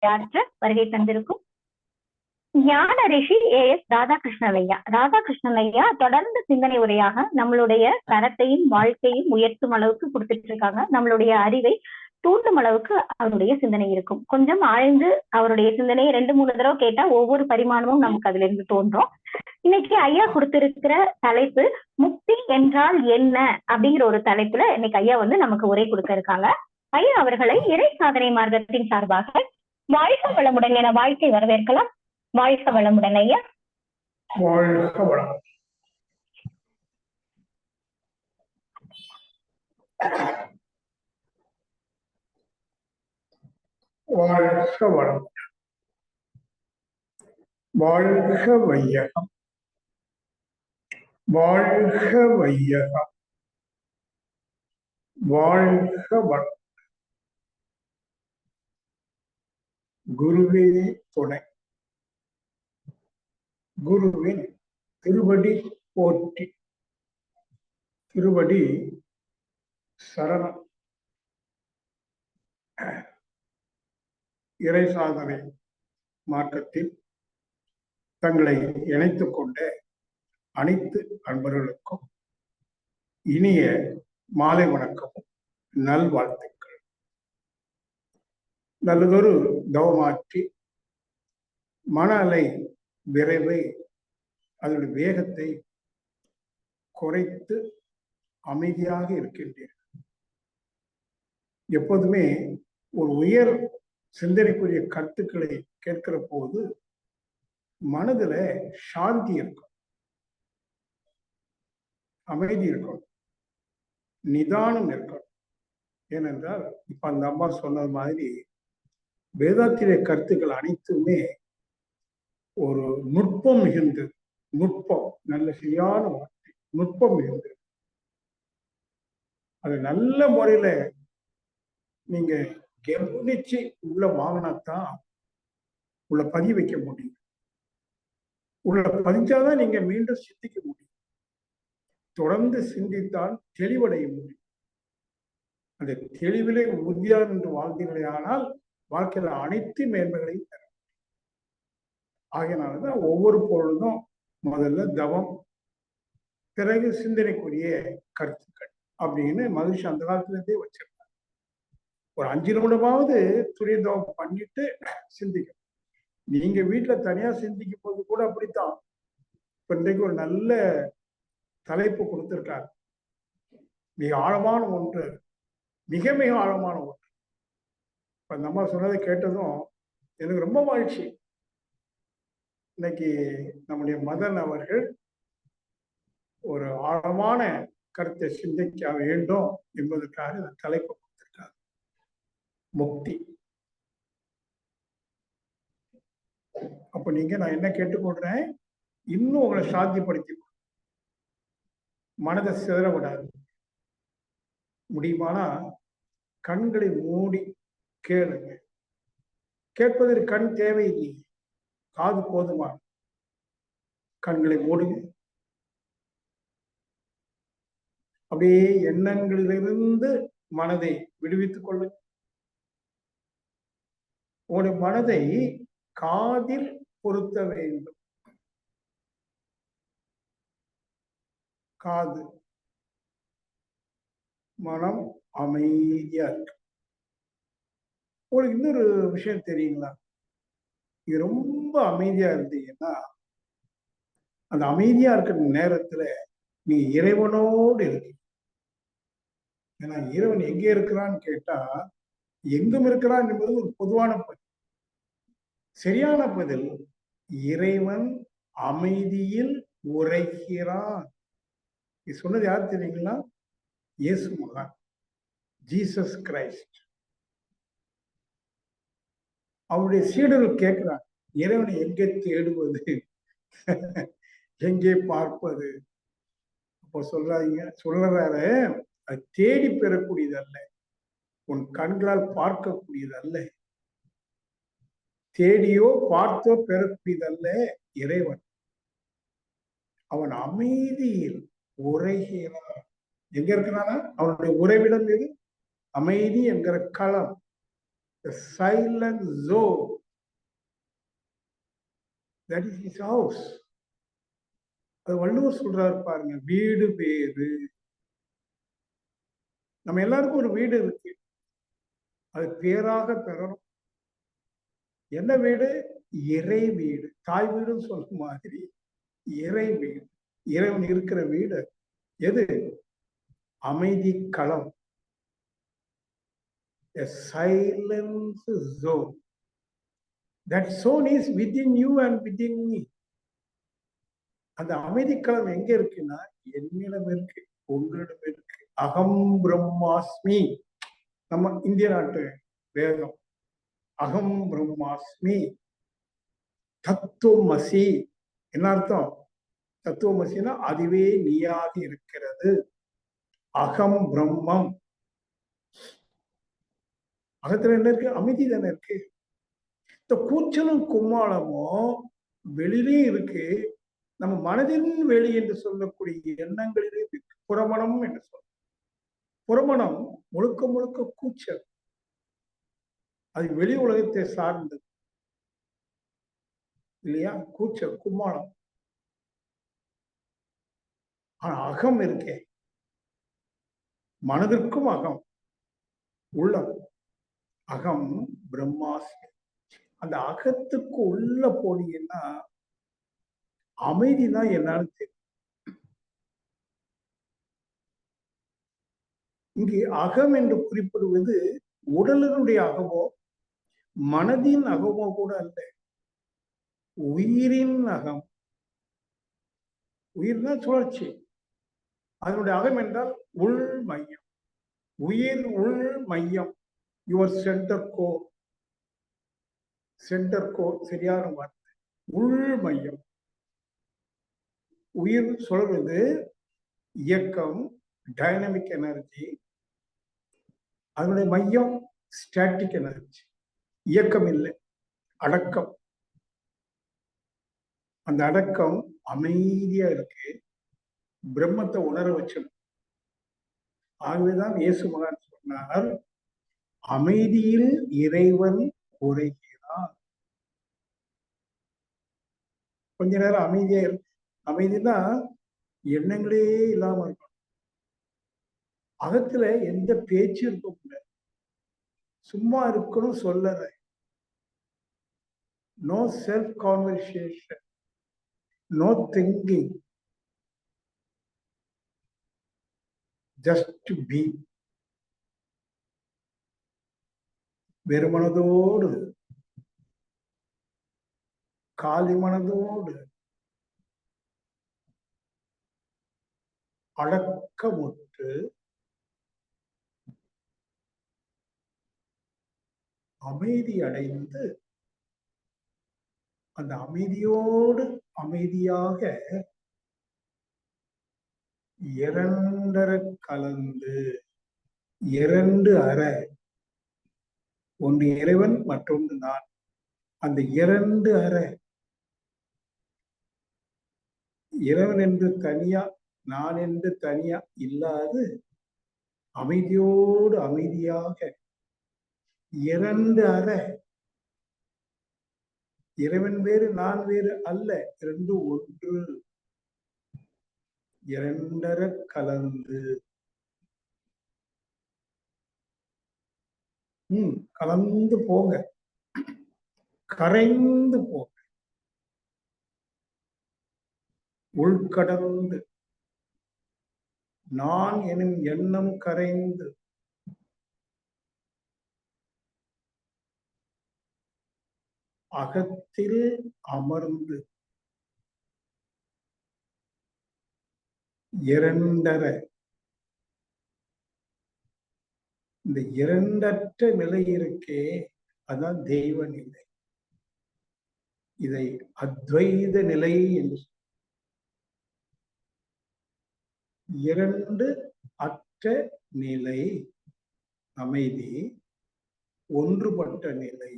உரையாற்ற வருகை தந்திருக்கும் ஞான ரிஷி AS ராதாகிருஷ்ணன் ஐயா தொடர்ந்து சிந்தனை உரையாக நம்மளுடைய தரத்தையும் வாழ்க்கையும் உயர்த்தும் அளவுக்கு கொடுத்துட்டு இருக்காங்க. நம்மளுடைய அறிவை தூண்டும் அளவுக்கு அவருடைய சிந்தனை இருக்கும். கொஞ்சம் ஆழ்ந்து அவருடைய சிந்தனையை 2-3 தடவை கேட்டா ஒவ்வொரு பரிமாணமும் நமக்கு அதுல இருந்து தோன்றும். இன்னைக்கு ஐயா கொடுத்திருக்கிற தலைப்பு முக்தி என்றால் என்ன அப்படிங்கிற ஒரு தலைப்புல இன்னைக்கு ஐயா நமக்கு உரை கொடுக்க இருக்காங்க. ஐயா அவர்களை இறை சாதனை மார்க்கத்தின் சார்பாக வாழ்க வளமுடன் என வாழ்க்கை வரவேற்கலாம். வாழ்க வளமுடன் ஐயா. வாழ்க வளம். வாழ்க வளம். வாழ்க வையகம். வாழ்க வையகம். வாழ்க வளம். குருவே துணை. குருவின் திருவடி போற்றி. திருவடி சரணம். இறை சாதனை மார்க்கத்தில் தங்களை இணைத்துக் கொண்ட அனைத்து அன்பர்களுக்கும் இனிய மாலை வணக்கமும் நல்வாழ்த்துக்கள். நல்லதொரு தவமாற்றி மன அலை விரைவை அதனுடைய வேகத்தை குறைத்து அமைதியாக இருக்கின்றீர்கள். எப்போதுமே ஒரு உயர் சிந்தனைக்குரிய கருத்துக்களை கேட்கிற போது மனதுல சாந்தி இருக்கும், அமைதி இருக்கும், நிதானம் இருக்கும். ஏனென்றால் இப்ப அந்த அம்மா சொன்னது மாதிரி வேதாத்திரிய கருத்துக்கள் அனைத்துமே ஒரு நுட்பம் மிகுந்தது. நுட்பம் நல்ல சரியான வார்த்தை, நுட்பம் மிகுந்தது. அது நல்ல முறையில நீங்க கவனிச்சு உள்ள வாங்கினாத்தான் உள்ள பதிய வைக்க முடியும். உள்ள பதிஞ்சாதான் நீங்க மீண்டும் சிந்திக்க முடியும். தொடர்ந்து சிந்தித்தால் தெளிவடைய முடியும். அந்த தெளிவிலே உறுதியாக என்று வாழ்ந்தீர்களே ஆனால் வாழ்க்கையில அனைத்து மேன்மைகளையும் தர. ஆகையினாலதான் ஒவ்வொரு பொருளும் முதல்ல தவம், பிறகு சிந்தனைக்குரிய கருத்துக்கள் அப்படின்னு மகிழ்ச்சி அந்த காலத்துல இருந்தே வச்சிருக்காங்க. ஒரு 5 நிமிடமாவது துரிய தவம் பண்ணிட்டு சிந்திக்கணும். நீங்க வீட்டுல தனியா சிந்திக்கும் போது கூட அப்படித்தான். இப்ப இன்றைக்கு ஒரு நல்ல தலைப்பு கொடுத்திருக்காரு. மிக ஆழமான ஒன்று, மிக மிக ஆழமான ஒன்று. இப்ப அந்த அம்மா சொன்னதை கேட்டதும் எனக்கு ரொம்ப மகிழ்ச்சி. இன்னைக்கு நம்முடைய மதன் அவர்கள் ஒரு ஆழமான கருத்தை சிந்திக்க வேண்டும் என்பதற்காக இந்த தலைப்பு கொடுத்திருக்காரு. முக்தி. அப்ப நீங்க நான் என்ன கேட்டுக்கொள்றேன், இன்னும் உங்களை சாந்திப்படுத்தி மனதை சிதற விடாது. முடியுமானா கண்களை மூடி கேளுங்க. கேட்பதற்கு கண் தேவையில்லை, காது போதுமா. கண்களை மூடுங்க. அப்படியே எண்ணங்களிலிருந்து மனதை விடுவித்துக் கொள்ளுங்க. உங்களுடைய மனதை காதில் பொருத்த வேண்டும். காது, மனம் அமைதியா இருக்கு. உங்களுக்கு இன்னொரு விஷயம் தெரியுங்களா? இது ரொம்ப அமைதியா இருந்தீங்கன்னா அந்த அமைதியா இருக்கிற நேரத்துல நீங்க இறைவனோடு இருக்கு. ஏன்னா இறைவன் எங்க இருக்கிறான்னு கேட்டா எங்கும் இருக்கிறான் என்பது ஒரு பொதுவான பதில். சரியான பதில், இறைவன் அமைதியில் உரைக்கிறான். இது சொன்னது யார் தெரியுங்களா? இயேசு மகான், ஜீசஸ் கிரைஸ்ட். அவருடைய சீடர்கள் கேட்கிறாங்க, இறைவனை எங்கே தேடுவது, எங்கே பார்ப்பது? அப்போ சொல்றாரு, அது தேடி பெறக்கூடியது அல்ல, உன் கண்களால் பார்க்கக்கூடியது அல்ல, தேடியோ பார்த்தோ பெறக்கூடியதல்ல இறைவன். அவன் அமைதியில் உரைகிறான். எங்க இருக்கிறானா? அவனுடைய உறைவிடம் எது? அமைதி என்கிற களம். the silent zone, that is his house. அது வள்ளுவர் சொல்றாரு பாருங்க, வீடு பேரு. நம்ம எல்லாருக்கும் ஒரு வீடு இருக்கு, அது பேராக பெறணும். என்ன வீடு? இறை வீடு. தாய் வீடுன்னு சொல்ற மாதிரி இறை வீடு, இறைவன் இருக்கிற வீடு. எது? அமைதி களம், a silence zone. That zone is within you and within me. அந்த அமைதிக்களம் எங்க இருக்குன்னா என்னிடம் இருக்கு, உங்களிடம் இருக்கு. அகம் பிரம்மாஸ்மி, நம்ம இந்திய நாட்டு வேதம். அகம் பிரம்மாஸ்மி, தத்துவமசி. என்ன அர்த்தம்? தத்துவமசினா அதுவே நீயாக இருக்கிறது. அகம் பிரம்மம். அகத்துல என்ன இருக்கு? அமைதி தானே இருக்கு. இந்த கூச்சலும் கும்மாளமும் வெளியிலே இருக்கு, நம்ம மனதின் வெளி என்று சொல்லக்கூடிய எண்ணங்களிலே இருக்கு. புறமணம் என்று சொல்ல, புறமணம் முழுக்க முழுக்க கூச்சல், அது வெளி உலகத்தை சார்ந்தது இல்லையா? கூச்சல் கும்மாளம். ஆனா அகம் இருக்கே, மனதிற்கும் அகம், உள்ளம். அகம் பிரம்மாஸ்மி. அந்த அகத்துக்கு உள்ள போனீங்கன்னா அமைதிதான் என்னன்னு தெரியும். இங்கே அகம் என்று குறிப்பிடுவது உடலினுடைய அகமோ மனதின் அகமோ கூட அல்ல, உயிரின் அகம். உயிர்னா சுழற்சி, அதனுடைய அகம் என்றால் உள் மையம். உயிர் உள் மையம், your centre core. Centre core சரியான வார்த்தை, உள் மையம். உயிர் சொல்றது இயக்கம், டைனமிக் எனர்ஜி. அதனுடைய மையம் ஸ்டாட்டிக் எனர்ஜி, இயக்கம் இல்லை, அடக்கம். அந்த அடக்கம் அமைதியா இருக்கு, பிரம்மத்தை உணர வச்சிடும். ஆகவேதான் இயேசு மகான் சொன்னார், அமைதியில் இறைவன் உரைகிறார். கொஞ்ச நேரம் அமைதியா இருக்கு. அமைதினா எண்ணங்களே இல்லாம இருக்கணும், அகத்துல எந்த பேச்சு இருக்க முடியாது, சும்மா இருக்கணும். சொல்லற no self conversation, no thinking, just to be. வெறுமனதோடு, காலி மனதோடு, அடக்கமுற்று அமைதி அடைந்து, அந்த அமைதியோடு அமைதியாக இரண்டர கலந்து, இரண்டு அறை, ஒன்று இறைவன் மற்றொன்று நான். அந்த இரண்டு அறை, இறைவன் என்று தனியா நான் என்று தனியா இல்லாது அமைதியோடு அமைதியாக இரண்டு அறை. இறைவன் வேறு நான் வேறு அல்ல, இரண்டு ஒன்று. இரண்டர கலந்து, கலந்து போங்க, கரைந்து போங்க, உள்கடந்து. நான் எனும் எண்ணம் கரைந்து, அகத்தில் அமர்ந்து, இரண்டர. இந்த இரண்டற்ற நிலை இருக்கே, அதான் தெய்வ நிலை. இதை அத்வைத நிலை என்று சொல்ல. இரண்டு அற்ற நிலை அமைதி, ஒன்றுபட்ட நிலை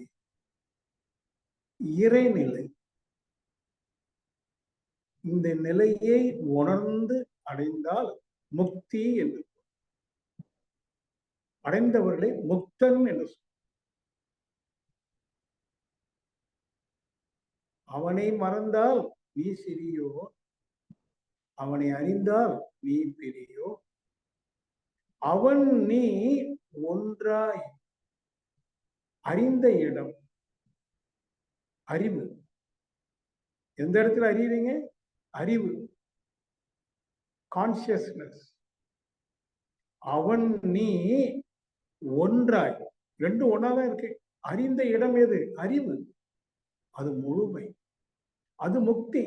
இறைநிலை. இந்த நிலையை உணர்ந்து அடைந்தால் முக்தி என்று, அடைந்தவர்களை முக்தன் என்று சொல்ல. அவனை மறந்தால் நீ சிறியோ, அவனை அறிந்தால் நீ பெரியோ. அவன் நீ ஒன்றாய். அறிந்த இடம் அறிவு. எந்த இடத்துல அறியறீங்க? அறிவு, கான்சியஸ்னஸ். அவன் நீ ஒன்றாய். ரெண்டும் ஒன்னாதான் இருக்கு. அறிந்த இடம் எது? அறிவு. அது முழுமை, அது முக்தி.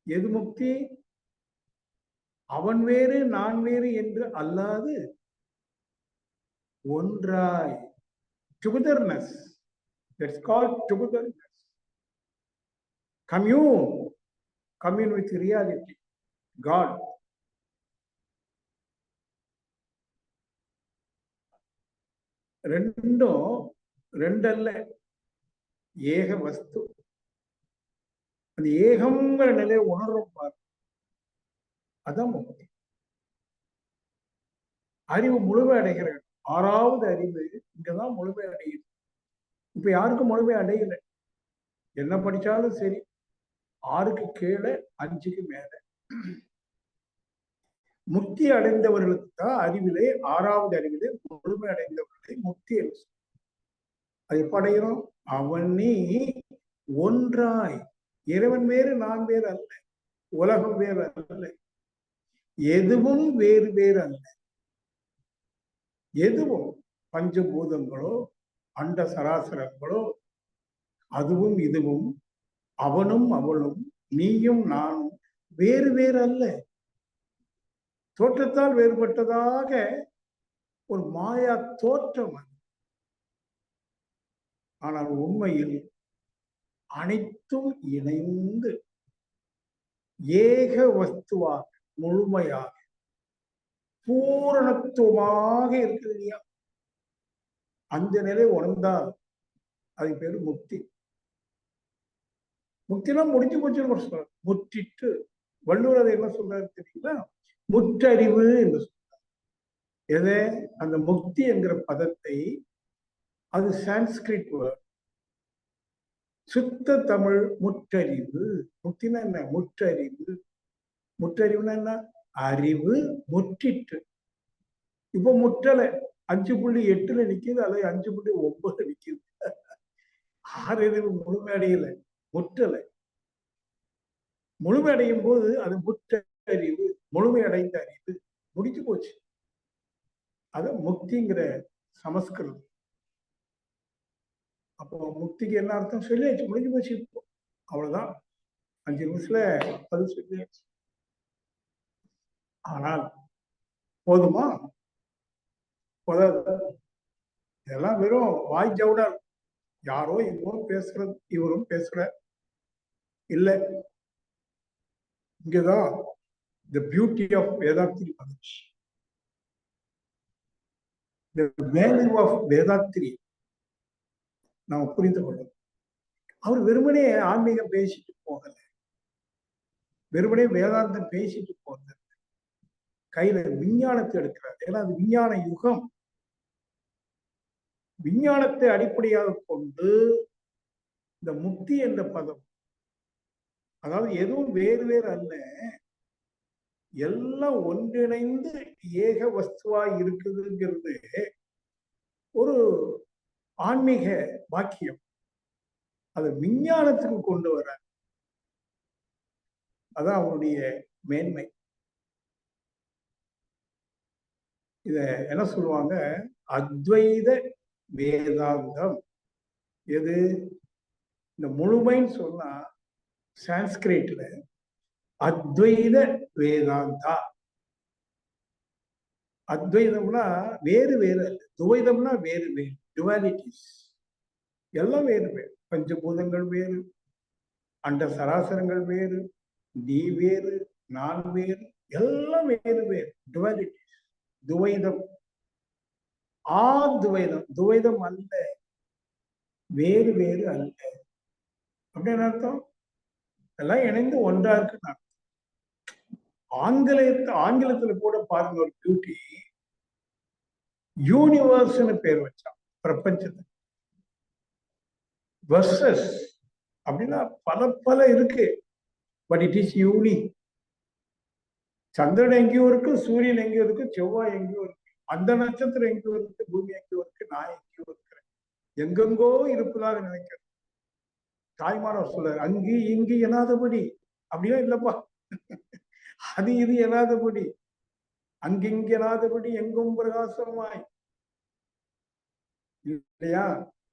எது முக்தி? அவன் வேறு நான் வேறு என்று அல்லாது ஒன்றாய். Togetherness. That's called togetherness. Commune with reality, God. ரெண்டும் ரெண்டல்ல, ஏக வஸ்து. அந்த ஏகம்ங்கிற நிலையை உணர்றோம் பாரு, அதான் முக்தி. அறிவு முழுமை அடைகிற ஆறாவது அறிவு இங்கதான் முழுமை அடையுது. இப்ப யாருக்கும் முழுமை அடையல. என்ன படிச்சாலும் சரி, 6க்கு கீழே 5க்கு மேல. முக்தி அடைந்தவர்களுக்கு தான் அறிவிலே, 6வது அறிவிலே முழுமை அடைந்தவர்களை முக்தி என்று. அது எப்ப அடைகிறோம்? அவன் நீ ஒன்றாய். இறைவன் வேறு நான் வேறு அல்ல, உலகம் வேறு அல்ல, எதுவும் வேறு வேறு அல்ல. எதுவும் பஞ்சபூதங்களோ அண்ட சராசரங்களோ, அதுவும் இதுவும், அவனும் அவளும், நீயும் நானும் வேறு வேறு அல்ல. தோற்றத்தால் வேறுபட்டதாக ஒரு மாயா தோற்றம். ஆனால் உண்மையில் அனைத்தும் இணைந்து ஏக வஸ்துவாக, முழுமையாக, பூரணத்துவமாக இருக்குது இல்லையா? அந்த நிலை உணர்ந்தால் அது பேரு முக்தி. முக்திலாம் முடிஞ்சு போச்சுன்னு சொல்றாரு. முற்றிட்டு. வள்ளுவர் அதை என்ன சொல்றாரு தெரியுங்களா? முற்றறிவு என்று சொல்றார். எதை? அந்த முக்தி என்கிற பதத்தை, அது சான்ஸ்கிரிட் வேர்ட். சுத்த தமிழ் முற்றறிவு. முக்தினா என்ன? முற்றறிவு. முற்றறிவுனா என்ன? அறிவு முற்றிட்டு. இப்ப முற்றலை 5.8 நிக்குது, அல்லது 5.9 நிக்குது. 6 அறிவு முழுமை அடையல, முற்றலை. முழுமை அடையும் போது அது முற்றறிவு, முழுமை அடைந்த அறிவு. முடிச்சு போச்சு. அது முக்திங்கிற சமஸ்கிருதம். அப்போ முக்திக்கு என்ன அர்த்தம் சொல்லியாச்சு, முடிஞ்சு போச்சு. இப்போ அவ்வளவுதான், 5 நிமிஷத்துல பதில் சொல்லியாச்சு. ஆனால் போதுமா? இதெல்லாம் வெறும் வாய் ஜவுடர். யாரோ இவரும் பேசுறது, இவரும் பேசுற இல்ல. இங்கதான் the beauty of வேதாத்திரி மகிழ்ச்சி. the value of வேதாத்திரி நாம புரிந்து கொள்ளும். அவர் வெறுமனே ஆன்மீகம் பேசிட்டு போகல, வெறுமனே வேதாந்தம் பேசிட்டு போகல, கையில விஞ்ஞானத்தை எடுக்கிறார். ஏன்னா அது விஞ்ஞான யுகம். விஞ்ஞானத்தை அடிப்படையாக கொண்டு இந்த முக்தி என்ற பதம், அதாவது எதுவும் வேறு வேறு அல்ல, எல்லாம் ஒன்றிணைந்து ஏக வஸ்துவாய் இருக்குதுங்கிறது ஒரு ஆன்மீக வாக்கியம். அதை விஞ்ஞானத்துக்கு கொண்டு வர, அதான் அவருடைய மேன்மை. இத என்ன சொல்லுவாங்க? அத்வைத வேதாந்தம். எது? இந்த முழுமைன்னு சொன்னா சான்ஸ்கிரிட்ல அத்வைத வேதாந்தா. அத்வைதம்னா வேறு வேறு அல்ல, துவைதம்னா வேறு வேறு, டுவாலிட்டிஸ் எல்லாம் வேறு வேறு. பஞ்சபூதங்கள் வேறு, அண்ட சராசரங்கள் வேறு, நீ வேறு, நான் வேறு, எல்லாம் வேறு வேறு, டுவாலிட்டிஸ். துவைதம், துவைதம், துவைதம் அல்ல, வேறு வேறு அல்ல. அப்படின்னு அர்த்தம் எல்லாம் இணைந்து ஒன்றா இருக்கு. ஆங்கிலத்துல கூட பாருங்க ஒரு பியூட்டி. யூனிவர்ஸ்னு பேர் வச்சான் பிரபஞ்சத்துக்கு. வர்சஸ் அப்படின்னா பல பல இருக்கு. But it is unique. சந்திரன் எங்கேயோ இருக்கு, சூரியன் எங்கேயோ இருக்கு, செவ்வாய் எங்கேயோ இருக்கு, அந்த நட்சத்திரம் எங்கேயோ இருக்கு, பூமி எங்கேயோ இருக்கு, நான் எங்கேயோ இருக்கிறேன். எங்கெங்கோ இருப்பதாக நினைக்கிறேன். தாய்மானவர் சொல்றாரு, அங்கு இங்கு எனாதபடி. அப்படியே இல்லப்பா, அது இது எனாதபடி, அங்கிங்கு எனாதபடி எங்கும் பிரகாசமாய். இல்லையா?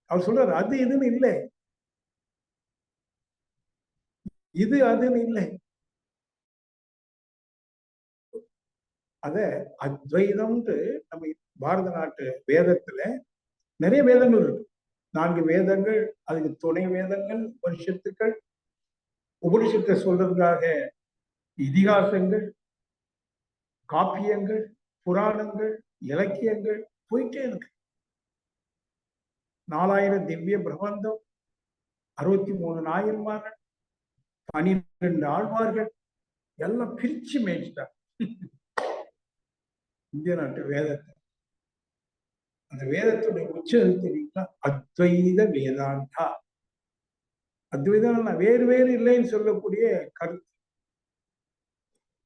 அவர் சொல்றாரு, அது இதுன்னு இல்லை, இது அதுன்னு இல்லை. அத அத்வைதம்ன்ட்டு நம்ம பாரத நாட்டு வேதத்துல நிறைய வேதங்கள் இருக்கு. 4 வேதங்கள், அதுக்கு துணை வேதங்கள், உபனிஷத்துக்கள், உபனிஷத்தை சொல்றதுக்காக இதிகாசங்கள், காப்பியங்கள், புராணங்கள், இலக்கியங்கள் போயிட்டே இருக்கு. 4000 திவ்ய பிரபந்தம், 63 நாயன்மார்கள், 12 ஆழ்வார்கள், எல்லாம் பிரிச்சு மேய்ச்சிட்டாங்க இந்திய நாட்டு வேதத்தை. அந்த வேதத்துடைய உச்சம் தெரியுங்களா? அத்வைத வேதாந்தா. அத்வைதம் வேறு வேறு இல்லைன்னு சொல்லக்கூடிய கருத்து.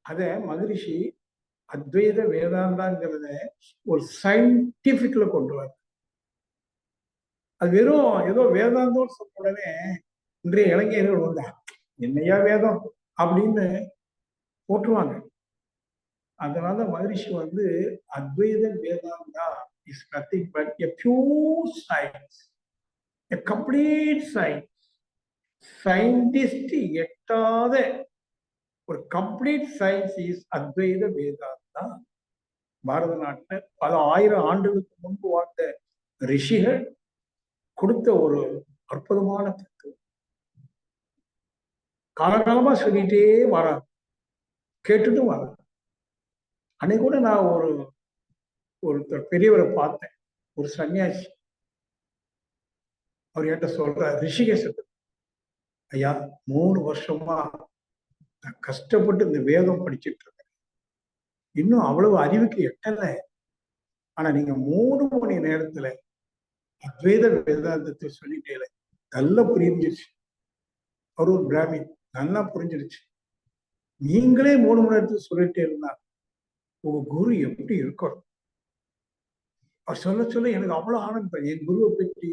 அத மகரிஷி அத்வைத வேதாந்தாங்கிறத ஒரு சயின்டிபிக்ல கொண்டு வர. அது வெறும் ஏதோ வேதாந்தம் சொன்ன உடனே இன்றைய இளைஞர்கள் வந்தா என்னையா வேதம் அப்படின்னு போட்டுருவாங்க. அதனால மகரிஷி அத்வைத Vedanta is nothing but a pure science, a complete science. Scientist எட்டாத ஒரு கம்ப்ளீட் சயின்ஸ் இஸ் அத்வைத வேதாந்தா. பாரத நாட்டில் பல ஆயிரம் ஆண்டுகளுக்கு முன்பு வாழ்ந்த ரிஷிகள் கொடுத்த ஒரு அற்புதமான தத்துவம். காலகாலமா சொல்லிட்டே வராங்க, கேட்டுட்டும் வராங்க. அன்னைக்கு கூட நான் ஒருத்தர் பெரியவரை பார்த்தேன், ஒரு சன்னியாசி. அவர் என்கிட்ட சொல்ற, ரிஷிகேஷத்துக்கு ஐயா 3 வருஷமா நான் கஷ்டப்பட்டு இந்த வேதம் படிச்சுட்டு இருக்கேன், இன்னும் அவ்வளவு அறிவுக்கு எட்டல. ஆனா நீங்க 3 மணி நேரத்துல அத்வைத வேதாந்தத்தை சொல்லிட்டே நல்லா புரிஞ்சிருச்சு. அவர் ஒரு பிராமின், நல்லா புரிஞ்சிருச்சு. நீங்களே 3 மணி நேரத்துல சொல்லிட்டே இருந்தா உங்க குரு எப்படி இருக்கணும்? அவர் சொல்ல சொல்ல எனக்கு அவ்வளவு ஆனந்தம். என் குருவை பற்றி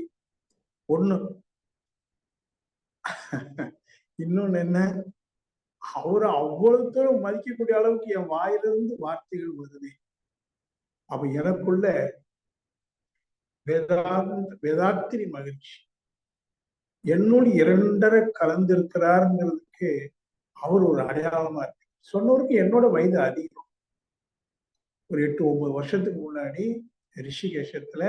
ஒண்ணு. இன்னொன்னு என்ன, அவரை அவ்வளவு தூரம் மதிக்கக்கூடிய அளவுக்கு என் வாயிலிருந்து வார்த்தைகள் வருது. அப்ப எனக்குள்ள வேதாத்திரி மகிழ்ச்சி என்னோடு 2.5 கலந்திருக்கிறாருங்கிறதுக்கு அவர் ஒரு அடையாளமா இருக்கு. சொன்னவருக்கு என்னோட வயது அதிகம். ஒரு 8-9 வருஷத்துக்கு முன்னாடி ரிஷிகேஷத்துல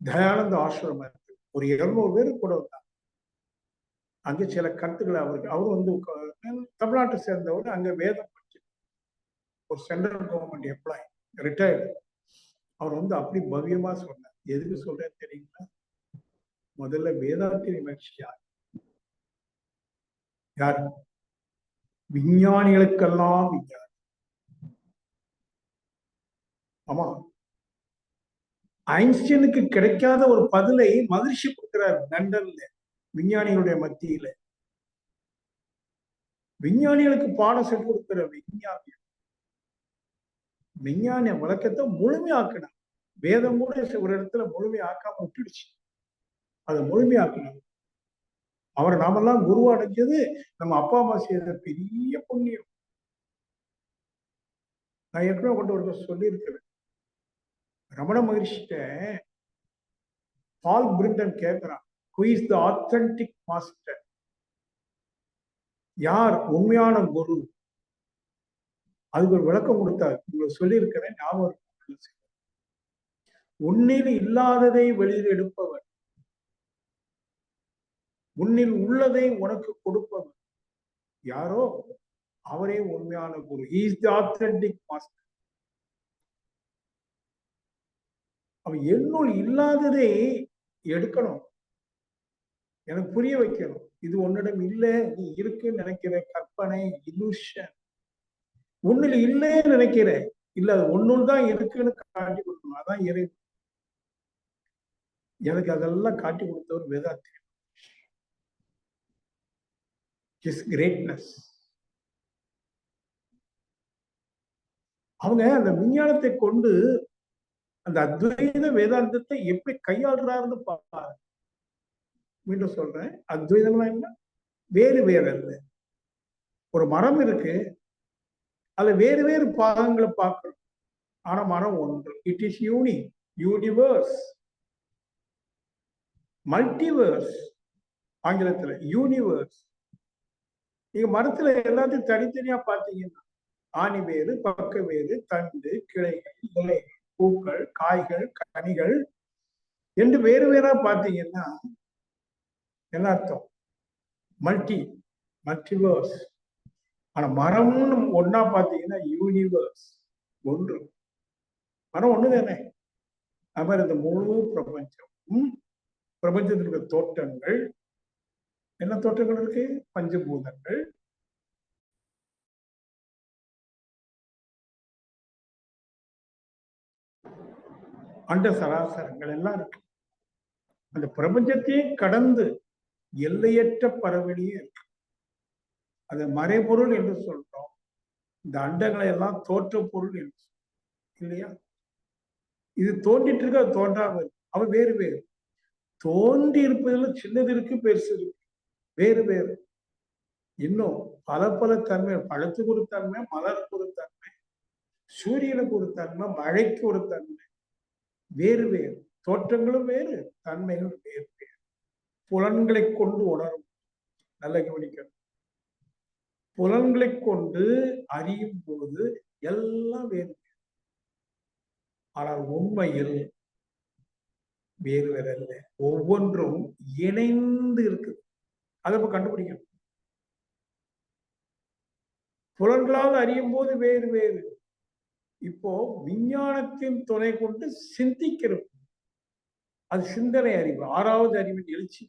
தயானந்த ஆசிரமம் இருக்கு, ஒரு 200 பேர் கூட வந்தாங்க. அங்க சில கருத்துக்களை அவர் தமிழ்நாட்டை சேர்ந்தவர், அங்க வேதம் படிச்சு ஒரு சென்ட்ரல் கவர்மெண்ட் எம்ப்ளாயி, ரிட்டையர்டு. அவர் அப்படி பவ்யமா சொன்னார். எதுக்கு சொல்றேன்னு தெரியுங்களா? முதல்ல வேதாத்திரி மகிழ்ச்சி யாரு? விஞ்ஞானிகளுக்கெல்லாம் விஞ்ஞானி. ஆமா, ஐன்ஸ்டீனுக்கு கிடைக்காத ஒரு பதிலை மகிழ்ச்சி கொடுக்கிறார் லண்டன்ல, விஞ்ஞானிகளுடைய மத்தியில. விஞ்ஞானிகளுக்கு பாடம் சொல்லி கொடுக்கிற விஞ்ஞானிய வழக்கத்தை முழுமையாக்கணும். வேதம் கூட ஒரு இடத்துல முழுமையாக்காம விட்டுடுச்சு, அதை முழுமையாக்கணும். அவரை நாமெல்லாம் குரு அடைஞ்சது நம்ம அப்பா அம்மா செய்த பெரிய புண்ணியம். நான் ஏற்கனவே கொண்டு ஒரு சொல்லியிருக்கிறேன். ரமண மகரிஷிட்ட பால் பிரிண்டன் கேட்கிறான், who is the authentic master? யார் உண்மையான குரு? அதுக்கு ஒரு விளக்கம் கொடுத்தார். உங்களுக்கு சொல்லியிருக்கிறேன், ஞாபகம். உன்னில் இல்லாததை வெளியில் எடுப்பவர், உன்னில் உள்ளதை உனக்கு கொடுப்பவர் யாரோ அவரே உண்மையான குரு. He is the authentic master. அவன் என்னுள் இல்லாததை எடுக்கணும், எனக்கு புரிய வைக்கணும். இது உன்னிடம் இல்லை, நீ இருக்குன்னு நினைக்கிற கற்பனை, illusion. உன்னில் இல்லைன்னு நினைக்கிற, இல்ல அது ஒன்னுள் தான் இருக்குன்னு காட்டி கொடுக்கணும். அதான் இறைவன். எனக்கு அதெல்லாம் காட்டி கொடுத்தவர் வேதாத்திரி. His greatness. அவங்க அந்த விஞ்ஞானத்தை கொண்டு அந்த அத்வைத வேதாந்தத்தை எப்படி கையாளுறாருன்னு பாரு. மீண்டும் சொல்றேன், அத்வைதம்னா என்ன? வேறு வேறு அல்ல. ஒரு மரம் இருக்கு, அதுல வேறு வேறு பாகங்களை பார்க்கணும், ஆனா மரம் ஒன்று. It is unique, universe, multiverse ஆங்கிலத்துல, யூனிவர்ஸ். நீங்க மரத்துல எல்லாத்தையும் தனித்தனியா பார்த்தீங்கன்னா ஆணி வேறு, பக்க வேறு, தண்டு, கிளைகள், இலைகள், பூக்கள், காய்கள், கனிகள் என்று வேறு வேறா பார்த்தீங்கன்னா என்ன அர்த்தம்? மல்டிவர்ஸ். ஆனா மரம்னு ஒன்னா பார்த்தீங்கன்னா யூனிவர்ஸ், ஒன்று. மரம் ஒண்ணு தானே. அது மாதிரி இந்த முழு பிரபஞ்சத்தில் இருக்கிற தோற்றங்கள், என்ன தோற்றங்கள் இருக்கு? பஞ்சபூதங்கள், அண்ட சராசரங்கள் எல்லாம் இருக்கு. அந்த பிரபஞ்சத்தையும் கடந்து எல்லையற்ற பரவெளியே இருக்கு. அது மறைபொருள் என்று சொல்றோம். இந்த அண்டங்களை எல்லாம் தோற்ற பொருள் என்று சொல்றோம் இல்லையா? இது தோன்றிட்டு இருக்கு, அது தோன்றாம இருக்கு. அவ வேறு வேறு. தோன்றி இருப்பதில் சின்னது இருக்கு, பெருசு இருக்கு, வேறு வேறு. இன்னும் பல பல தன்மை, பழத்துக்கு ஒரு தன்மை, மலருக்கு ஒரு தன்மை, சூரியனுக்கு ஒரு தன்மை, மழைக்கு ஒரு தன்மை, வேறு வேறு. தோற்றங்களும் வேறு, தன்மைகளும் வேறு வேறு. புலன்களை கொண்டு உணரும். நல்ல கவனிக்கணும். புலன்களை கொண்டு அறியும் போது எல்லாம் வேறு. ஆனால் உண்மையில் வேறு வேறு அல்ல, ஒவ்வொன்றும் இணைந்து இருக்குது. அதை இப்ப கண்டுபிடிக்கணும். புலன்களால் அறியும் போது வேறு வேறு. இப்போ விஞ்ஞானத்தின் துணை கொண்டு சிந்திக்கிறது, அது சிந்தனை அறிவு, ஆறாவது அறிவின் எழுச்சி.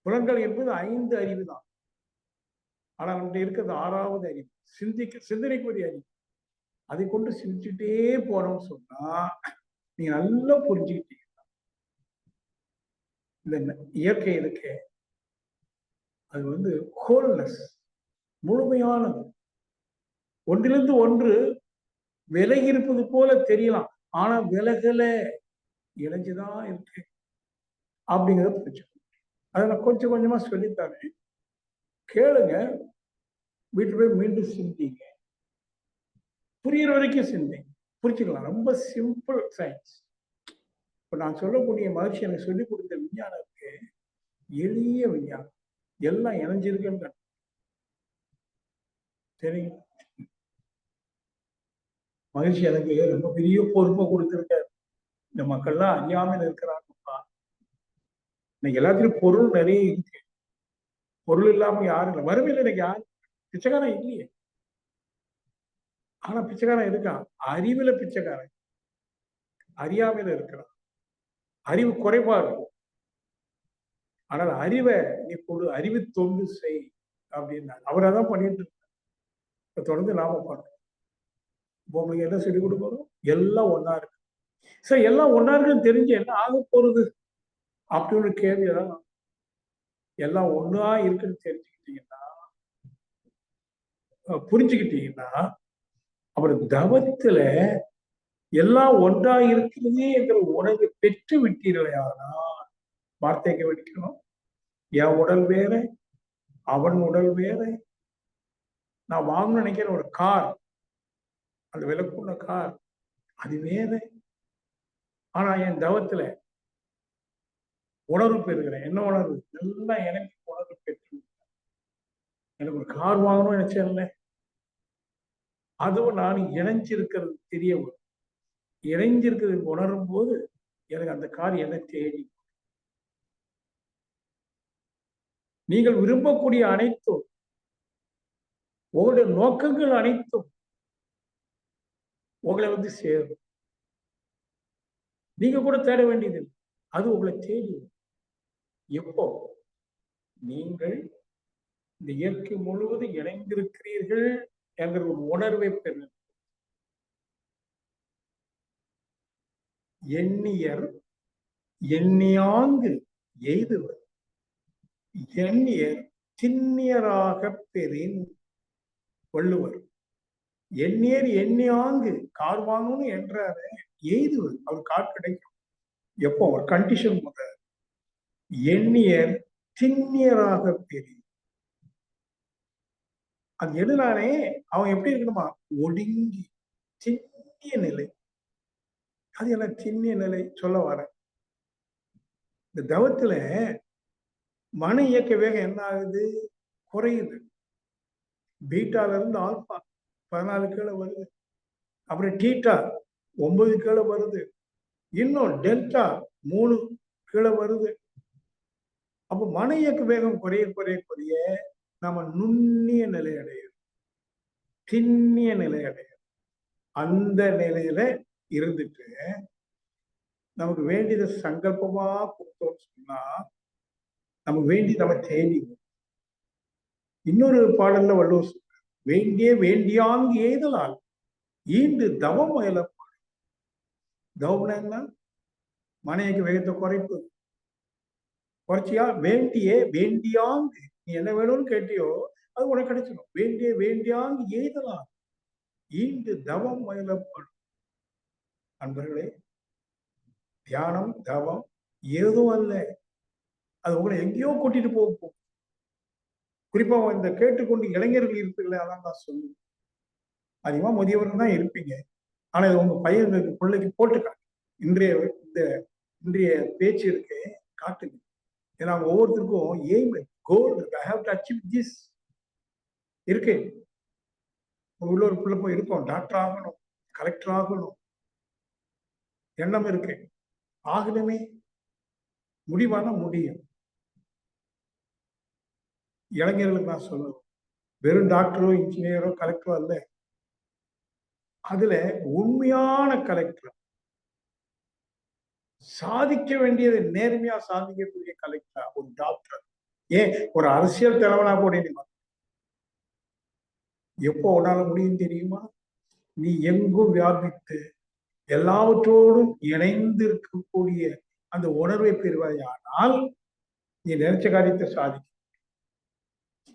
புலன்கள் என்பது 5 அறிவு தான். ஆனா அவன்கிட்ட இருக்கிறது 6வது அறிவு, சிந்தனைக்குரிய அறிவு. அதை கொண்டு சிந்திச்சுட்டே போனோம்னு சொன்னா நீங்க நல்லா புரிஞ்சுக்கிட்டீங்க. இந்த இயற்கை இருக்கு, அது ஹோல்னஸ், முழுமையானது. ஒன்றிலிருந்து ஒன்று விலகி இருப்பது போல தெரியலாம், ஆனா விலகல, இணைஞ்சுதான் இருக்கு அப்படிங்கிறத புரிஞ்சுக்கணும். அதை நான் கொஞ்சம் கொஞ்சமா சொல்லித்தரேன், கேளுங்க. வீட்டு போய் மீண்டும் சிந்திங்க, புரியுற வரைக்கும் சிந்திங்க, புரிச்சுக்கலாம். ரொம்ப சிம்பிள் சயின்ஸ். இப்ப நான் சொல்லக்கூடிய மகிழ்ச்சி எனக்கு சொல்லிக் கொடுத்த விஞ்ஞானத்துக்கு எளிய விஞ்ஞானம், எல்லாம் இணைஞ்சிருக்குன்னு சரிங்க. மகிழ்ச்சி எனக்கு ரொம்ப பெரிய பொறுப்பை கொடுத்திருக்காரு. இந்த மக்கள்லாம் அறியாமல் இருக்கிறாங்கப்பா. இன்னைக்கு எல்லாத்திலும் பொருள் நிறைய இருக்கு, பொருள் இல்லாம யாரும் இல்லை. வறுமையில் எனக்கு யாரும் பிச்சைக்காரன் இல்லையே, ஆனா பிச்சைக்காரன் இருக்கான். அறிவுல பிச்சைக்காரன், அறியாமையில இருக்கிறான். அறிவு குறைபாடு. ஆனால் அறிவை நீ கொடு, அறிவு தொண்டு செய் அப்படின்னா அவர் அதான் பண்ணிட்டு இருக்கார். தொடர்ந்து நாம பண்றோம். உங்களுக்கு என்ன சொல்லிக் கொடுக்கணும்? எல்லாம் ஒன்னா இருக்கு. சரி, எல்லாம் ஒன்னா இருக்குன்னு தெரிஞ்சு என்ன ஆக போறது அப்படி ஒரு கேள்விதான். எல்லாம் ஒன்னா இருக்குன்னு தெரிஞ்சுக்கிட்டீங்கன்னா, புரிஞ்சுக்கிட்டீங்கன்னா, அப்புறம் தவத்துல எல்லாம் ஒன்றா இருக்கிறது என்ற உணர்வை பெற்று விட்டீர்களே. ஆனா வார்த்தையை கவனிக்கணும். என் உடல் வேற, அவன் உடல் வேற. நான் வாங்க நினைக்கிற ஒரு கார், அந்த விலக்குள்ள கார், அது வேற. ஆனா என் தவத்துல உணர்வு பெறுகிறேன். என்ன உணர்வு? நல்லா எனக்கு உணர்வு பெற்று. எனக்கு ஒரு கார் வாங்கணும்னு நினைச்சேன்ல, அதுவும் நான் இணைஞ்சிருக்கிறது தெரிய வரும். இணைஞ்சிருக்கிறது உணரும் போது எனக்கு அந்த கார் என்ன தேடி. நீங்கள் விரும்பக்கூடிய அனைத்தும், உங்களுடைய நோக்கங்கள் அனைத்தும் உங்களை சேரும். நீங்க கூட தேட வேண்டியது, அது உங்களை தேடி. எப்போ நீங்கள் இந்த இயற்கை முழுவதும் இணைந்திருக்கிறீர்கள் என்கிற ஒரு உணர்வை பெற. எண்ணியர் எண்ணியாங்கு எய்துவர், எண்ணியர் திண்ணியராக பெறின். வள்ளுவர் எண்ணியர் எண்ணியாங்கு கார் வாங்கணும்னு என்றாரு, எய்துவர் அவர் கார் கிடைக்கும். எப்போ ஒரு கண்டிஷன் போடுறாரு, எண்ணியர் திண்ணியராக பெறின். அது எதுனாலே அவன் எப்படி இருக்கணுமா, ஒடுங்கி திண்ணிய நிலை. அது என்ன திண்ணிய நிலை சொல்ல வர, இந்த தவத்துல மன இயக்க வேகம் என்ன ஆகுது, குறையுது. பீட்டால இருந்து ஆல்பா 14 கீழே வருது, அப்புறம் டீட்டா 9 கீழே வருது, இன்னும் டெல்டா 3 கீழே வருது. அப்ப மன இயக்க வேகம் குறைய குறைய குறைய நம்ம நுண்ணிய நிலை அடையும், திண்ணிய நிலை அடையும். அந்த நிலையில இருந்துட்டு நமக்கு வேண்டியதை சங்கல்பமா கொடுத்தோம்னு சொன்னா நமக்கு வேண்டி நம்ம தேடி. இன்னொரு பாடல்ல வள்ளுவர் சொல்ற, வேண்டிய வேண்டியாங்கு ஏதலால் ஈண்டு தவம் முயலப்படும். தவம்னா என்ன, மனைவிக்கு வேகத்தை குறைப்பு. குறைச்சியா, வேண்டிய வேண்டியாங்கு, நீ என்ன வேணும்னு கேட்டியோ அது உனக்கு கிடைச்சிடும். வேண்டிய வேண்டியாங்கு ஏதலால் ஈண்டு தவம் முயலப்படும். அன்பர்களே, தியானம் தவம் ஏதோ அல்ல, அது உங்களை எங்கேயோ கூட்டிட்டு போகும். குறிப்பா இந்த கேட்டுக்கொண்டு இளைஞர்கள் இருப்பீங்களே, அதான் நான் சொல்லுவேன். அதிகமா முதியவர்கள் தான் இருப்பீங்க, ஆனா இது உங்க பையனுக்கு பிள்ளைக்கு போட்டுக்காங்க. இன்றைய பேச்சு இருக்கு, காட்டுங்க. ஏன்னா அவங்க ஒவ்வொருத்தருக்கும் எய்ம் கோல் இருக்கு. I have to achieve this இருக்கு. உள்ள ஒரு பிள்ளை போய் இருக்கும், டாக்டர் ஆகணும், கலெக்டர் ஆகணும் எண்ணம் இருக்கு. ஆகணுமே, முடிவான முடியும். இளைஞர்களுக்கு நான் சொல்லுவேன், வெறும் டாக்டரோ இன்ஜினியரோ கலெக்டரோ அல்ல, அதுல உண்மையான கலெக்டர், சாதிக்க வேண்டியதை நேர்மையா சாதிக்கக்கூடிய கலெக்டர், ஒரு டாக்டர், ஏன் ஒரு அரசியல் தலைவனா கூட எப்போ உன்னால முடியும் தெரியுமா, நீ எங்கும் வியாபித்து எல்லாவற்றோடும் இணைந்து இருக்கக்கூடிய அந்த உணர்வை பெறுவாயானால் நீ நினைச்ச காரியத்தை சாதிக்க.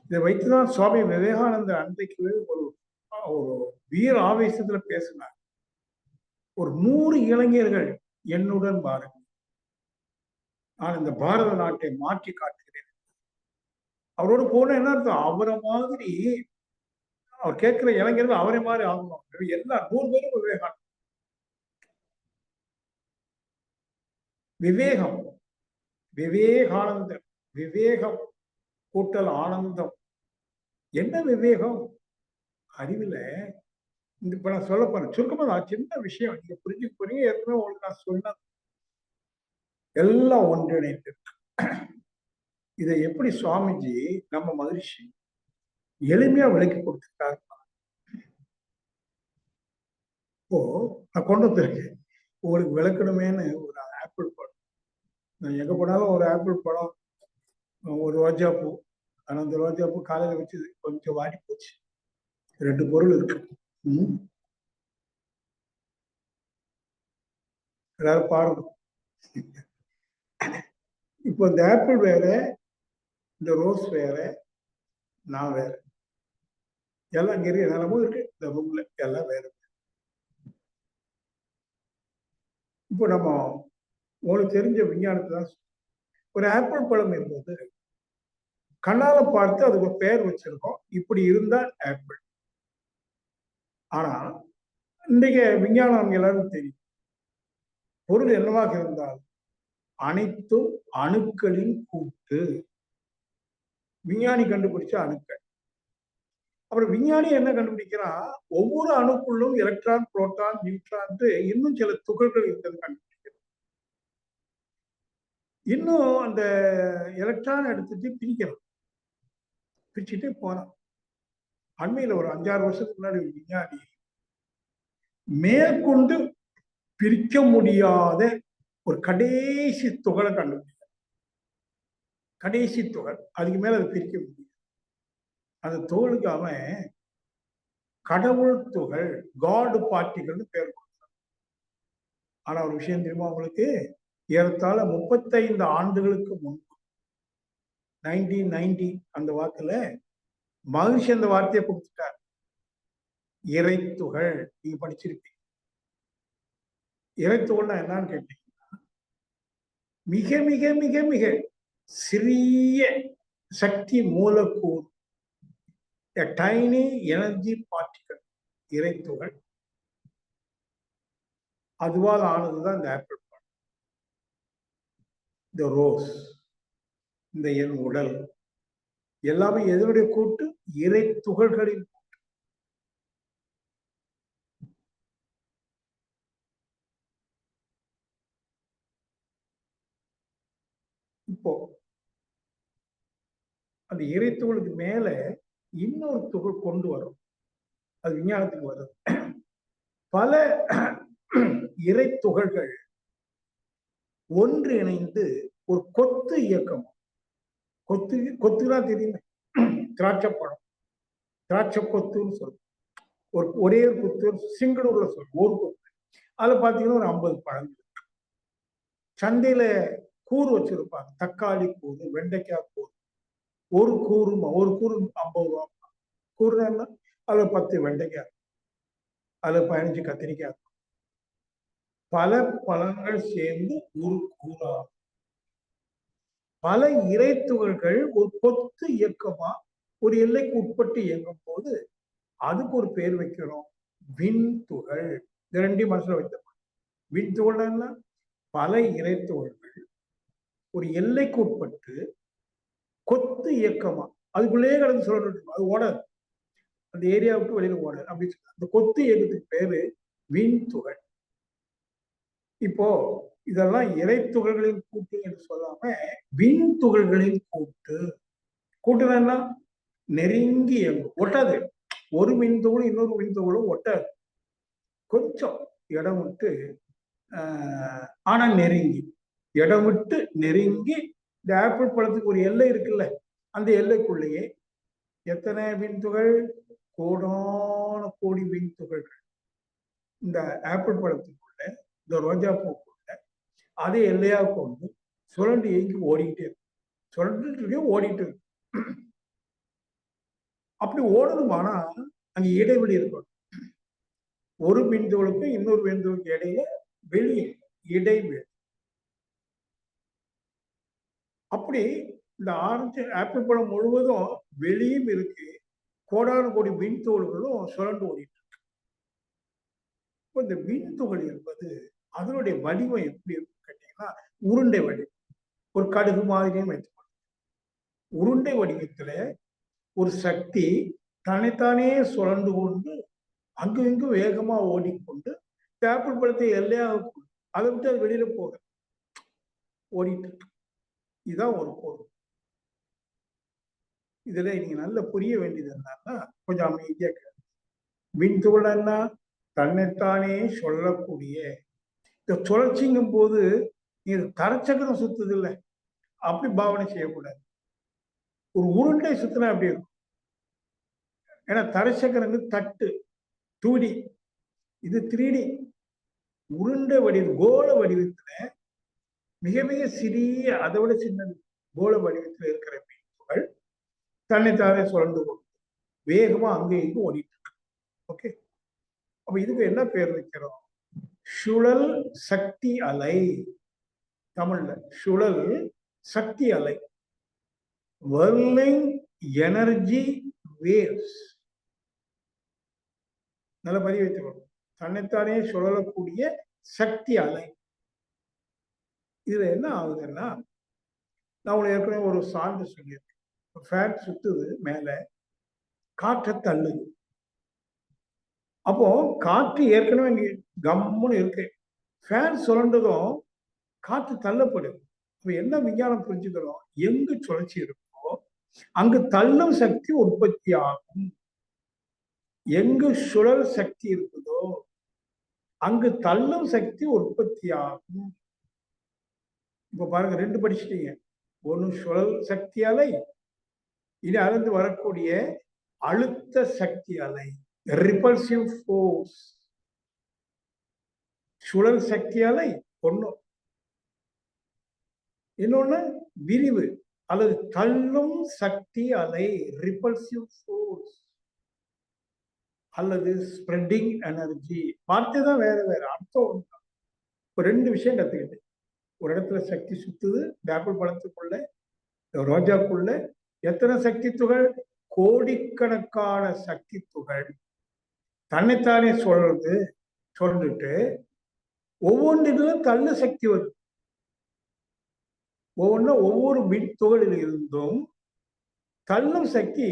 இதை வைத்துதான் சுவாமி விவேகானந்தர் அன்றைக்கு ஒரு வீர ஆவேசத்துல பேசினார். ஒரு 100 இளைஞர்கள் என்னுடன் பாருங்கள், நான் இந்த பாரத நாட்டை மாற்றி காட்டுகிறேன். அவரோட போன என்ன அர்த்தம், அவரை மாதிரி அவர் கேட்கிற இளைஞர்கள் அவரை மாதிரி ஆகணும். எல்லா 100 பேரும் விவேகானந்தர். விவேகம், விவேகானந்தர், விவேகம் கூட்டல் ஆனந்தம். என்ன விவேகம், அறிவுல இப்ப நான் சொல்ல போறேன் சுருக்கமா, நான் சின்ன விஷயம் நீங்க புரிஞ்சுக்க போறீங்க. ஏற்கனவே உங்களுக்கு நான் சொன்னேன், எல்லாம் ஒன்றிணைந்து. இதை எப்படி சுவாமிஜி நம்ம மகிழ்ச்சி எளிமையா விளக்கி கொடுத்துருக்காரு. இப்போ நான் கொண்டு வந்திருக்கேன் உங்களுக்கு விளக்கணுமேனு ஒரு ஆப்பிள் பழம். நான் எங்க போனாலும் ஒரு ஆப்பிள் பழம், ஒரு ரோஜா பூ. ஆனா அந்த ரோஜா பூ காலையில வச்சு கொஞ்சம் வாடி போச்சு. 2 பொருள் இருக்கு. எல்லாரும் பாருங்க. இப்போ இந்த ஆப்பிள் வேற, இந்த ரோஸ் வேற, நான் வேற. எல்லாம் இங்க இருக்க நிலமும் இருக்கு, இந்த ரூம்ல எல்லாம் வேற. இப்போ நம்ம உங்களுக்கு தெரிஞ்ச விஞ்ஞானத்தை தான், ஒரு ஆப்பிள் பழம் என்பது கண்ணால பார்த்து அதுக்கு பெயர் வச்சிருக்கோம், இப்படி இருந்தா ஆப்பிள். ஆனா இன்றைக்கு விஞ்ஞானம் எல்லாரும் தெரியும், பொருள் என்னவாக இருந்தால் அனைத்தும் அணுக்களின் கூட்டு. விஞ்ஞானி கண்டுபிடிச்ச அணுக்கள். அப்புறம் விஞ்ஞானி என்ன கண்டுபிடிக்கிறான், ஒவ்வொரு அணுக்குள்ளும் எலக்ட்ரான், புரோட்டான், நியூட்ரான், இன்னும் சில துகள்கள் இருக்கிறது கண்டுபிடிக்கிறான். இன்னும் அந்த எலக்ட்ரான் எடுத்துட்டு பிரிக்கிறான், பிரிச்சுட்டே போறான். அண்மையில ஒரு 5-6 வருஷத்துக்கு முன்னாடி விஞ்ஞானி மேற்கொண்டு பிரிக்க முடியாத ஒரு கடைசி துகளை கண்டுபிடிக்கிறார். கடைசி துகள், அதுக்கு மேல அதை பிரிக்க முடியும். அந்த துகளுக்கு அவன் கடவுள் துகள், காட் பார்ட்டிகள்னு பேர் கொடுத்தான். ஆனா ஒரு விஷயம் தெரியுமா உங்களுக்கு, ஏறத்தாழ 35 ஆண்டுகளுக்கு முன்பு 1990 அந்த வாக்குல மகிழ்ச்சி அந்த வார்த்தையை கொடுத்துட்டார். இறைத்துகள். நீங்க படிச்சிருப்பீங்க. இறைத்துகள்னா என்னன்னு கேட்டீங்கன்னா, மிக மிக மிக மிக சிறிய சக்தி மூலக்கூறு, டைனி எனர்ஜி பார்ட்டிகல், இறைத்துகள். அதுவால் ஆனதுதான் இந்த ஆப்பிள் பழம், இந்த ரோஸ், இந்த என் உடல், எல்லாமே எதனுடைய கூட்டு? இறை துகள்களின் கூட்டு. இப்போ அந்த இறை துகளுக்கு மேல இன்னொரு துகள் கொண்டு வரும். அது விஞ்ஞானத்துக்கு வரும். பல இறை துகள்கள் ஒன்றிணைந்து ஒரு கொத்து இயக்கம். கொத்துதான் தெரியுமே, திராட்சை பழம், திராட்சை கொத்துன்னு சொல்லுவோம். ஒரே ஒரு கொத்து, சிங்களூர்ல சொல்லுவோம், ஒரு கொத்து. அதுல பாத்தீங்கன்னா ஒரு 50 பழங்கள். சந்தையில கூறு வச்சிருப்பாங்க, தக்காளி கூறு, வெண்டைக்காய் கூறு. ஒரு கூறு 50 ரூபா. கூறுனா அதுல 10 வெண்டைக்காய், அதுல 15 கத்திரிக்காய். பல பழங்கள் சேர்ந்து ஒரு கூறாகும். பல இறைத்துகள்கள் ஒரு கொத்து இயக்கமா ஒரு எல்லைக்கு உட்பட்டு இயங்கும் போது அதுக்கு ஒரு பேர் வைக்கிறோம், விண்துகள். இது ரெண்டையும் மனசுல வைத்திருப்பாங்க. விண்துகள்னா பல இறைத்துகள்கள் ஒரு எல்லைக்கு உட்பட்டு கொத்து இயக்கமா அதுக்குள்ளேயே கடந்து சொல்லணும். அது ஓடாது, அந்த ஏரியாவுக்கு வெளியில ஓடாது. அப்படி அந்த கொத்து இயக்கத்துக்கு பேரு விண்துகள். இப்போ இதெல்லாம் இறைத்துகள்களின் கூட்டு என்று சொல்லாம விண்துகள்களின் கூட்டு. கூட்டுனா நெருங்கி இயங்கும், ஒட்டாது. ஒரு மின்துகளும் இன்னொரு மின்துகளும் ஒட்டாது. கொஞ்சம் இடம் விட்டு, ஆனா நெருங்கி, இடம் விட்டு நெருங்கி. இந்த ஆப்பிள் பழத்துக்கு ஒரு எல்லை இருக்குல்ல, அந்த எல்லைக்குள்ளேயே எத்தனை விண்துகள்? கோடான கோடி விண்துகள்கள் இந்த ஆப்பிள் பழத்துக்குள்ள, இந்த ரோஜா பூக்குள்ள அதே எல்லையா கொண்டு சுரண்டு இயங்கி ஓடிக்கிட்டே இருக்கு. சுரண்டுட்டு இருக்கே, ஓடிட்டு இருக்கு. அப்படி ஓடணுமானா அங்க இடைவெளி இருக்கணும். ஒரு விண்துகளுக்கும் இன்னொரு விண்துகளுக்கு இடையில வெளியே இடைவெளி. அப்படி இந்த ஆரஞ்சு ஆப்பிள் பழம் முழுவதும் வெளியும் இருக்கு, கோடான கோடி விண்துகள்களும் சுரண்டு ஓடிட்டு இருக்கு. இப்போ இந்த விண்துகள் என்பது அதனுடைய வடிவம் எப்படி இருக்குன்னு கேட்டீங்கன்னா, உருண்டை வடிவம். ஒரு கடுகு மாதிரியும் வைத்துக்கொள்ளும். உருண்டை வடிவத்துல ஒரு சக்தி தன்னைத்தானே சுரண்டு கொண்டு அங்கு இங்கு வேகமா ஓடிக்கொண்டு ஆப்பிள் பழத்தை எல்லையாக அதை விட்டு அது வெளியில போக ஓடிட்டு இருக்கு. இதுதான் ஒரு பொருள். இதுல நீங்க நல்லா புரிய வேண்டியது என்னன்னா, கொஞ்சம் அமைதியா கேட்க. விண்துகள்னா தன்னைத்தானே சொல்லக்கூடிய, இந்த சுழற்சிங்கும் போது நீங்க தரச்சக்கரம் சுத்துது இல்லை, அப்படி பாவனை செய்யக்கூடாது. ஒரு உருண்டை சுத்தினா அப்படி இருக்கும். ஏன்னா தரச்சக்கரம் தட்டு 2D, இது 3D. உருண்டை வடிவ கோள வடிவத்துல மிக மிக சிறிய, அதை விட சின்னது கோள வடிவத்தில் இருக்கிற மீன்கள் தன்னைத்தானே சுரண்டு கொண்டு வேகமா அங்கே இங்கு ஓடிட்டு இருக்கு. ஓகே, அப்ப இதுக்கு என்ன பேர் வைக்கிறோம்? சுழல் சக்தி அலை. தமிழ்ல சுழல் சக்தி அலை, whirling எனர்ஜி வேவ்ஸ். நல்ல பதிவு வைத்துக்கணும். தன்னைத்தானே சுழலக்கூடிய சக்தி அலை. இதுல என்ன ஆகுதுன்னா, நான் உங்களுக்கு ஏற்கனவே ஒரு சான்று சொல்லியிருக்கேன். ஃபேன் சுத்துது, மேல காற்றை தள்ளுது. அப்போ காற்று ஏற்கனவே இங்க கம்முன்னு இருக்கு, ஃபேன் சுழண்டதும் காற்று தள்ளப்படுது. அப்ப என்ன விஞ்ஞானம் புரிஞ்சுக்கிறோம்? எங்கு சுழற்சி இருக்கோ அங்கு தள்ளும் சக்தி உற்பத்தி ஆகும். எங்கு சுழல் சக்தி இருக்குதோ அங்கு தள்ளும் சக்தி உற்பத்தி ஆகும். இப்ப பாருங்க, 2 படிச்சுட்டீங்க. ஒண்ணு சுழல் சக்தி அலை, இது அழிந்து வரக்கூடிய அழுத்த சக்தி அலை, ரிபல்சிவ் ஃபோர்ஸ். சுழல் சக்தி அலை ஒண்ணு, இன்னொன்னு விரிவு. அல்லது தள்ளும் சக்தி அலை, ரிபல்சிவ் ஃபோர்ஸ், அல்லது ஸ்ப்ரெட்டிங் எனர்ஜி. வார்த்தை தான் வேற வேற, அர்த்தம் ஒன்று. இப்போ 2 விஷயம் கத்துக்கிட்டு, ஒரு இடத்துல சக்தி சுத்துது, ஆப்பிள் பழத்துக்குள்ள, ரோஜாக்குள்ள எத்தனை சக்தி துகள்? கோடிக்கணக்கான சக்தி துகள் தன்னைத்தானே சொல்லிட்டு ஒவ்வொன்றிலும் தள்ள சக்தி வருது. ஒவ்வொரு மின் துகளில் இருந்தும் தள்ளும் சக்தி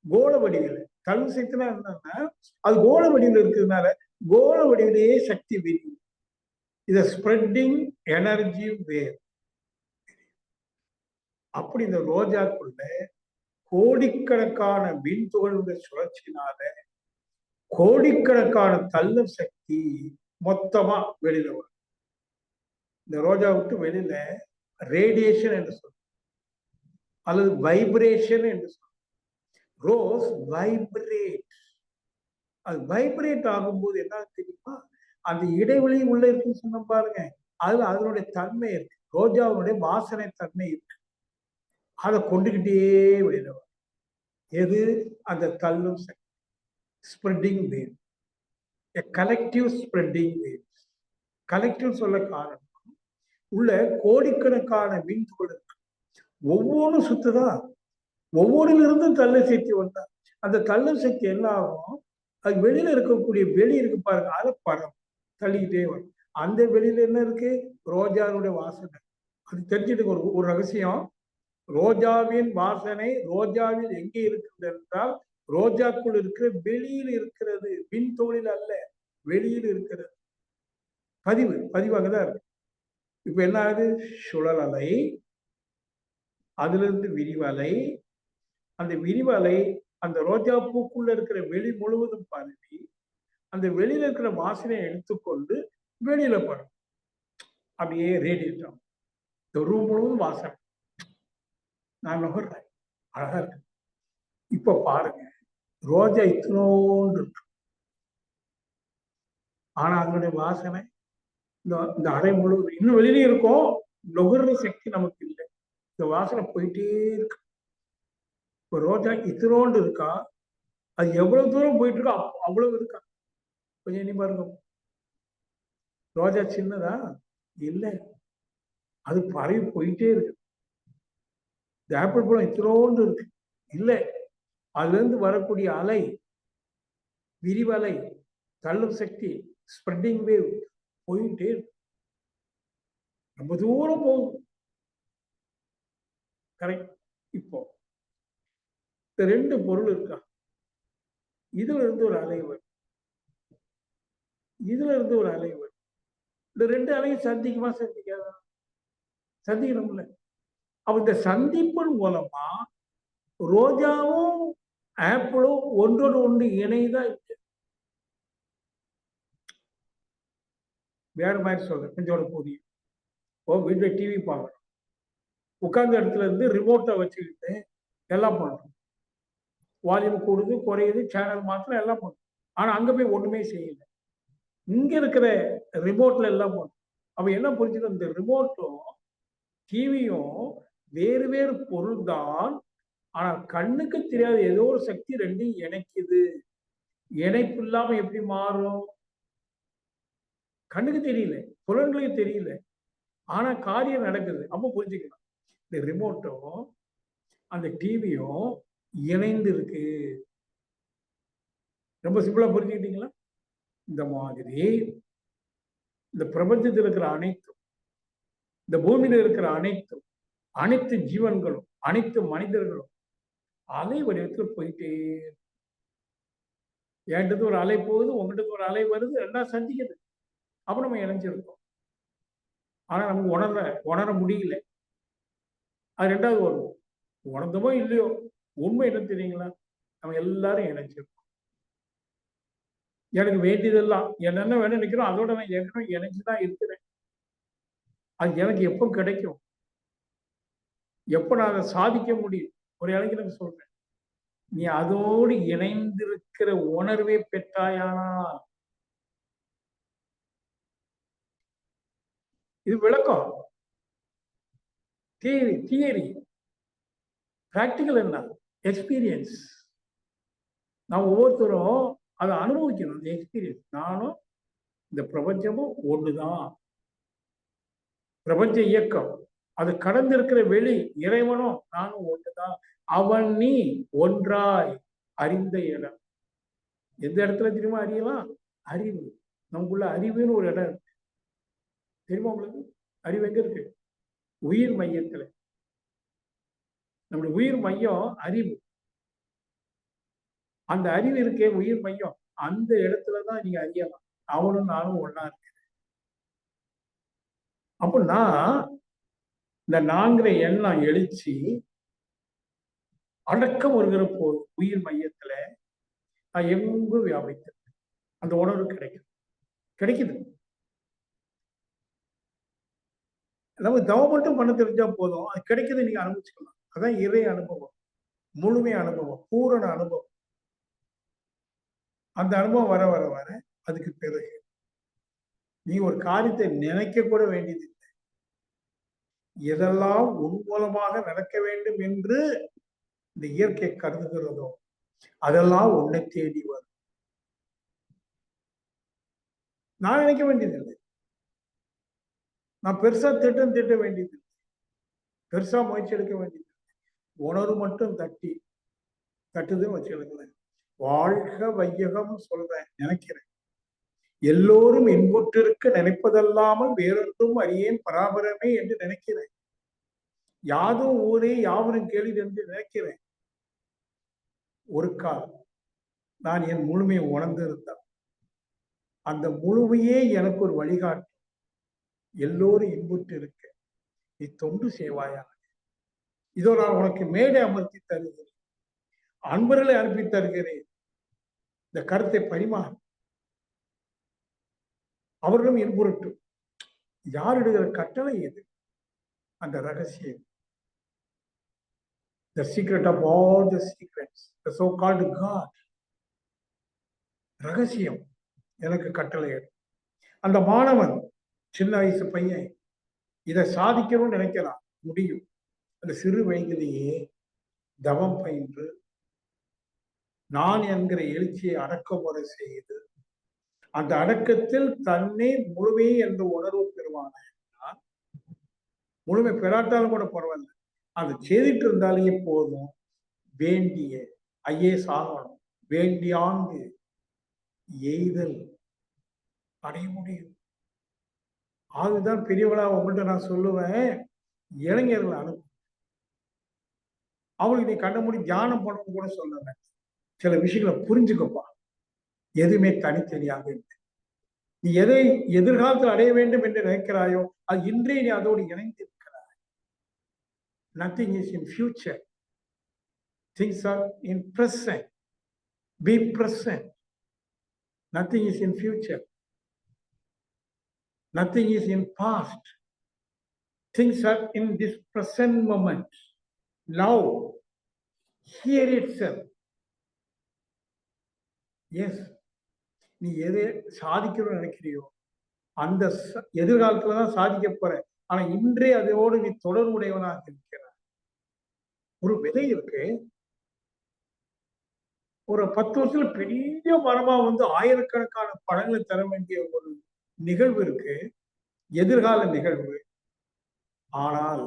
கோள வடிவில். தள்ளும் சக்தினா என்னன்னா, அது கோள வடிவில் இருக்கிறதுனால கோள வடிவிலேயே சக்தி விரிவு. இத ஸ்ப்ரெட்டிங் எனர்ஜி வேவ். அப்படி இந்த ரோஜாக்குள்ள கோடிக்கணக்கான மின் துகளுடைய சுழற்சினால கோடிக்கணக்கான தள்ளும் சக்தி மொத்தமா வெளியில வரும். இந்த ரோஜா விட்டு வெளியில ரேடியேஷன் என்று சொல்றோம், அல்லது வைப்ரேஷன் என்று சொல்றோம். Rose vibrate. அது வைப்ரேட் ஆகும்போது என்ன தெரியுமா, அந்த இடைவெளி உள்ள இருக்குன்னு சொன்ன பாருங்க, அதுல அதனுடைய தன்மை இருக்கு, ரோஜாவுடைய வாசனை தன்மை இருக்கு. அதை கொண்டுகிட்டே வெளியில வரும். எது? அந்த தள்ளும் சக்தி, spreading wave, collective spreading wave. Collective சொல்ல காரணம், உள்ள கோடிக்கணக்கான மின் துகள் இருக்கு, ஒவ்வொன்றும் சுத்துதா, ஒவ்வொன்றிலிருந்தும் தள்ள சக்தி வந்தா அந்த தள்ளும் சக்தி என்ன ஆகும், அது வெளியில இருக்கக்கூடிய வெளி இருக்கு பாருங்க, அதை படம் தள்ளிக்கிட்டே வரும். அந்த வெளியில என்ன இருக்கு? ரோஜாவுடைய வாசனை. அது தெரிஞ்சுட்டு ஒரு ரகசியம், ரோஜாவின் வாசனை ரோஜாவில் எங்கே இருக்கிறது என்றால் ரோஜாக்குள் இருக்கிற வெளியில் இருக்கிறது, மின் தோளில் அல்ல, வெளியில் இருக்கிறது. பதிவு அங்கதான் இருக்கு. இப்ப என்ன ஆகுது? சுழல் அலை, அதுல இருந்து விரிவலை, அந்த விரிவலை அந்த ரோஜா பூக்குள்ள இருக்கிற வெளி முழுவதும் பரவி அந்த வெளியில இருக்கிற வாசனையை எடுத்துக்கொண்டு வெளியில படும், அப்படியே ரேடியேட் ஆகும். இந்த ரூம் முழுவதும் வாசனை. நான் நுகர்றேன், அழகா இருக்கு. இப்ப பாருங்க, ரோஜா இத்தனோண்டு இருக்கு, ஆனா அதனுடைய வாசனை இந்த அறை முழுவதும் இன்னும் வெளியிலே இருக்கும், நுகர்ற சக்தி நமக்கு இல்லை. இந்த வாசனை போயிட்டே இருக்கு. இப்ப ரோஜா இத்தனோண்டு இருக்கா, அது எவ்வளவு தூரம் போயிட்டு இருக்கோ அவ்வளவு இருக்கா? கொஞ்சம் எண்ணி பாருங்க. ரோஜா சின்னதா இல்லை, அது பரவி போயிட்டே இருக்கு. இந்த ஆப்பிள் பழம் இத்தனோண்டு இருக்கு இல்லை, அதுல இருந்து வரக்கூடிய அலை, விரிவலை, தள்ளும் சக்தி, ஸ்ப்ரெட்டிங் வேவ் போயிட்டே இருக்கு, ரொம்ப தூரம் போகும். கரெக்ட். இப்போ இந்த 2 பொருள் இருக்கா, இதுல இருந்து ஒரு அலை வரும், இதுல இருந்து ஒரு அலை வரும். இந்த 2 அலையும் சந்திக்குமா சந்திக்காதா? சந்திக்கணும்ல. அப்ப இந்த சந்திப்பின் மூலமா ரோஜாவும் ஆப்பிளும் ஒன்றோடு ஒன்று இணைதான் இருக்கு. வேற மாதிரி சொல்றேன், கொஞ்சம் புரியும். வீட்டுல டிவி பார்க்கணும், உட்கார்ந்த இடத்துல இருந்து ரிமோட்டை வச்சுக்கிட்டு எல்லாம் பண்றோம், வால்யூம் கூடுது குறையுது, சேனல் மாத்திரம் எல்லாம் பண்ணும். ஆனா அங்க போய் ஒண்ணுமே செய்யல, இங்க இருக்கிற ரிமோட்ல எல்லாம் பண்ணும். அப்ப என்ன புரிஞ்சுக்கணும், இந்த ரிமோட்டும் டிவியும் வேறு வேறு பொருள் தான், ஆனா கண்ணுக்கு தெரியாத ஏதோ ஒரு சக்தி ரெண்டையும் இணைக்குது. இணைப்பு இல்லாம எப்படி மாறும்? கண்ணுக்கு தெரியல, புலன்களுக்கு தெரியல, ஆனா காரியம் நடக்குது. அப்ப புரிஞ்சுக்கலாம், இந்த ரிமோட்டும் அந்த டிவியும் இணைந்து இருக்கு. ரொம்ப சிம்பிளா புரிஞ்சுக்கிட்டீங்களா? இந்த மாதிரி இந்த பிரபஞ்சத்தில் இருக்கிற அனைத்தும், இந்த பூமியில இருக்கிற அனைத்தும், அனைத்து ஜீவன்களும், அனைத்து மனிதர்களும் அலை வடிவத்தில் போயிட்டே, என்கிட்ட ஒரு அலை போகுது, உங்ககிட்ட ஒரு அலை வருது, ரெண்டாவது சந்திக்குது. அப்ப நம்ம இணைஞ்சிருக்கோம், ஆனா நமக்கு உணர முடியல. அது ரெண்டாவது வருவோம். உணர்ந்தமோ இல்லையோ, உண்மை என்ன தெரியுங்களா, நம்ம எல்லாரும் இணைஞ்சிருக்கோம். எனக்கு வேண்டியதெல்லாம் என்னென்ன வேணும் நினைக்கிறோம், அதோட நான் ஏற்கனவே இணைஞ்சுதான் இருக்கிறேன். அது எனக்கு எப்போ கிடைக்கும், எப்ப நான் அதை சாதிக்க முடியும்? ஒரு இளைஞர் எனக்கு சொல்றேன், நீ அதோடு இணைந்திருக்கிற உணர்வை பெற்றாயானால், இது விளக்கம், தியரி. பிராக்டிக்கல் என்ன? எக்ஸ்பீரியன்ஸ். நான் ஒவ்வொருத்தரும் அதை அனுபவிக்கணும். அந்த எக்ஸ்பீரியன்ஸ். நானும் இந்த பிரபஞ்சமும் ஒண்ணுதான். பிரபஞ்ச இயக்கம் அது கடந்து இருக்கிற வெளி இறைவனும் நானும் ஒன்றுதான். அவன் நீ ஒன்றாய் அறிந்த இடம். எந்த இடத்துல தெரியுமா அறியலாம்? அறிவு. நமக்குள்ள அறிவுன்னு ஒரு இடம் இருக்கு. தெரியுமா உங்களுக்கு? அறிவு எங்க இருக்கு? உயிர் மையத்துல. நம்முடைய உயிர் மையம் அறிவு. அந்த அறிவு இருக்கே உயிர் மையம், அந்த இடத்துலதான் நீங்க அறியலாம். அவனும் நானும் ஒன்னா இருக்கு. அப்போ நான் இந்த நான்கிற எண்ணம் எழுச்சி அடக்கம் வருகிற போது உயிர் மையத்துல நான் எங்கும் வியாபித்தேன். அந்த உணர்வு கிடைக்குது. நமக்கு தவம் மட்டும் பண்ண தெரிஞ்சா போதும், அது கிடைக்குது. நீங்க அனுபவிச்சுக்கலாம். அதான் இறை அனுபவம், முழுமை அனுபவம், பூரண அனுபவம். அந்த அனுபவம் வர வர வர அதுக்கு பிறகு நீ ஒரு காரியத்தை நினைக்க கூட வேண்டியது இல்லை. எதெல்லாம் உன் மூலமாக நடக்க வேண்டும் என்று இந்த இயற்கை கருதுகிறதோ அதெல்லாம் உன்னை தேடி வரும். நான் நினைக்க வேண்டியதில்லை. நான் பெருசா திட்ட வேண்டியதில்லை. பெருசா முயற்சி எடுக்க வேண்டியது. உணர்வு மட்டும் தட்டுதுன்னு வச்சுக்கிடுங்களேன். வாழ்க வையகம் சொல்றேன், நினைக்கிறேன். எல்லோரும் இன்புற்றிருக்க நினைப்பதல்லாமல் வேறொன்றும் அறியேன் பராபரமே என்று நினைக்கிறேன். யாதும் ஊரே யாவரும் கேள்வி என்று நினைக்கிறேன். ஒரு கால் நான் என் முழுமையை உணர்ந்திருந்தேன். அந்த முழுமையே எனக்கு ஒரு வழிகாட்டும். எல்லோரும் இன்புற்று இருக்க நீ தொண்டு செய்வாயாக. இதோ நான் உனக்கு மேடை அமர்த்தி தருகிறேன், அன்பர்களை அனுப்பி தருகிறேன். இந்த கருத்தை பரிமாறு, அவர்களும் இன்புறட்டும். யாரிடுகிற கட்டளை எது? அந்த ரகசியம். The secret of all the secrets, the so-called God. ரகசியம் எனக்கு கட்டளை. அந்த மாணவன், சின்ன வயசு பையன், இதை சாதிக்கணும்னு நினைக்கிறான், முடியும். அந்த சிறு வயதிலேயே தவம் பயின்று நான் என்கிற எழுச்சியை அடக்குமுறை செய்து அந்த அடக்கத்தில் தன்னை முழுமை என்ற உணர்வு பெறுவான. முழுமை பெறாட்டாலும் கூட பரவாயில்ல, அது செய்துட்டு இருந்தாலே போதும். வேண்டிய ஐஏஎஸ் ஆகணும், வேண்டியாங்கு எய்தல் அடைய முடியும். அதுதான் பெரியவளா உங்கள்கிட்ட நான் சொல்லுவேன், இளைஞர்களை அனுப்பு. அவளுக்கு நீ கண்ட மூடி தியானம் பண்ணணும் கூட சொல்லுவேன். சில விஷயங்களை புரிஞ்சுக்கப்பா. எதுவுமே தனித்தனியாக இல்லை. நீ எதை எதிர்காலத்தில் அடைய வேண்டும் என்று நினைக்கிறாயோ அது இன்றே நீ அதோடு இணைந்து இருக்கிறாய். Nothing is in future. Things are in present. Be present. Nothing is in future. Nothing is in past. Things are in this present moment. Now, here itself. Yes. நீ எதை சாதிக்கணும்னு நினைக்கிறியோ அந்த எதிர்காலத்துலதான் சாதிக்க போற. ஆனா இன்றே அதோடு நீ தொடர்புடையவனாக இருக்கிறாய். ஒரு விதை இருக்கு, ஒரு 10 வருஷத்துல பெரிய மரமா வந்து ஆயிரக்கணக்கான பழங்களை தர வேண்டிய ஒரு நிகழ்வு இருக்கு, எதிர்கால நிகழ்வு. ஆனால்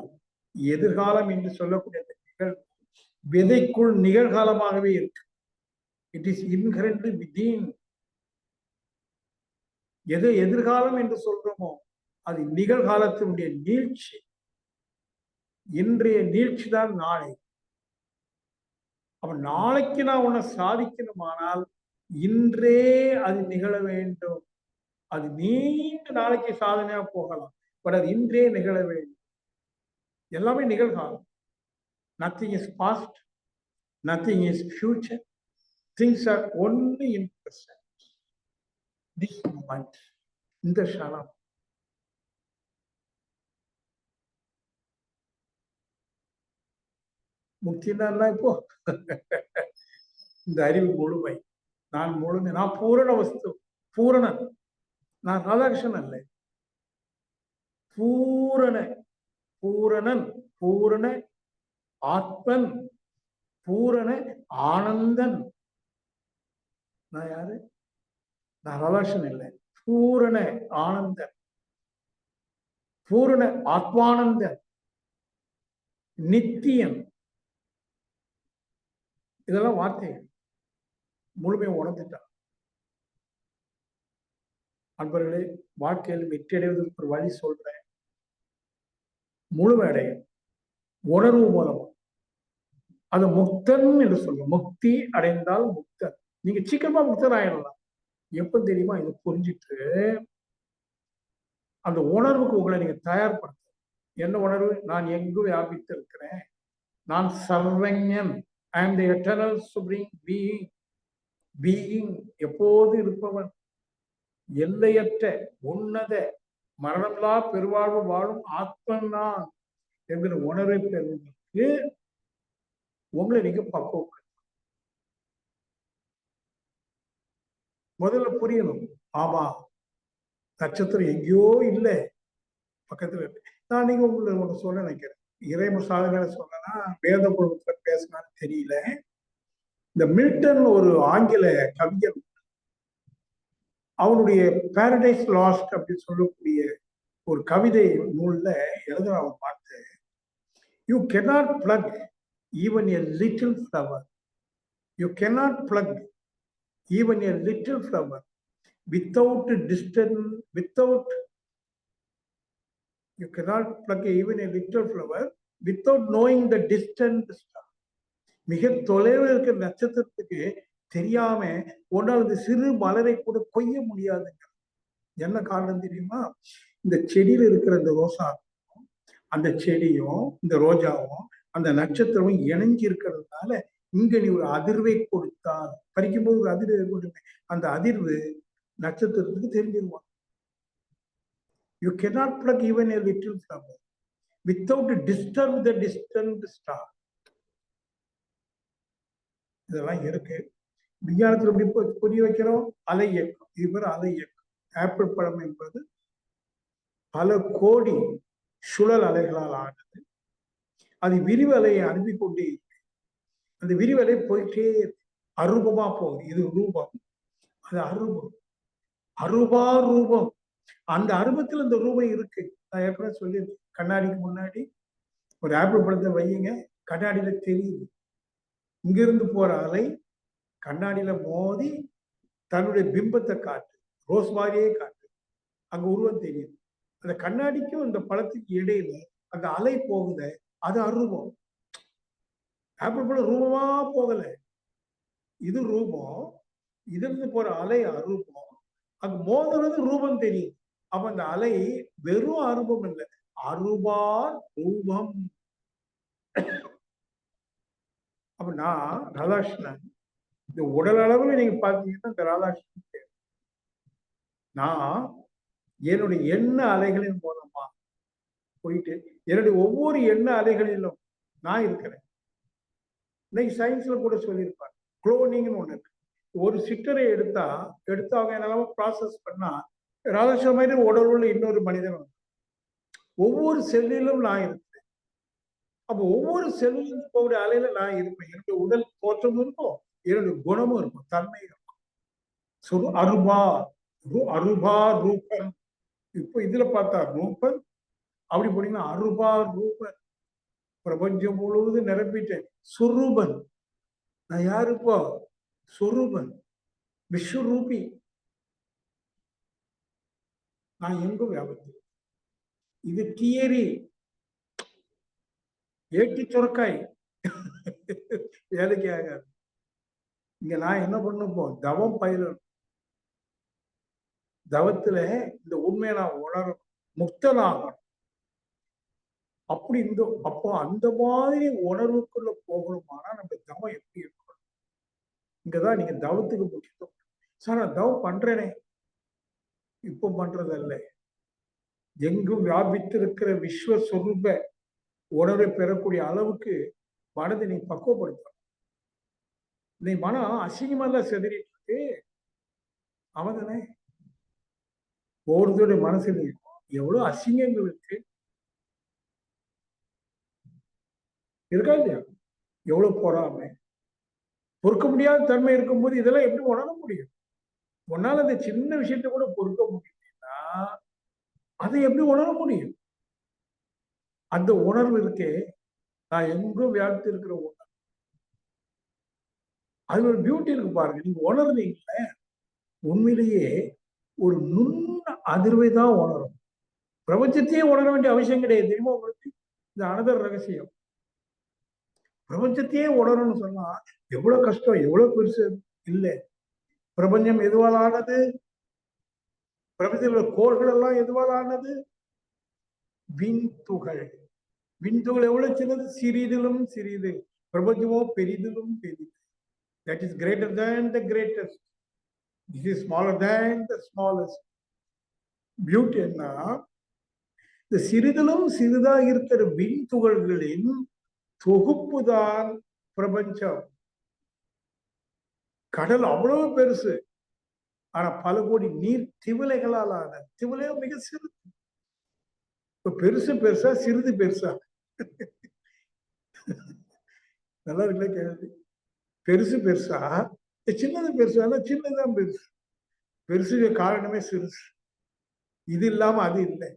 எதிர்காலம் என்று சொல்லக்கூடிய நிகழ்வு விதைக்குள் நிகழ்காலமாகவே இருக்கு. It is inherently within. எதை எதிர்காலம் என்று சொல்றோமோ அது நிகழ்காலத்தினுடைய நீட்சி. இன்றைய நீட்சி தான் நாளை. அப்ப நாளைக்கு நான் உன்னை சாதிக்கணுமானால் இன்றே அது நிகழ வேண்டும். அது நீண்ட நாளைக்கு சாதனையா போகலாம், பட் அது இன்றே நிகழ வேண்டும். எல்லாமே நிகழ்காலம். Nothing is past, nothing is future. Things are only in present. This moment, இந்த க்ஷணம். முக்தினா இப்போ இந்த அறிவு முழுமை. நான் முழுமை, நான் பூரண வஸ்து, பூரணன். நான் ராதாகிருஷ்ணன் அல்ல, பூரண பூரணன், பூரண ஆத்மன், பூரண ஆனந்தன். நான் யாரு? நான் ரலாஷன் இல்லை. பூரண ஆனந்தன், பூரண ஆத்மானந்தன், நித்தியம். இதெல்லாம் வார்த்தைகள். முழுமையை உணர்ந்துட்டான். அன்பர்களே, வாழ்க்கையில் வெற்றி அடைவதற்கு ஒரு வழி சொல்றேன். முழுமை அடைய உணர்வு மூலமா அது முக்தன் என்று சொல்லுவோம். முக்தி அடைந்தால் முக்தன். நீங்க சீக்கிரமா முக்தன் ஆயிடலாம். எப்ப தெரியுமா? இதை புரிஞ்சுட்டு அந்த உணர்வுக்கு உங்களை நீங்க தயார்படுத்த. என்ன உணர்வு? நான் எங்கு வியாபித்து இருக்கிறேன், நான் சர்வஞன், ஐ ஆம் தி எட்டர்னல் சுப்ரீம் பீயிங். பீயிங் எப்போது இருப்பவன், எல்லையற்ற உன்னத மரணமில்லா பெருவாழ்வு வாழும் ஆத்மன் நான் என்கிற உணர்வை பெறுவதற்கு உங்களை நீங்க பக்குவம். முதல்ல புரியணும். ஆமா, நட்சத்திரம் எங்கேயோ இல்லை, பக்கத்துல இருக்கு. நான் நீங்க உங்களை ஒண்ணு சொல்ல நினைக்கிறேன். இறைம சாதனை சொல்லனா வேத குழுத்துல பேசினான்னு தெரியல. இந்த மில்டன் ஒரு ஆங்கில கவிஞர், அவனுடைய பாரடைஸ் லாஸ்ட் அப்படின்னு சொல்லக்கூடிய ஒரு கவிதை நூல்ல எழுதுற அவன் பார்த்து, you cannot plug even a little flower, you cannot plug even a little flower without distance, without, you cannot plug even a little flower without knowing the distant star. மிக தொலைவில் இருக்கிற நட்சத்திரத்துக்கு தெரியாம ஒன்றாவது சிறு மலரை கூட கொய்ய முடியாதுங்க. என்ன காரணம் தெரியுமா? இந்த செடியில இருக்கிற இந்த ரோசா, அந்த செடியும் இந்த ரோஜாவும் அந்த நட்சத்திரமும் இணைஞ்சு இருக்கிறதுனால இங்க நீ ஒரு அதிர்வை கொடுத்தால், பறிக்கும் போது ஒரு அதிர்வு கொடுப்பேன், அந்த அதிர்வு நட்சத்திரத்துக்கு தெரிஞ்சிருவான். You cannot plug even a little flower without disturb the distant star. இதெல்லாம் இருக்கு. விஞ்ஞானத்துல எப்படி புரிய வைக்கிறோம்? அலை இயக்கம். இது பேர் அலை இயக்கம். ஆப்பிள் பழம் என்பது பல கோடி சுழல் அலைகளால் ஆனது. அது விரிவு அலையை அனுப்பி கொண்டே இருக்கு. அந்த விரிவு அலை போயிட்டே அரூபமா போகுது. இது ரூபம், அது அரூபம். அரூபா ரூபம். அந்த அருவத்தில் இந்த ரூபம் இருக்கு. நான் ஏற்கனவே சொல்லியிருக்கேன். கண்ணாடிக்கு முன்னாடி ஒரு ஆப்பிள் பழத்தை வையுங்க, கண்ணாடியில தெரியுது. இங்கிருந்து போற அலை கண்ணாடியில மோதி தன்னுடைய பிம்பத்தை காட்டு, ரோஸ் மாதிரியே காட்டு, அங்க உருவம் தெரியுது. அந்த கண்ணாடிக்கும் இந்த பழத்துக்கு இடையில அந்த அலை போகுத, அது அரூபம். ஆப்பிள் பழம் ரூபமா போகல, இது ரூபம். இதிலிருந்து போற அலை அரூபம். அங்க மோதுறது ரூபம் தெரியும். அப்ப அந்த அலை வெறும் அரூபம் இல்லை, அரூபா ரூபம். அப்ப நான் ராதாகிருஷ்ணன், இந்த உடல் அளவுல நீங்க பாத்தீங்கன்னா இந்த ராதாகிருஷ்ணன் நான் என்னுடைய எண்ண அலைகளின் மூலமா போயிட்டு என்னுடைய ஒவ்வொரு எண்ண அலைகளிலும் நான் இருக்கிறேன். இன்னைக்கு சயின்ஸ்ல கூட சொல்லியிருப்பாங்க, குளோனிங்னு ஒண்ணு இருக்கு. ஒரு சிற்றரை எடுத்தா அவங்க என்னெல்லாம ப்ராசஸ் பண்ணா ராதாகிருஷ்ணன் மாதிரி உடல் உள்ள இன்னொரு மனிதன் வந்து ஒவ்வொரு செல்லிலும் நான் இருக்கிறேன். அப்போ ஒவ்வொரு செல்லிலும் போகிற அலையில நான் இருப்பேன். என்னுடைய உடல் தோற்றமும் இருக்கும், என்னுடைய குணமும் இருக்கும், தன்மை இருக்கும். சொல்லு அருபா, அருபா ரூபன். இப்போ இதுல பார்த்தா ரூபன், அப்படி போனீங்கன்னா அருபா ரூபன். பிரபஞ்சம் முழுவதும் நிரப்பிட்டேன். சுரூபன். நான் யாரு இப்போ? சுரூபன், விஸ்வரூபி. நான் எங்கும் வியாபத்து. இது தியரி, ஏட்டி சுரக்காய் வேலைக்கு ஆகாது. இங்க நான் என்ன பண்ணப்போம்? தவம் பயிரணும். தவத்துல இந்த உண்மையை நான் உணரணும், முக்தனாகணும். அப்படி அப்போ அந்த மாதிரி உணர்வுக்குள்ள போகணுமானா நம்ம தவம் எப்படி இருக்கணும்? இங்கதான் நீங்க தவத்துக்கு முக்கியத்துவம். சார் நான் தவம் பண்றேனே, இப்போ பண்றதல்ல. எங்கும் வியாபித்திருக்கிற விஸ்வஸ்வரூப உணர்வை பெறக்கூடிய அளவுக்கு மனதை நீ பக்குவப்படுத்தணும். நீ மனம் அசிங்கமெல்லாம் செதறிட்டு இருக்கு, அவதானே ஒவ்வொருத்தருடைய மனசுல எவ்வளவு அசிங்கங்கள் இருக்கு, இருக்கா இல்லையா? எவ்வளவு பொறாமை, பொறுக்க முடியாத தன்மை இருக்கும்போது இதெல்லாம் எப்படி உணர முடியும்? உன்னால அந்த சின்ன விஷயத்த கூட பொறுக்க முடியும்னா அதை எப்படி உணர முடியும்? அந்த உணர்வு இருக்கே, நான் எங்கும் வியாபித்து இருக்கிற உணர்வு. அது ஒரு பியூட்டி இருக்கு பாருங்க. நீங்க உணர்றீங்களே, உண்மையிலேயே ஒரு நுண் அதிர்வை தான் உணரும். பிரபஞ்சத்தையே உணர வேண்டிய அவசியம் கிடையாது. தெரியுமா உங்களுக்கு? இந்த அனதர் ரகசியம். பிரபஞ்சத்தையே உணரணும்னு சொன்னா எவ்வளவு கஷ்டம், எவ்வளவு பெருசு இல்லை. பிரபஞ்சம் எதுவால் ஆனது? பிரபஞ்சத்தில் உள்ள கோள்கள் எல்லாம் எதுவால் ஆனது? விண்துகள். விண்துகள் எவ்வளவு சின்னது? சிறிதிலும் சிறிது. பிரபஞ்சமோ பெரிதிலும் பெரிது. That is greater than the greatest. This is smaller than the smallest. Beauty என்ன? இந்த சிறிதிலும் சிறிதா இருக்கிற விண்துகள்களின் தொகுப்பு தான் பிரபஞ்சம். கடல் அவ்வளவு பெருசு, ஆனா பல கோடி நீர் திவலைகளால் ஆன. திவலையோ மிக சிறிது. இப்ப பெருசு பெருசா, சிறிது பெருசா? நல்லா இருக்குல்ல கேள்வி. பெருசு பெருசா, சின்னது பெருசா? சின்னதுதான் பெருசு. பெருசுக்கு காரணமே சிறுசு. இது இல்லாம அது இல்லை.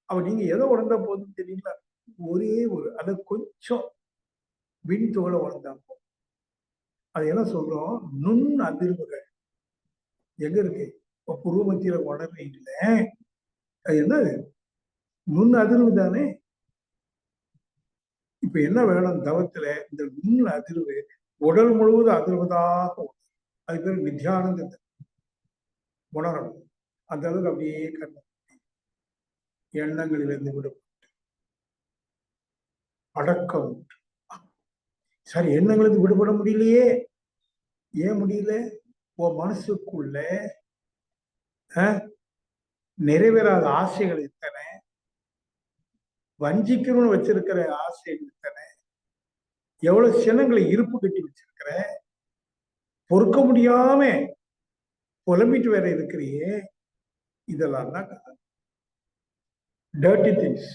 அவ நீங்க எதை உணர்ந்தா போதும் தெரியுங்களா? ஒரே ஒரு அது கொஞ்சம் விண்துகளை உணர்ந்தா போதும். அது என்ன சொல்றோம்? நுண் அதிர்வுகள் எங்க இருக்கு? இப்ப புருவ மத்தியில உணர்றீங்களே, அது என்னது? நுண் அதிர்வு தானே. இப்ப என்ன வேணும் தவத்துல? இந்த நுண் அதிர்வு உடல் முழுவதும் அதிர்வதாக அது பேர் நித்தியானந்த உணரணும். அந்த அளவுக்கு அப்படியே கண்ண எண்ணங்களிலிருந்து விடும் அடக்கம். சரி, எண்ணங்களிலிருந்து விடுபட முடியலையே. ஏன் முடியல? உன் மனசுக்குள்ள நிறைவேறாத ஆசைகள் எத்தனை, வஞ்சிக்கணும்னு வச்சிருக்கிற ஆசைகள் எத்தனை, எவ்வளவு சின்னங்களை இருப்பு கட்டி வச்சிருக்கிற, பொறுக்க முடியாம புலம்பிட்டு வேற இருக்கிறியே. இதெல்லாம் தான் டர்ட்டி திங்ஸ்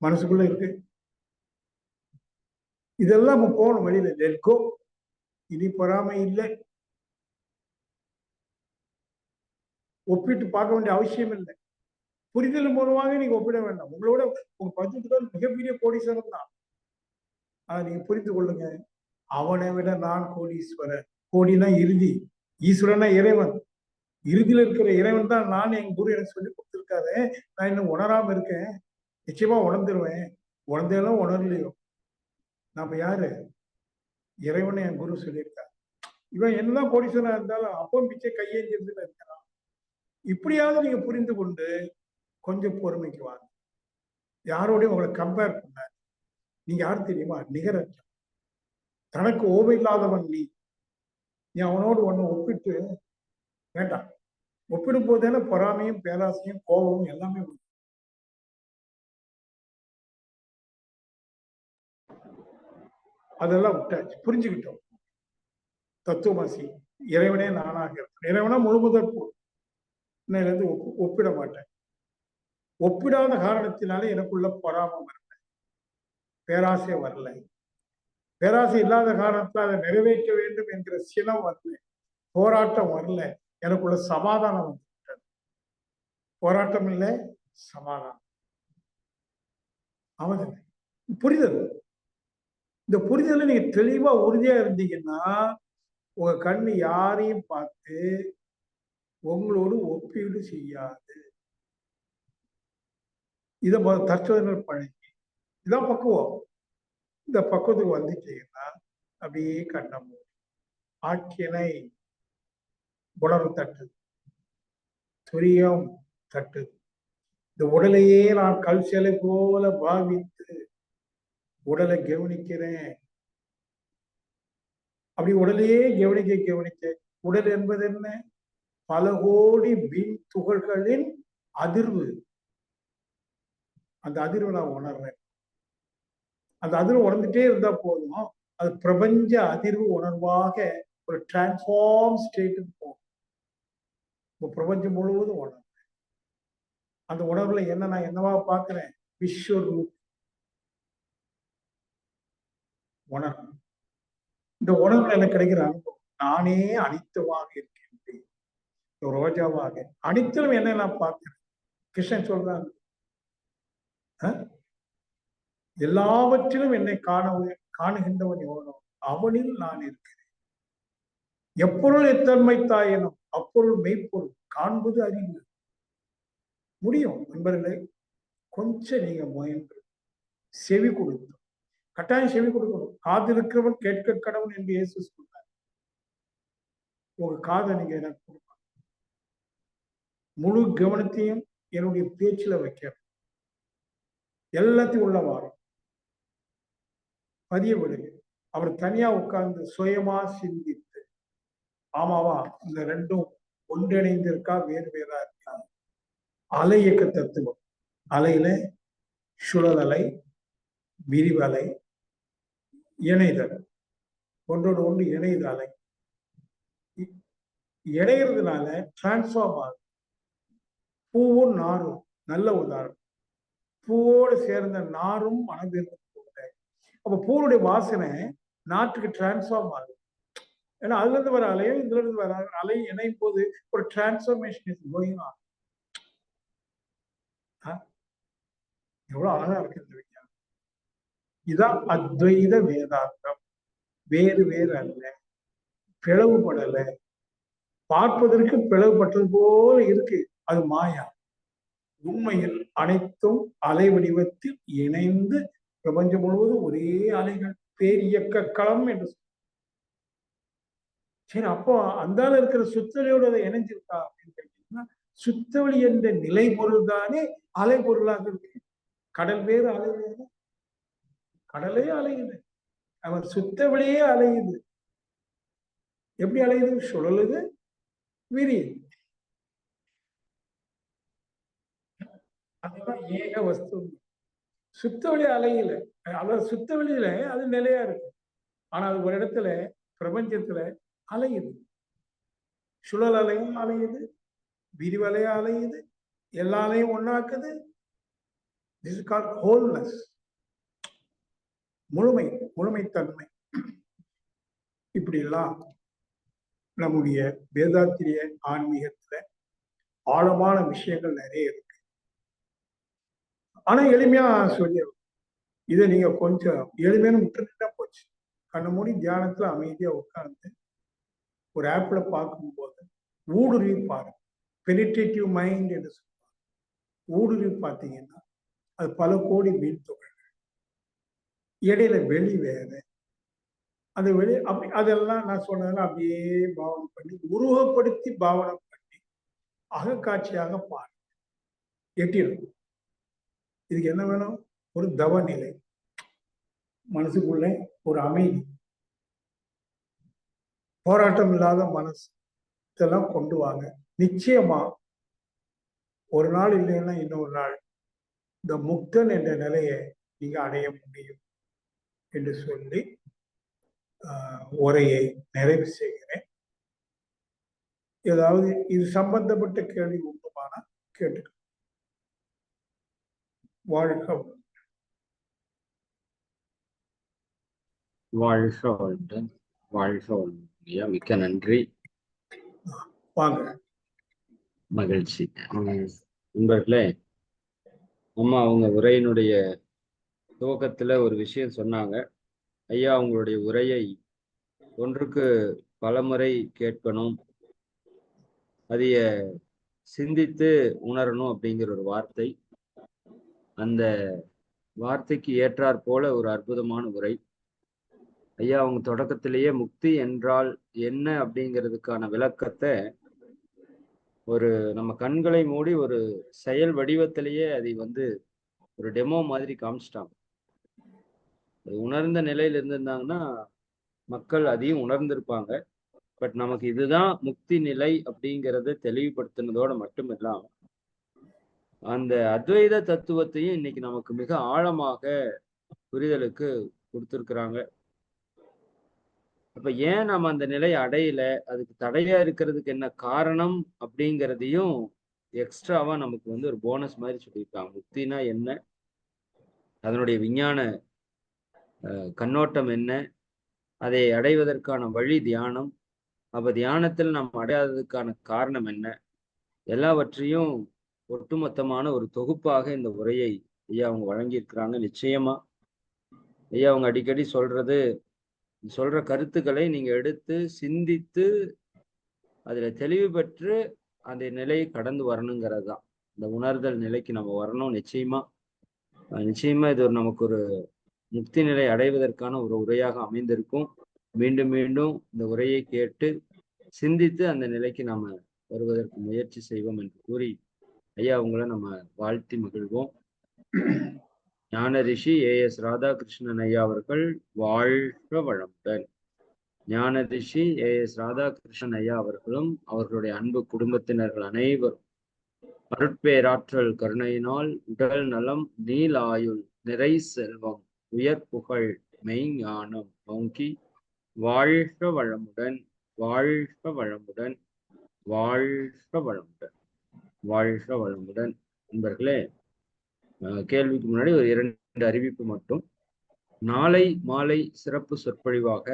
மனசுக்குள்ள இருக்கு. இதெல்லாம் போகணும் வெளியில. Let go. இனி பொறாமை இல்லை. ஒப்பிட்டு பார்க்க வேண்டிய அவசியம் இல்லை. புரிதல் மூலமாக நீங்க ஒப்பிட வேண்டாம். உங்களோட உங்க 10 பேர் மிகப்பெரிய கோடீஸ்வரன் தான். ஆனா நீங்க புரிந்து கொள்ளுங்க, அவனை விட நான் கோடீஸ்வரன். கோடினா இறுதி, ஈஸ்வரனா இறைவன். இறுதியில் இருக்கிற இறைவன் தான் நான். என் குரு எனக்கு சொல்லி கொடுத்துருக்காரு. நான் இன்னும் உணராம இருக்கேன். நிச்சயமா உணர்ந்துருவேன். உணர்ந்தேலும் உணரலையோ, நாம யாரு? இறைவனை என் குரு சொல்லியிருக்காரு. இவன் என்னதான் கோடீஸ்வரனா இருந்தாலும் அப்பவும் பிச்சை கையேந்திரத்துல இருக்கிறான். இப்படியாவது நீங்க புரிந்து கொண்டு கொஞ்சம் பொறுமைக்கு வாங்க. யாரோடையும் உங்களை கம்பேர் பண்ண. நீங்க யாரு தெரியுமா? நிகரற்ற, தனக்கு ஓவை இல்லாதவன் நீ. நீ அவனோடு ஒண்ணு ஒப்பிட்டு வேண்டாம். ஒப்பிடும் போதே பொறாமையும் பேராசையும் கோபமும் எல்லாமே அதெல்லாம் விட்டாச்சு. புரிஞ்சுக்கிட்டோம். தத்துவமசி இறைவனே நானாக இருப்பேன். இறைவனா முழுமுதற் பொருள். இன்னையிலிருந்து ஒப்பிட மாட்டேன். ஒப்பிடாத காரணத்தினாலே எனக்குள்ள பொறாமை வரல, பேராசை வரல. பேராசை இல்லாத காரணத்தில் அதை நிறைவேற்ற வேண்டும் என்கிற சினம் வரல, போராட்டம் வரல. எனக்குள்ள சமாதானம் வந்துவிட்டது. போராட்டம் இல்லை, சமாதானம். அவன் புரிதல். இந்த புரிதல நீங்க தெளிவா உறுதியா இருந்தீங்கன்னா உங்க கண்ணு யாரையும் பார்த்து உங்களோடு ஒப்பீடு செய்யாது. இதை தற்சோதனை பழகி இதான் பக்குவம். இந்த பக்குவத்துக்கு வந்துட்டீங்கன்னா அப்படியே கண்ணம் ஆக்கியனை உணர்வு தட்டு, துரியம் தட்டு. இந்த உடலையே நான் கல் சிலை போல பாவித்து உடலை கவனிக்கிறேன். அப்படி உடலையே கவனிக்க உடல் என்பது என்ன? பல கோடி விண் துகள்களின் அதிர்வு. அந்த அதிர்வை நான் உணர்றேன். அந்த அதிர்வு உணர்ந்துட்டே இருந்தா போதும். அது பிரபஞ்ச அதிர்வு உணர்வாக ஒரு டிரான்ஸ்ஃபார்ம் ஸ்டேட்டுக்கு போகும். பிரபஞ்சம் முழுவதும் உணர்வு. அந்த உணர்வுல என்ன நான் என்னவா பார்க்கிறேன்? விஸ்வரூப். உணர்வு. இந்த உணர்வுல எனக்கு கிடைக்கிற அனுபவம், நானே அனித்துவாக இருக்கின்றேன், ரோஜாவாக அனித்திலும் என்ன நான் பார்க்கிறேன். கிருஷ்ணன் சொல்றாங்க, எல்லாவற்றிலும் என்னை காணுகின்றவன் எவனோ அவனில் நான் இருக்கிறேன். எப்பொருள் எத்தன்மை தாயனும் அப்பொருள் மெய்ப்பொருள் காண்பது அறிவு. முடியும் நண்பர்களே, கொஞ்சம் நீங்க முயன்று செவி கொடுக்கணும். கட்டாயம் செவி கொடுக்கணும். காது இருக்கிறவன் கேட்க கடவுள் என்று இயேசு சொன்னார். உங்க காதை நீங்க எனக்கு கொடுக்கணும். முழு கவனத்தையும் என்னுடைய பேச்சுல வைக்க, எல்லாத்தையும் உள்ள வாரம் பதிய விடுங்க. அவர் தனியா உட்கார்ந்து சுயமா சிந்தித்து, ஆமாவா இந்த ரெண்டும் ஒன்றிணைந்து இருக்கா, வேறு வேறா இருக்கா? அலை இயக்க தத்துவம், அலையில சுழல் அலை, விரிவலை, இணைதல், ஒன்றோடு ஒன்று இணைத அலை. இணைகிறதுனால டிரான்ஸ்ஃபார்ம் ஆகுது. பூவும் நாரும் நல்ல உதாரணம். பூவோடு சேர்ந்த நாரும் மனதிற்கு போட்ட, அப்ப பூவுடைய வாசனை நாட்டுக்கு டிரான்ஸ்ஃபார்ம் ஆகுது. ஏன்னா அதுல இருந்து வர அலையும் இதுல இருந்து வர அலையும் இணையும் போது ஒரு டிரான்ஸ்ஃபர்மேஷன் இஸ் கோயிங் ஆன். எவ்வளவு அழகா இருக்கு இந்த விஞ்ஞானம். இதான் அத்வைத வேதாந்தம். வேறு வேறு அல்ல, பிளவுபடல. பார்ப்பதற்கு பிளவுபட்டது போல இருக்கு, அது மாயா. உண்மையில் அனைத்தும் அலை வடிவத்தில் இணைந்து பிரபஞ்சம் முழுவதும் ஒரே அலைகள், பேரியக்க களம் என்று. சரி, அப்போ அந்தால இருக்கிற சுத்தவெளியோட அதை இணைஞ்சிருக்கா அப்படின்னு கேட்டீங்கன்னா, சுத்தவெளி என்ற நிலை பொருள் தானே அலை பொருளாக இருக்கு. கடல் வேறு அலை வேறு, கடலே அலையுது, அவன் சுத்தவெளியே அலையுது. எப்படி அலையுது? சுழலுது, விரியுது. அதுதான் ஏக வஸ்து. சுத்தவெளி அலையில, அதாவது சுத்தவெளியில அது நிலையா இருக்கு. ஆனா அது ஒரு இடத்துல பிரபஞ்சத்துல அலையுது. சுழல் அலையும் அலையுது, விரிவலையும் அலையுது, எல்லா அலையும் ஒன்னாக்குது. This is called wholeness. முழுமை, முழுமைத்தன்மை. இப்படி எல்லாம் நம்முடைய வேதாத்திரிய ஆன்மீகத்துல ஆழமான விஷயங்கள் நிறைய இருக்கு. ஆனா எளிமையா சொல்லிடும். இதை நீங்க கொஞ்சம் எளிமையான விட்டுட்டா போச்சு. கண்ண மூடி தியானத்துல அமைதியா உட்கார்ந்து ஒரு ஆப்ல பார்க்கும்போது ஊடுருவி பாருங்க. பெனிட்ரேட்டிவ் மைண்ட் என்று சொல்லுவாங்க. ஊடுருவி பார்த்தீங்கன்னா அது பல கோடி மீன் தொகைகள். இடையில வெளி வேற, அந்த வெளி அப்படி அதெல்லாம் நான் சொன்னதெல்லாம் அப்படியே பாவனை பண்ணி உருவப்படுத்தி பாவனை பண்ணி அகக்காட்சியாக பாருங்க. எட்டிடும். இதுக்கு என்ன வேணும்? ஒரு தவ நிலை, மனசுக்குள்ள ஒரு அமைதி, போராட்டம் இல்லாத மனசு, இதெல்லாம் கொண்டு வாங்க. நிச்சயமா ஒரு நாள் இல்லைன்னா இன்னொரு நாள் இந்த முக்தன் என்ற நிலையை நீங்க அடைய முடியும் என்று சொல்லி உரையை நிறைவு செய்கிறேன். ஏதாவது இது சம்பந்தப்பட்ட கேள்வி உண்டுமானா கேட்டுக்க. வாழ்க வாழ்க வளமுடன். வாழ்க வளமுடன். மிக்க நன்றி. வாங்க. மகிழ்ச்சி. நண்பர்களே, அம்மா அவங்க உரையினுடைய துவக்கத்துல ஒரு விஷயம் சொன்னாங்க. ஐயா அவங்களுடைய உரையை ஒன்றுக்கு பலமுறை கேட்கணும், அதைய சிந்தித்து உணரணும் அப்படிங்கிற ஒரு வார்த்தை. அந்த வார்த்தைக்கு ஏற்றாற் போல ஒரு அற்புதமான உரை. ஐயா அவங்க தொடக்கத்திலேயே முக்தி என்றால் என்ன அப்படிங்கிறதுக்கான விளக்கத்தை ஒரு நம்ம கண்களை மூடி ஒரு செயல் வடிவத்திலேயே அதை ஒரு டெமோ மாதிரி காமிச்சிட்டாங்க. உணர்ந்த நிலையில இருந்திருந்தாங்கன்னா மக்கள் அதையும் உணர்ந்திருப்பாங்க. பட் நமக்கு இதுதான் முக்தி நிலை அப்படிங்கிறத தெளிவுபடுத்தினதோட மட்டும் இல்லாம அந்த அத்வைத தத்துவத்தையும் இன்னைக்கு நமக்கு மிக ஆழமாக புரிதலுக்கு கொடுத்துருக்குறாங்க. அப்ப ஏன் நம்ம அந்த நிலையை அடையல, அதுக்கு தடையா இருக்கிறதுக்கு என்ன காரணம் அப்படிங்கிறதையும் எக்ஸ்ட்ராவா நமக்கு ஒரு போனஸ் மாதிரி சொல்லியிருக்காங்க. முக்தினா என்ன, அதனுடைய விஞ்ஞான கண்ணோட்டம் என்ன, அதை அடைவதற்கான வழி தியானம், அப்ப தியானத்தில் நாம் அடையாததுக்கான காரணம் என்ன, எல்லாவற்றையும் ஒட்டுமொத்தமான ஒரு தொகுப்பாக இந்த உரையை ஐயா அவங்க வழங்கியிருக்கிறாங்க. நிச்சயமா ஐயா அவங்க அடிக்கடி சொல்ற கருத்துக்களை நீங்க எடுத்து சிந்தித்து அதுல தெளிவு பெற்று அந்த நிலையை கடந்து வரணுங்கிறது தான். இந்த உணர்தல் நிலைக்கு நம்ம வரணும். நிச்சயமா இது நமக்கு ஒரு முக்தி நிலை அடைவதற்கான ஒரு உரையாக அமைந்திருக்கும். மீண்டும் மீண்டும் இந்த உரையை கேட்டு சிந்தித்து அந்த நிலைக்கு நாம வருவதற்கு முயற்சி செய்வோம் என்று கூறி ஐயா உங்களை நம்ம வாழ்த்தி மகிழ்வோம். ஞான ரிஷி AS ராதாகிருஷ்ணன் ஐயா அவர்கள் வாழ்க வளமுடன். ஞான ரிஷி AS ராதாகிருஷ்ணன் ஐயா அவர்களும் அவர்களுடைய அன்பு குடும்பத்தினர்கள் அனைவரும் அருட்பேராற்றல் கருணையினால் உடல் நலம், நீல் ஆயுள், நிறை செல்வம், உயர் புகழ், மெய்ஞானம் ஓங்கி வாழ்க வளமுடன், வாழ்க வளமுடன், வாழ்க வளமுடன், வாழ்க வளமுடன். நண்பர்களே, கேள்விக்கு முன்னாடி ஒரு 2 அறிவிப்பு மட்டும். நாளை மாலை சிறப்பு சொற்பொழிவாக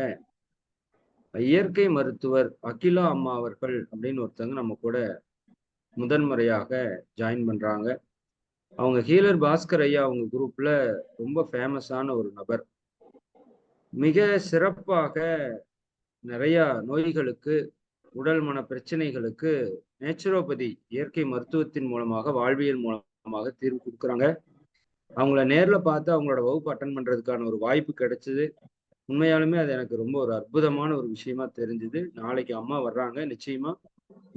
இயற்கை மருத்துவர் அகிலா அம்மா அவர்கள் அப்படின்னு ஒருத்தவங்க நம்ம கூட முதன்முறையாக ஜாயின் பண்றாங்க. அவங்க ஹீலர் பாஸ்கர் ஐயா அவங்க குரூப்ல ரொம்ப ஃபேமஸான ஒரு நபர். மிக சிறப்பாக நிறைய நோய்களுக்கு, உடல் மன பிரச்சனைகளுக்கு நேச்சுரோபதி இயற்கை மருத்துவத்தின் மூலமாக, வாழ்வியல் மூலமாக தீர்வு கொடுக்குறாங்க. அவங்கள நேர்ல பார்த்து அவங்களோட வகுப்பு அட்டன் பண்றதுக்கான ஒரு வாய்ப்பு கிடைச்சது. உண்மையாலுமே அது எனக்கு ரொம்ப ஒரு அற்புதமான ஒரு விஷயமா தெரிஞ்சுது. நாளைக்கு அம்மா வர்றாங்க. நிச்சயமா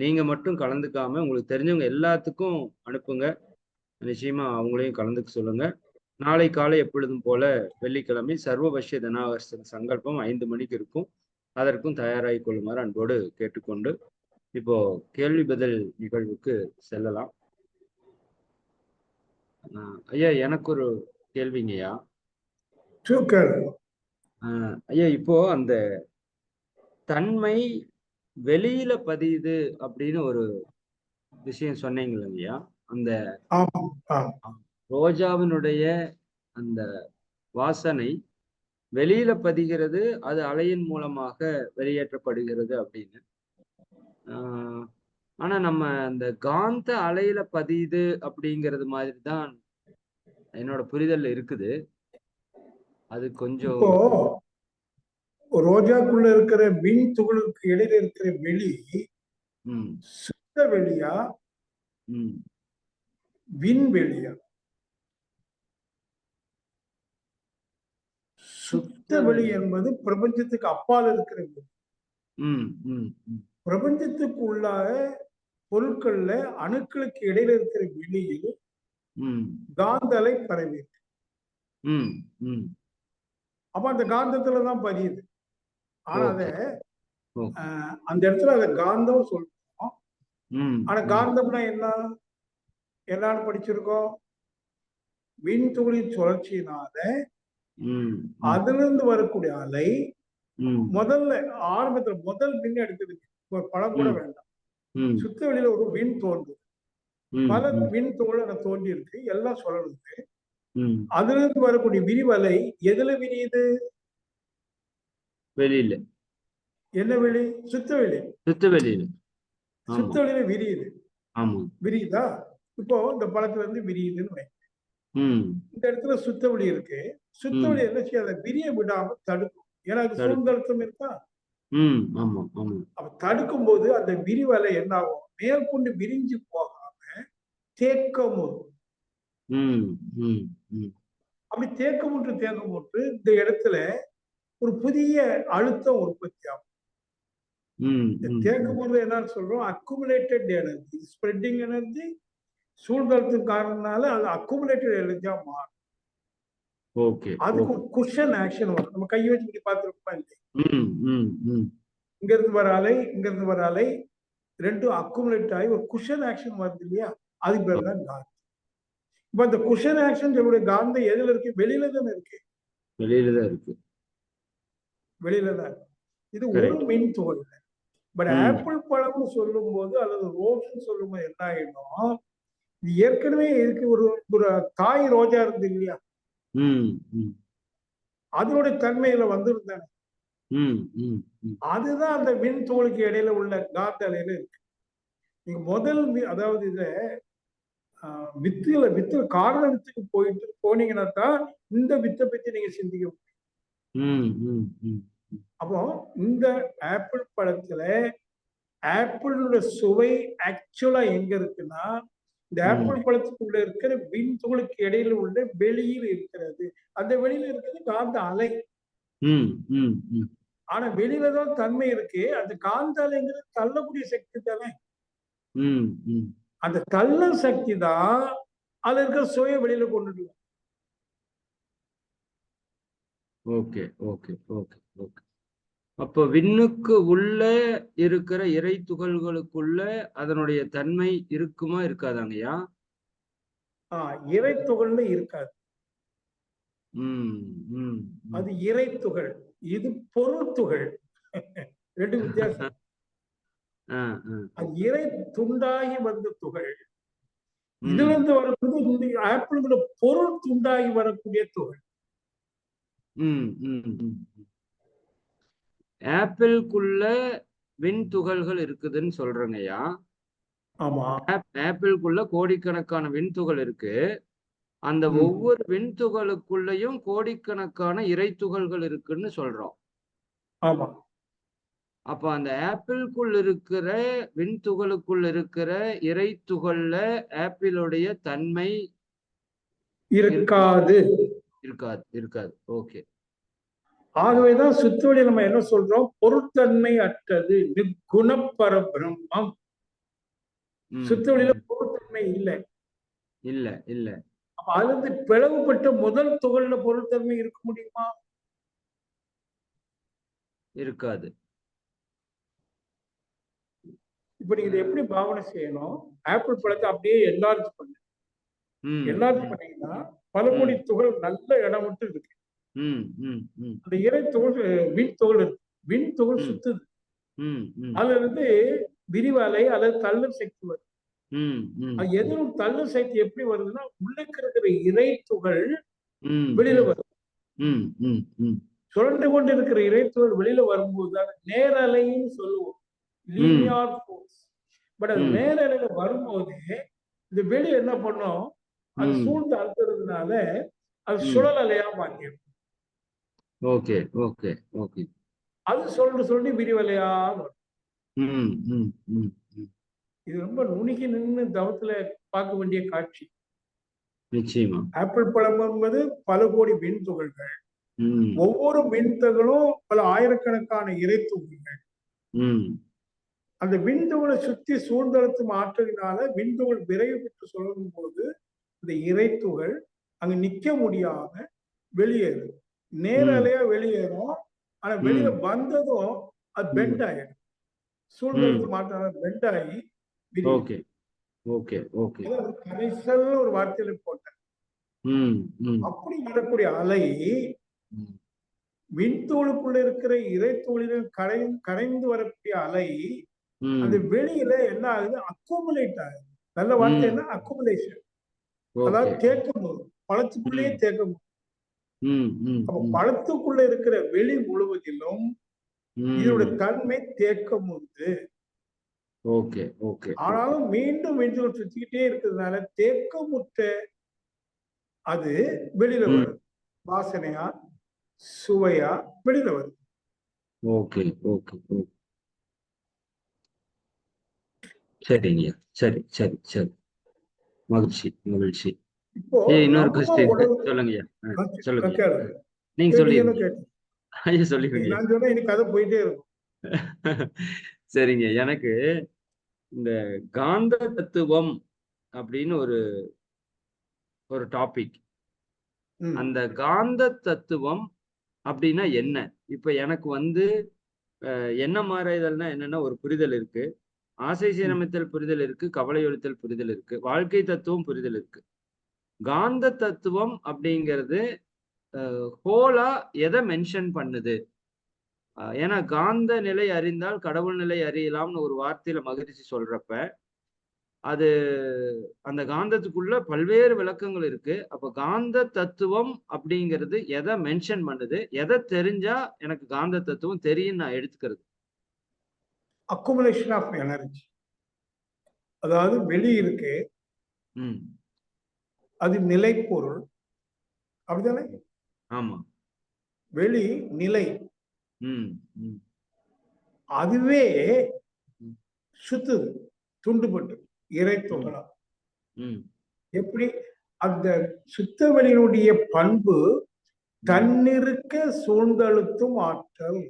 நீங்க மட்டும் கலந்துக்காம உங்களுக்கு தெரிஞ்சவங்க எல்லாத்துக்கும் அனுப்புங்க. நிச்சயமா அவங்களையும் கலந்துக்க சொல்லுங்க. நாளை காலை எப்பொழுதும் போல வெள்ளிக்கிழமை சர்வபஷ்ய தனாவர்ஷன் சங்கல்பம் 5 மணிக்கு இருக்கும். அதற்கும் தயாராகி கொள்ளுமாறு அன்போடு கேட்டுக்கொண்டு இப்போ கேள்வி பதில் நிகழ்வுக்கு செல்லலாம். ஐயா எனக்கு ஒரு கேள்விங்கய்யா. ஐயா இப்போ அந்த தன்மை வெளியில பதியுது அப்படின்னு ஒரு விஷயம் சொன்னீங்களா? அந்த ரோஜாவினுடைய அந்த வாசனை வெளியில பதிகிறது, அது அலையின் மூலமாக வெளியேற்றப்படுகிறது அப்படின்னு. ஆனா நம்ம அந்த காந்த அலையில பதியுது அப்படிங்கிறது மாதிரி தான் என்னோட புரிதல்ல இருக்குது. அது கொஞ்சம் ரோஜாக்குள்ள இருக்கிற மின் துகளுக்கு இடையில இருக்கிற வெளி சுத்த வெளியா விண்வெளியா? சுத்த வெளி என்பது பிரபஞ்சத்துக்கு அப்பால் இருக்கிற வெளி. பிரபஞ்சத்துக்கு உள்ளாக பொருட்கள்ல அணுக்களுக்கு இடையில இருக்கிற வெளியில் காந்த அலை பரவி இருக்கு. அப்ப அந்த காந்தத்துலதான் பதியுது. ஆனா அத அந்த இடத்துல அத காந்தம் சொல்றோம். ஆனா காந்தம்னா என்னன்னு படிச்சிருக்கோம்? விண்துகளின் சுழற்சியினால அதுல இருந்து வரக்கூடிய அலை முதல்ல ஆரம்பத்துல முதல் மின் எடுத்ததுக்கு ஒரு படம் கூட வேண்டாம். சுத்த வெளியில ஒரு விண் தோன்றுது. பல விண் துகள் தோன்றி இருக்கு, எல்லாம் சுழலுது. அதுல இருந்து வரக்கூடிய விரிவலை எதுல விரியுது? வெளியில. என்ன வெளி? சுத்த வெளி. சுத்த வெளியில. சுத்த வெளியில விரியுது. விரியுதா? இப்போ இந்த பழத்துல இருந்து விரியுதுன்னு இந்த இடத்துல சுத்த வெளி இருக்கு. சுத்த வெளி என்ன செய்ய? அதை விரிய விடாம தடுக்கும். ஏன்னா அது சூழ்ந்தழுத்தம் இருக்கா? அப்ப தடுக்கும் போது அந்த விரிவலை என்ன ஆகும்? மேற்கொண்டு விரிஞ்சு போகாம தேக்கம். அப்படி தேக்கமுற்று இந்த இடத்துல ஒரு புதிய அழுத்தம் உற்பத்தி ஆகும். தேக்கமுற்று என்னன்னு சொல்றோம்? Accumulated energy, spreading energy. சூழ்நிலத்தின் காரணத்தினால அது அக்குமுலேட்டட் எனர்ஜியா மாறும். அதுக்கு ஒரு குஷன் ஆக்ஷன் வரும். நம்ம கையை வச்சு பார்த்துருப்போம் இல்லையா? இங்க இருந்து வர அலை ரெண்டும் அக்குமுலேட் ஆகி ஒரு குஷன் ஆக்ஷன் வருது இல்லையா? அதுக்கு பேர் தான் காந்தம். இப்ப அந்த குஷன் ஆக்ஷன் காந்தம் எதுல இருக்கு? வெளியில தானே இருக்கு. வெளியில தான் இருக்கு. இது ஒரு மின் துகள். பட் ஆப்பிள் பழம்னு சொல்லும் போது அல்லது ரோஸ்ன்னு சொல்லும் போது என்ன ஆயிடும்? இது ஏற்கனவே இருக்கு. ஒரு தாய் ரோஜா இருந்து இல்லையா? அதனுடைய தன்மையில வந்திருந்தாங்க. அதுதான் அந்த மின் துகளுக்கு இடையில உள்ள காந்த அலையில இருக்கு. நீங்க முதல் அதாவது இத வித்து காரண வித்துக்கு போயிட்டு போனீங்கன்னா தான் இந்த வித்தை பத்தி நீங்க சிந்திக்க முடியும். அப்போ இந்த ஆப்பிள் பழத்துல ஆப்பிளோட சுவை ஆக்சுவலா எங்க இருக்குன்னா, இந்த ஆப்பிள் பழத்துக்குள்ள இருக்கிற மின் துகளுக்கு இடையில உள்ள வெளியில் இருக்கிறது. அந்த வெளியில இருக்கிறது காந்த அலை. ஆனா வெளியில தான் தன்மை இருக்கு. அந்த காந்த அலைங்கிறது தள்ளக்கூடிய சக்தி தானே. அந்த தள்ள சக்தி தான் அதுல இருக்கிற சுய வெளியில கொண்டுட்டு. Okay okay okay okay. அப்போ விண்ணுக்கு உள்ள இருக்கிற இறை துகள்களுக்குள்ள அதனுடைய தன்மை இருக்குமா இருக்காதாங்கய்யா? இறை துகள்னு இருக்காது. அது இறை துகள், இது பொருள் துகள். ரெண்டு வித்தியாசம். அது இறை துண்டாகி வந்த துகள். இதுல இருந்து வரக்கூடிய இந்த ஆப்பிள்களோட பொருள் துண்டாகி வரக்கூடிய துகள். ஆப்பிள்குள்ள விண் துகள்கள் இருக்குதுன்னு சொல்றேங்கய்யா. ஆமா, ஆப்பிள்குள்ள கோடிக்கணக்கான விண்துகள் இருக்கு. அந்த ஒவ்வொரு விண்துகளுக்குள்ளயும் கோடிக்கணக்கான இறை துகள்கள் இருக்குன்னு சொல்றோம். ஆமா. அப்ப அந்த ஆப்பிள்குள் இருக்கிற விண்துகளுக்குள் இருக்கிற இறை துகள்ல ஆப்பிளுடைய தன்மை இருக்காது. இருக்காது இருக்காது. ஓகே. ஆகவேதான் சுத்தவழி நம்ம என்ன சொல்றோம்? பொருட்தன்மை அற்றது, நிர்குண பரபிரம்மம். சுத்தவழியில பொருட்தன்மை இல்லை. இல்ல இல்ல. அப்ப அதுல இருந்து பிளவுபட்ட முதல் துகள்ல பொருட்தன்மை இருக்க முடியுமா? இருக்காது. இப்ப நீங்க இதை எப்படி பாவனை செய்யணும்? ஆப்பிள் பழத்தை அப்படியே என்லார்ஜ் பண்ணு. என்லார்ஜ் பண்ணீங்கன்னா பல கோடி துகள் நல்ல இடம் விட்டு இருக்கு. அந்த இறை துகள் விண் துகள் இருக்கு. விண் துகள் சுத்துது. அதுல இருந்து விரிவலை அல்லது தள்ளு சக்தி வருது. அது எதிரும் தள்ளு சக்தி எப்படி வருதுன்னா, உள்ளுக்கு இருக்கிற இறை துகள் வெளியில வருது. சுழன்று கொண்டு இருக்கிற இறை துகள் வெளியில வரும்போது நேரலைன்னு சொல்லுவோம். Linear force. பட் அது நேரலையில வரும்போதே இந்த வெளி என்ன பண்ணும்? அது சூழ்ந்து அழுத்துறதுனால அது சுழல் அலையா மாறிடும். Okay okay okay. அது சொல்லி விரிவலையா வரும். இது ரொம்ப நுணுகி நின்று தவத்துல பார்க்க வேண்டிய காட்சி. நிச்சயமா. ஆப்பிள் பழம் என்பது பல கோடி விண் துகள்கள். ஒவ்வொரு விண்துகளும் பல ஆயிரக்கணக்கான இறை துகள்கள். அந்த விண்துகளை சுத்தி சூழ்ந்தழுத்தும் ஆற்றலினால விண்துகள் விரைவு பெற்று சொல்லும் போது இந்த இறை துகள் அங்க நிக்க முடியாம வெளியேறும். நேரலையா வெளியேறும். ஆனா வெளியில வந்ததும் அது பெண்ட் ஆயிடும். சூழ்ந்தழுத்து மாற்ற பெண்ட் ஆகி கரைசல் ஒரு வார்த்தையில போட்டேன். அப்படி வரக்கூடிய அலை விண்தூளுக்குள்ள இருக்கிற இறைத்தூளில் கரைந்து வரக்கூடிய அலை அந்த வெளியில என்ன ஆகுது? அக்குமுலேட் ஆகுது. நல்ல வார்த்தை என்ன? அக்குமுலேஷன். அதாவது தேக்கம் வரும். பழத்துக்குள்ளேயே தேக்கம் வரும். அப்ப பழத்துக்குள்ள இருக்கிற வெளி முழுவதிலும் இதோட தன்மை தேக்கம் உண்டு. ஆனாலும் மீண்டும் விண்துகள் சுத்திக்கிட்டே இருக்கிறதுனால தேக்கமுற்ற அது வெளியில வருது. வாசனையா சுவையா வெளியில வருது. சரிங்க. சரி சரி சரி. மகிழ்ச்சி மகிழ்ச்சி. இப்போ இன்னொரு கொஸ்டின் சொல்லுங்க. சொல்லுங்க. நீங்க சொல்லிருங்க. நான் சொன்னா எனக்கு கதை போயிட்டே இருக்கும். சரிங்க. எனக்கு இந்த காந்த தத்துவம் அப்படின்னு ஒரு டாபிக். அந்த காந்த தத்துவம் அப்படின்னா என்ன? இப்ப எனக்கு என்ன மாறுதல்னா என்னன்னா, ஒரு புரிதல் இருக்கு. ஆசை சீரமைத்தல் புரிதல் இருக்கு. கவலை ஒழித்தல் புரிதல் இருக்கு. வாழ்க்கை தத்துவம் புரிதல் இருக்கு. காந்த தத்துவம் அப்படிங்கிறது ஹோலா எதை மென்ஷன் பண்ணுது? ஏன்னா காந்த நிலை அறிந்தால் கடவுள் நிலை அறியலாம்னு ஒரு வார்த்தையில மகிழ்ச்சி சொல்றப்ப, அது அந்த காந்தத்துக்குள்ள பல்வேறு விளக்கங்கள் இருக்கு. அப்ப காந்த தத்துவம் அப்படிங்கிறது எதை மென்ஷன் பண்ணுது, எதை தெரிஞ்சா எனக்கு காந்த தத்துவம் தெரியும் நான் எடுத்துக்கிறது? Accumulation of energy. அதாவது வெளி இருக்கு, அது நிலைப்பொருள், அப்படிதானே? ஆமா. வெளி நிலை, அதுவே சுத்துது, துண்டுபட்டு இறைத்துகளா. எப்படி அந்த சுத்த வெளியினுடைய பண்பு தன்னிருக்க சூழ்ந்தழுத்தும் ஆற்றல்.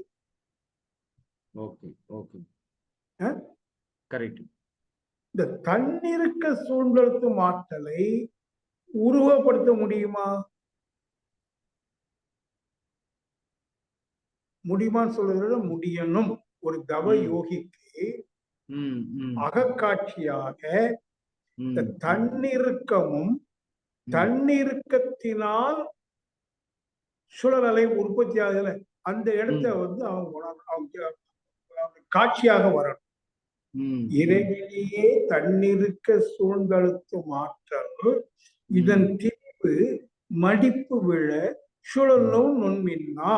Okay okay, correct. இந்த தன்னிருக்க சூழ்ந்தழுத்தும் ஆற்றலை உருவப்படுத்த முடியுமா? முடியுமான்னு சொல்றத முடியணும். ஒரு தவ யோகிக்கு அகக்காட்சியாக இந்த தன்னிருக்கமும் தன்னிருக்கத்தினால் சுழலலை உற்பத்தி ஆகல அந்த இடத்த வந்து அவங்க காட்சியாக வரணும். இறைவனையே தன்னிருக்க சூழ்ந்தழுத்தும் ஆற்றல் இதன் தீர்ப்பு மடிப்பு விழ சுழலும் நுண்மின்னா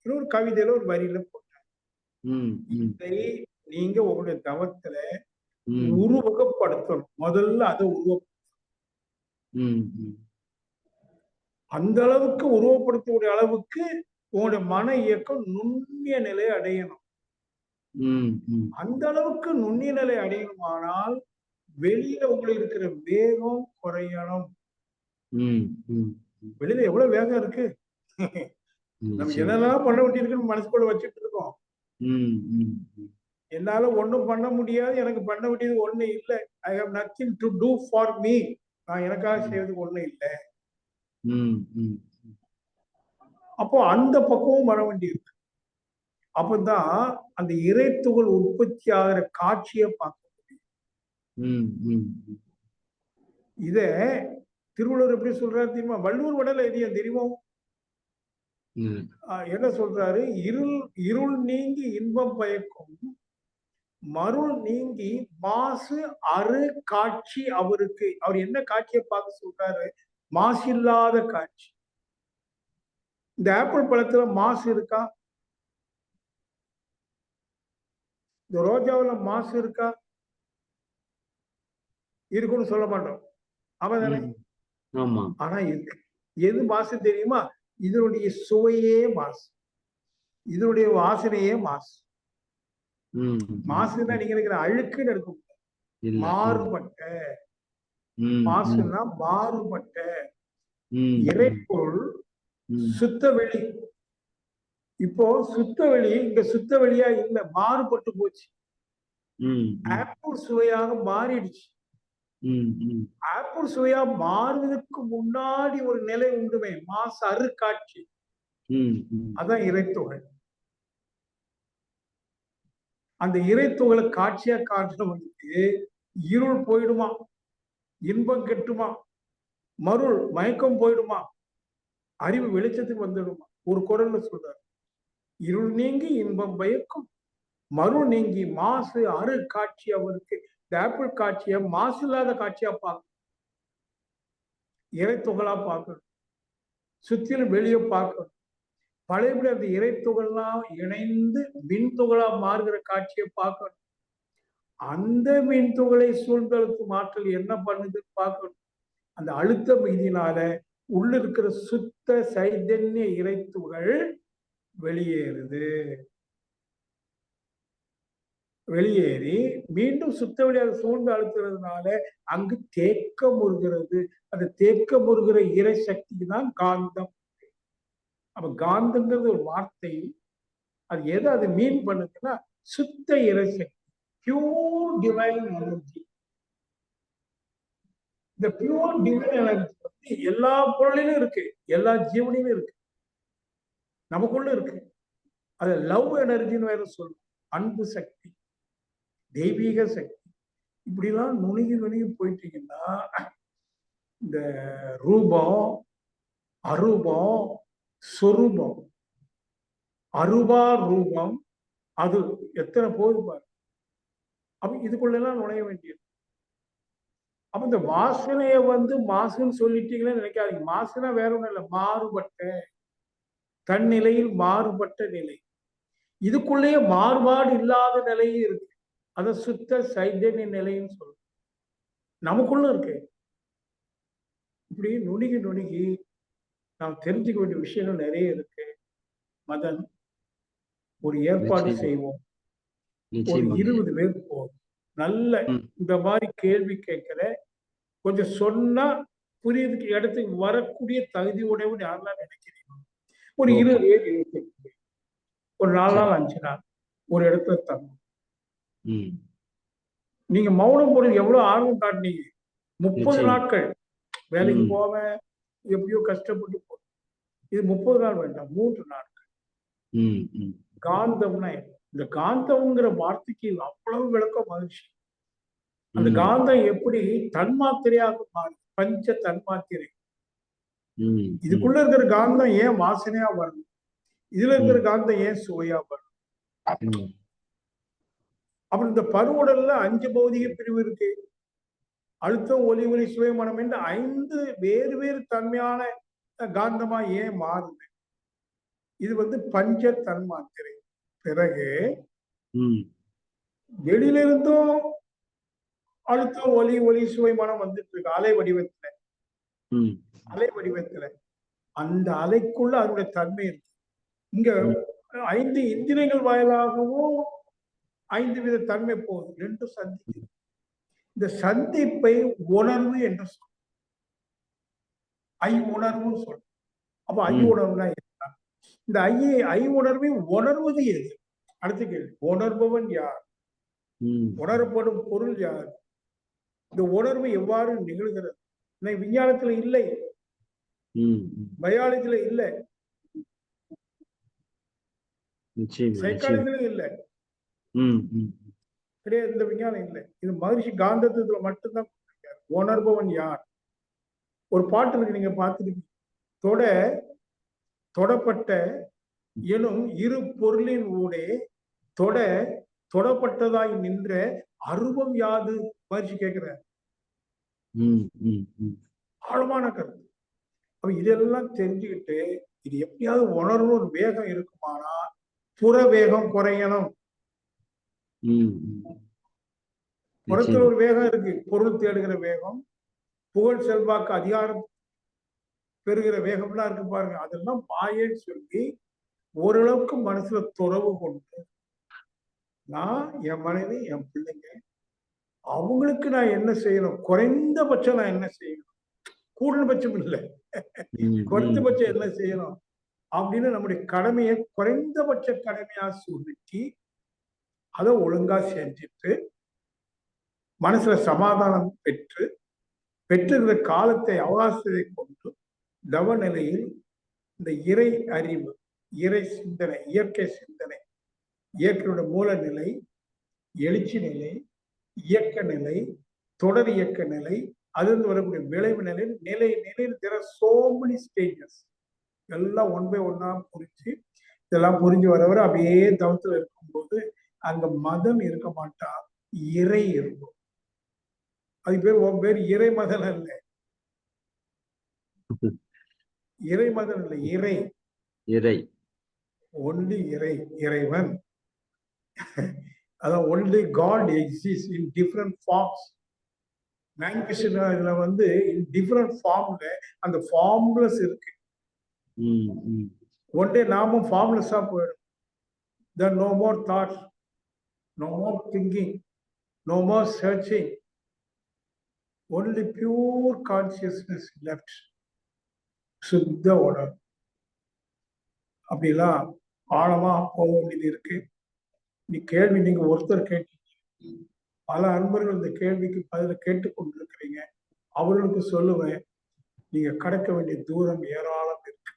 ஒரு கவிதையில ஒரு வரியில போட்டாங்க. இதை நீங்க உங்களுடைய தவத்துல உருவகப்படுத்தணும். முதல்ல அதை அந்த அளவுக்கு உருவப்படுத்தக்கூடிய அளவுக்கு உங்களுடைய மன இயக்கம் நுண்ணிய நிலை அடையணும். அந்த அளவுக்கு நுண்ணிய நிலை அடையணுமானால் வெளியில உங்களுக்கு இருக்கிற வேகம் குறையணும். வெளியில எவ்வளவு வேகம் இருக்கு, நம்ம என்னெல்லாம் பண்ண வேண்டியிருக்குன்னு மனசுக்குள்ள வச்சுட்டு இருக்கோம். என்னால ஒண்ணும் பண்ண முடியாது, எனக்கு பண்ண வேண்டியது ஒண்ணு இல்லை. I have nothing to do for me. நான் எனக்காக செய்யறதுக்கு ஒண்ணு இல்லை. அப்போ அந்த பக்குவம் வர வேண்டியிருக்கு. அப்பதான் அந்த இறைத்துகள் உற்பத்தி ஆகிற காட்சியை பார்க்க முடியும். இத திருவள்ளுவர் எப்படி சொல்றாரு தெரியுமா? வள்ளுவர் உடல எதையும் தெரியுமோ? என்ன சொல்றாரு? இருள் நீங்கி இன்பம் பயக்கும், மருள் நீங்கி மாசு அரு காட்சி அவருக்கு. அவர் என்ன காட்சியை பார்க்க சொல்றாரு? மாசு இல்லாத காட்சி. இந்த ஆப்பிள் பழத்துல மாசு இருக்கா? இந்த ரோஜாவுல மாசு இருக்கா? இருக்குன்னு சொல்ல மாட்டோம். அவதானே? ஆனா இருக்கு. எது மாசு தெரியுமா? இதனுடைய சுவையே மாசு, இதனுடைய வாசனையே மாசு. மாசுன்னா நீங்க இருக்கிற அழுக்குன்னு எடுக்க மாறுபட்ட மாசுன்னா மாறுபட்ட இறைப்பொருள் சுத்த வெளி. இப்போ சுத்த வெளி இங்க சுத்த வெளியா இல்ல, மாறுபட்டு போச்சு. ஆப்பிள் சுவையாக மாறிடுச்சு. ஆப்பிள் சுவையா மாறுவதற்கு முன்னாடி ஒரு நிலை உண்டுமே, மாசு அருக்காட்சி. அதான் இறைத்துகை. அந்த இறைத்துகளை காட்சியா காட்டுறவனுக்கு இருள் போயிடுமா, இன்பம் கெட்டுமா, மருள் மயக்கம் போயிடுமா, அறிவு வெளிச்சத்துக்கு வந்துடுமா. ஒரு குரல்ல சொல்றாரு, இருள் நீங்கி இன்பம் பயக்கும், மருள் நீங்கி மாசு அரு காட்சி அவருக்கு. இந்த ஆப்பிள் காட்சியை மாசு இல்லாத காட்சியா பார்க்கணும், இறைத்துகளா பார்க்கணும், சுத்திலும் வெளியே பார்க்கணும். பழையபடி அந்த இறைத்துகள்லாம் இணைந்து விண்துகளா மாறுகிற காட்சியை பார்க்கணும். அந்த விண்துகளை சூழ்ந்தழுத்தும் ஆற்றல் என்ன பண்ணுதுன்னு பார்க்கணும். அந்த அழுத்த மீதினால உள்ள இருக்கிற சுத்த சைதன்ய இறைத்துகள் வெளியேறுது. வெளியேறி மீண்டும் சுத்த வெளியாக சூழ்ந்து அழுத்துறதுனால அங்கு தேக்கம் உருகிறது. அந்த தேக்கம் உருகிற இறை சக்திக்கு தான் காந்தம். அப்ப காந்தங்கிறது ஒரு வார்த்தை. அது எதை அது மீன் பண்ணுதுன்னா சுத்த இறை சக்தி, பியூர் டிவைன் எனர்ஜி. இந்த பியூர் டிவைன் எனர்ஜி வந்து எல்லா பொருளிலும் இருக்கு, எல்லா ஜீவனிலும் இருக்கு, நமக்குள்ள இருக்கு. அது லவ் எனர்ஜின்னு வேற சொல்லும். அன்பு சக்தி, தெய்வீக சக்தி. இப்படிலாம் நுணுகி நுணுகி போயிட்டீங்கன்னா இந்த ரூபம், அரூபம், சொரூபம், அருபா ரூபம், அது எத்தனை போகுது பாரு. அப்ப இதுக்குள்ள எல்லாம் நுழைய வேண்டியது. அப்ப இந்த வாசனைய மாசுன்னு சொல்லிட்டீங்களே நினைக்காதீங்க. மாசுனா வேற ஒண்ணும் இல்லை, மாறுபட்ட தன்னிலையில் மாறுபட்ட நிலை. இதுக்குள்ளேயே மாறுபாடு இல்லாத நிலையும் இருக்கு. அத சுத்த சைதன்ய நிலைன்னு சொல்றோம். நமக்குள்ள இருக்கு. இப்படி நுணுகி நுணுகி நாம் தெரிஞ்சுக்க வேண்டிய விஷயங்கள் நிறைய இருக்கு. மதன், ஒரு ஏற்பாடு செய்வோம். ஒரு 20 பேர் போதும். நல்ல இந்த மாதிரி கேள்வி கேட்கிற, கொஞ்சம் சொன்னா புரியுதுக்கு இடத்துக்கு வரக்கூடிய தகுதி உடையவன் யாரெல்லாம் நினைக்கிறீங்க, ஒரு 20 பேர் இருக்கு. ஒரு 4 நாள் 5 நாள் ஒரு இடத்துல தங்கும். நீங்க மௌனம் போடுறது எவ்வளவு ஆர்வம் காட்டினீங்க. 30 நாட்கள் வேலைக்கு போவேன், எப்படியோ கஷ்டப்பட்டு போவேன். இது 30 நாள் வேண்டாம், 3 நாட்கள். காந்தம்னா இந்த காந்தம்ங்கிற வார்த்தைக்கு அவ்வளவு விளக்கம் மகிழ்ச்சி. அந்த காந்தம் எப்படி தன்மாத்திரையாக மாறுது, பஞ்ச தன்மாத்திரை. இதுக்குள்ள இருக்கிற காந்தம் ஏன் வாசனையா வருது, இதுல இருக்கிற காந்தம் ஏன் சுவையா வருது. அப்புறம் இந்த பருவுடல்ல 5 பௌதிக பிரிவு இருக்கு. அழுத்தம், ஒலி, ஒளி, சுவை, மனம் என்று 5 வேறு வேறு தன்மையான காந்தமா ஏன் மாறுது. இது பஞ்ச தன்மாத்திரை. பிறகு வெளியிலிருந்தும் அழுத்தம், ஒலி, ஒளி, சுவை, மனம் வந்துட்டு இருக்கு அலை வடிவத்துல. அலை வடிவத்துல அந்த அலைக்குள்ள அதனுடைய தன்மை இருக்கு. இங்க 5 இந்திரியங்கள் வாயிலாகவும் 5 வித தன்மை போகுது. 2 சந்திப்பு. இந்த சந்திப்பை உணர்வு என்று சொல்றோம். ஐ உணர்வுன்னு சொல்றோம். அப்ப ஐ உணர்வுனா என்ன? இந்த ஐ உணர்வை உணர்வது எது? அடுத்த கேள்வி, உணர்பவன் யார்? உணரப்படும் பொருள் யார்? இந்த உணர்வு எவ்வாறு நிகழ்கிறது? விஞ்ஞானத்துல இல்லை, பயாலஜில இல்லை, சைக்காலஜில இல்லை, கிடையாது. இந்த விஞ்ஞானம் இல்லை. இது மகிழ்ச்சி காந்தத்துல மட்டும்தான். உணர்பவன் யார்? ஒரு பாட்டு இருக்கு, நீங்க பார்த்துருக்கீங்க. தொடப்பட்ட எனும் இரு பொருளின் ஊடே தொடப்பட்டதாய் நின்ற அருவம் யாது? மகிழ்ச்சி கேட்கிற ஆழமான கருத்து. அப்ப இதெல்லாம் தெரிஞ்சுக்கிட்டு இது எப்படியாவது உணர்வு ஒரு வேகம் இருக்குமானா புற வேகம் குறையணும். புறத்துல ஒரு வேகம் இருக்கு, பொருள் தேடுகிற வேகம், புகழ் செல்வாக்கு அதிகாரம் பெறுகிற வேகம்லாம் இருக்கு பாருங்க. அதெல்லாம் மாயன்னு சொல்லி ஓரளவுக்கு மனசுல துறவு கொண்டு, நான் என் மனைவி என் பிள்ளைங்க அவங்களுக்கு நான் என்ன செய்யணும், குறைந்தபட்சம் நான் என்ன செய்யணும், கூடுதல்பட்சம் இல்லை, குறைந்தபட்சம் என்ன செய்யணும் அப்படின்னு நம்முடைய கடமையை குறைந்தபட்ச கடமையா சுருக்கி அதை ஒழுங்கா செஞ்சுட்டு மனசுல சமாதானம் பெற்றுகிற காலத்தை அவகாசத்தை கொண்டு தவ நிலையில் இந்த இறை அறிவு, இறை சிந்தனை, இயற்கை சிந்தனை, இயற்கையோட மூல நிலை, எழுச்சி நிலை, இயக்க நிலை, தொடர் இயக்க நிலை, அதிலிருந்து வரக்கூடிய விளைவு நிலை, நிலையில் there are so many stages. எல்லாம் ஒன் பை ஒன்னா புரிஞ்சு, இதெல்லாம் புரிஞ்சு வரவர அப்படியே தவத்துல இருக்கும்போது அங்க மதம் இருக்க மாட்டா, இறை இருக்கும். அது பேர் உன் பேர் இறை மதம் அல்ல, இறை மதம் இல்லை, இறை இறை ஒன்லி இறை, இறைவன். அதான் only God exists in different forms. மேனிஃபெஸ்டேஷன்ல in different formல அந்த ஃபார்ம்லெஸ் இருக்கு. ஒன் டே நாமும் ஃபார்ம்லெஸ்ஸா போயிடும். Then no more thoughts, no more thinking, no more searching, only pure consciousness left. சுத்த உணர்வு. அப்படிலாம் ஆழமா போக வேண்டியது இருக்கு. நீங்க ஒருத்தர் கேட்டீங்க, பல அன்பர்கள் இந்த கேள்விக்கு பதில கேட்டுக்கொண்டிருக்கிறீங்க. அவர்களுக்கு சொல்லுவேன், நீங்க கடக்க வேண்டிய தூரம் ஏராளம் இருக்கு.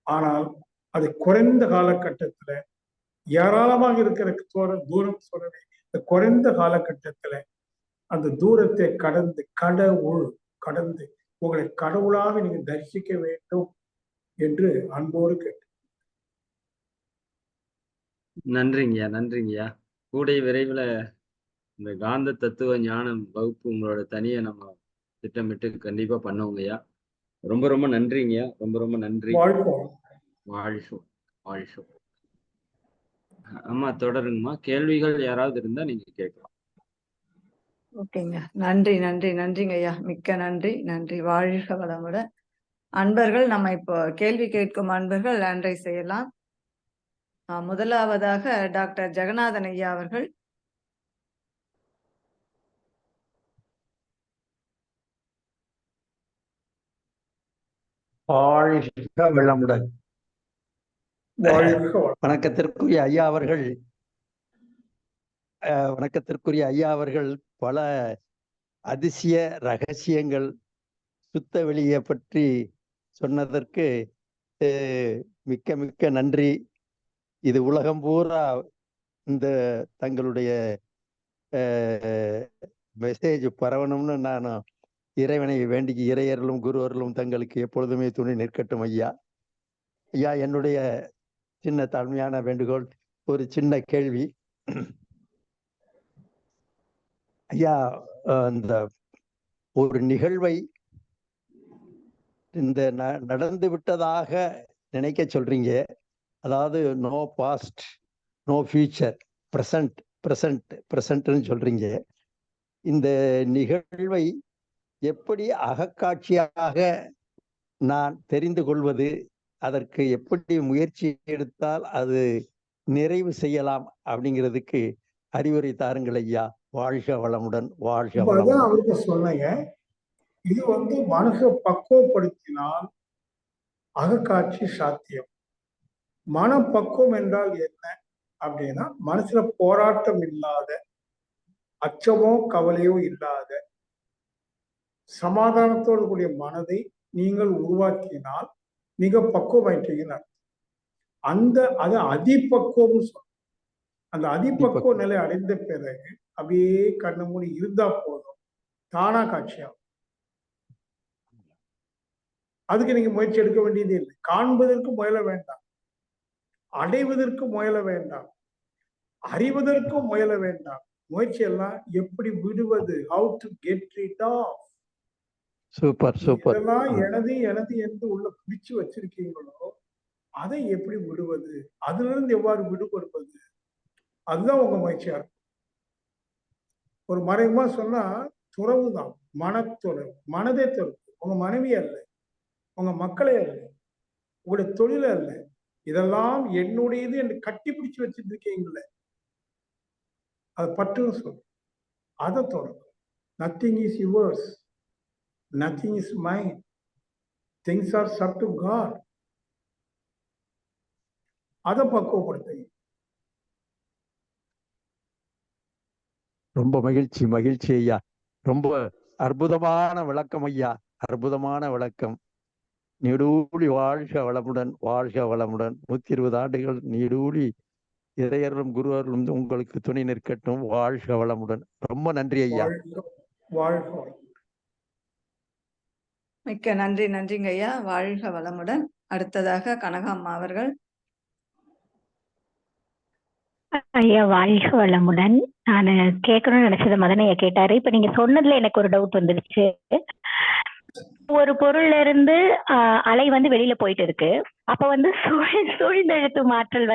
ஆனால் அது குறைந்த காலகட்டத்துல ஏராளமாக இருக்கிற தூரம் சொல்றேன். இந்த குறைந்த காலகட்டத்துல அந்த தூரத்தை கடந்து உங்களை கடவுளாக நீங்க தரிசிக்க வேண்டும் என்று அன்போடு கேட்டு. நன்றிங்கய்யா, நன்றிங்கய்யா. கூடிய விரைவில் இந்த காந்த தத்துவ ஞானம் வகுப்பு உங்களோட தனியை நம்ம திட்டமிட்டு கண்டிப்பா பண்ணுவோங்கய்யா. ரொம்ப ரொம்ப நன்றிங்கய்யா. ரொம்ப ரொம்ப நன்றி. வாழ்வோம். வாழ்வோம். வாழ்வோம். அம்மா தொடருங்கம்மா. கேள்விகள் யாராவது இருந்தா நீங்க கேட்கலாம். ஓகேங்க. நன்றி நன்றி நன்றிங்க ஐயா. மிக்க நன்றி. நன்றி. வாழ்க வளமுடன். அன்பர்கள், நம்ம இப்போ கேள்வி கேட்கும் அன்பர்கள் ஹேண்ட் ரைஸ் செய்யலாம். முதலாவதாக டாக்டர் ஜெகநாதன் ஐயா அவர்கள். வாழ்க வளமுடன். வணக்கத்திற்குரிய ஐயா அவர்கள், பல அதிசய ரகசியங்கள் சுத்த வெளியை பற்றி சொன்னதற்கு மிக்க மிக்க நன்றி. இது உலகம் பூரா இந்த தங்களுடைய மெசேஜ் பரவணும்னு நான் இறைவனை வேண்டி, இறையர்களும் குருவர்களும் தங்களுக்கு எப்பொழுதுமே துணை நிற்கட்டும் ஐயா. ஐயா, என்னுடைய சின்ன தாழ்மையான வேண்டுகோள், ஒரு சின்ன கேள்வி. ஐயா, இந்த ஒரு நிகழ்வை இந்த நடந்து விட்டதாக நினைக்க சொல்றீங்க. அதாவது நோ பாஸ்ட், நோ ஃபியூச்சர், ப்ரெசன்ட்னு சொல்றீங்க. இந்த நிகழ்வை எப்படி அகக்காட்சியாக நான் தெரிந்து கொள்வது, அதற்கு எப்படி முயற்சி எடுத்தால் அது நிறைவு செய்யலாம் அப்படிங்கிறதுக்கு அறிவுரை தாருங்கள் ஐயா. வாழ்க வளமுடன். வாழ்க வளமுடன். அவருக்கு சொன்னீங்க, இது மனச பக்குவப்படுத்தினால் அகக்காட்சி சாத்தியம். மனப்பக்குவம் என்றால் என்ன அப்படின்னா, மனசுல போராட்டம் இல்லாத, அச்சமோ கவலையோ இல்லாத, சமாதானத்தோடு கூடிய மனதை நீங்கள் உருவாக்கினால் மிக பக்குவமாயிட்டீங்கன்னு அது அதிபக்குவம் சொல்லும். அந்த அதிபக்குவ நிலை அடைந்த பிறகு அப்படியே கண்ணு மூடி இருந்தா போதும், தானா காட்சியாகும். அதுக்கு நீங்க முயற்சி எடுக்க வேண்டியதே இல்லை. காண்பதற்கு முயல வேண்டாம், அடைவதற்கு முயல வேண்டாம், அறிவதற்கும் முயல வேண்டாம். முயற்சி எல்லாம் எப்படி விடுவது, how to get rid of. Super super. இதெல்லாம் எனது எனது என்று உள்ள பிடிச்சு வச்சிருக்கீங்களோ அதை எப்படி விடுவது, அதுல இருந்து எவ்வாறு விடுபடுவது, அதுதான் உங்க முயற்சியா இருக்கும். ஒரு மறைமுகமா சொன்னா துறவு தான், மனத்துறவு. மனதே துறவு. உங்க மனைவி அல்ல, உங்க மக்களே அல்ல, உங்களுடைய தொழில் அல்ல. இதெல்லாம் என்னுடையது என்று கட்டி பிடிச்சு வச்சுட்டு இருக்கீங்கள, அது பற்றுன்னு சொல்லு. அதை தொடரும். Nothing is yours, nothing is mind, things are sub to God. அதை பக்குவப்படுத்துங்க. ரொம்ப மகிழ்ச்சி மகிழ்ச்சி ஐயா. ரொம்ப அற்புதமான விளக்கம் ஐயா, அற்புதமான விளக்கம். நீடூழி வாழ்க வளமுடன். வாழ்க வளமுடன். 120 ஆண்டுகள் நீடூழி இறையர்களும் குருவர்களும் உங்களுக்கு துணை நிற்கட்டும். வாழ்க வளமுடன். ரொம்ப நன்றி ஐயா. மிக்க நன்றி. நன்றிங்க ஐயா. வாழ்க வளமுடன். அடுத்ததாக கனகாம்மா அவர்கள். ஐயா வாழ்க வளமுடன். நான் கேட்கணும்னு நினைச்சது மதனையா கேட்டாரு. இப்ப நீங்க சொன்னதுல எனக்கு ஒரு டவுட் வந்துருச்சு. ஒரு பொருள்ல இருந்து அலை வெளியில போயிட்டு இருக்கு. அப்ப சூழ்ந்தழுத்து மாற்றல்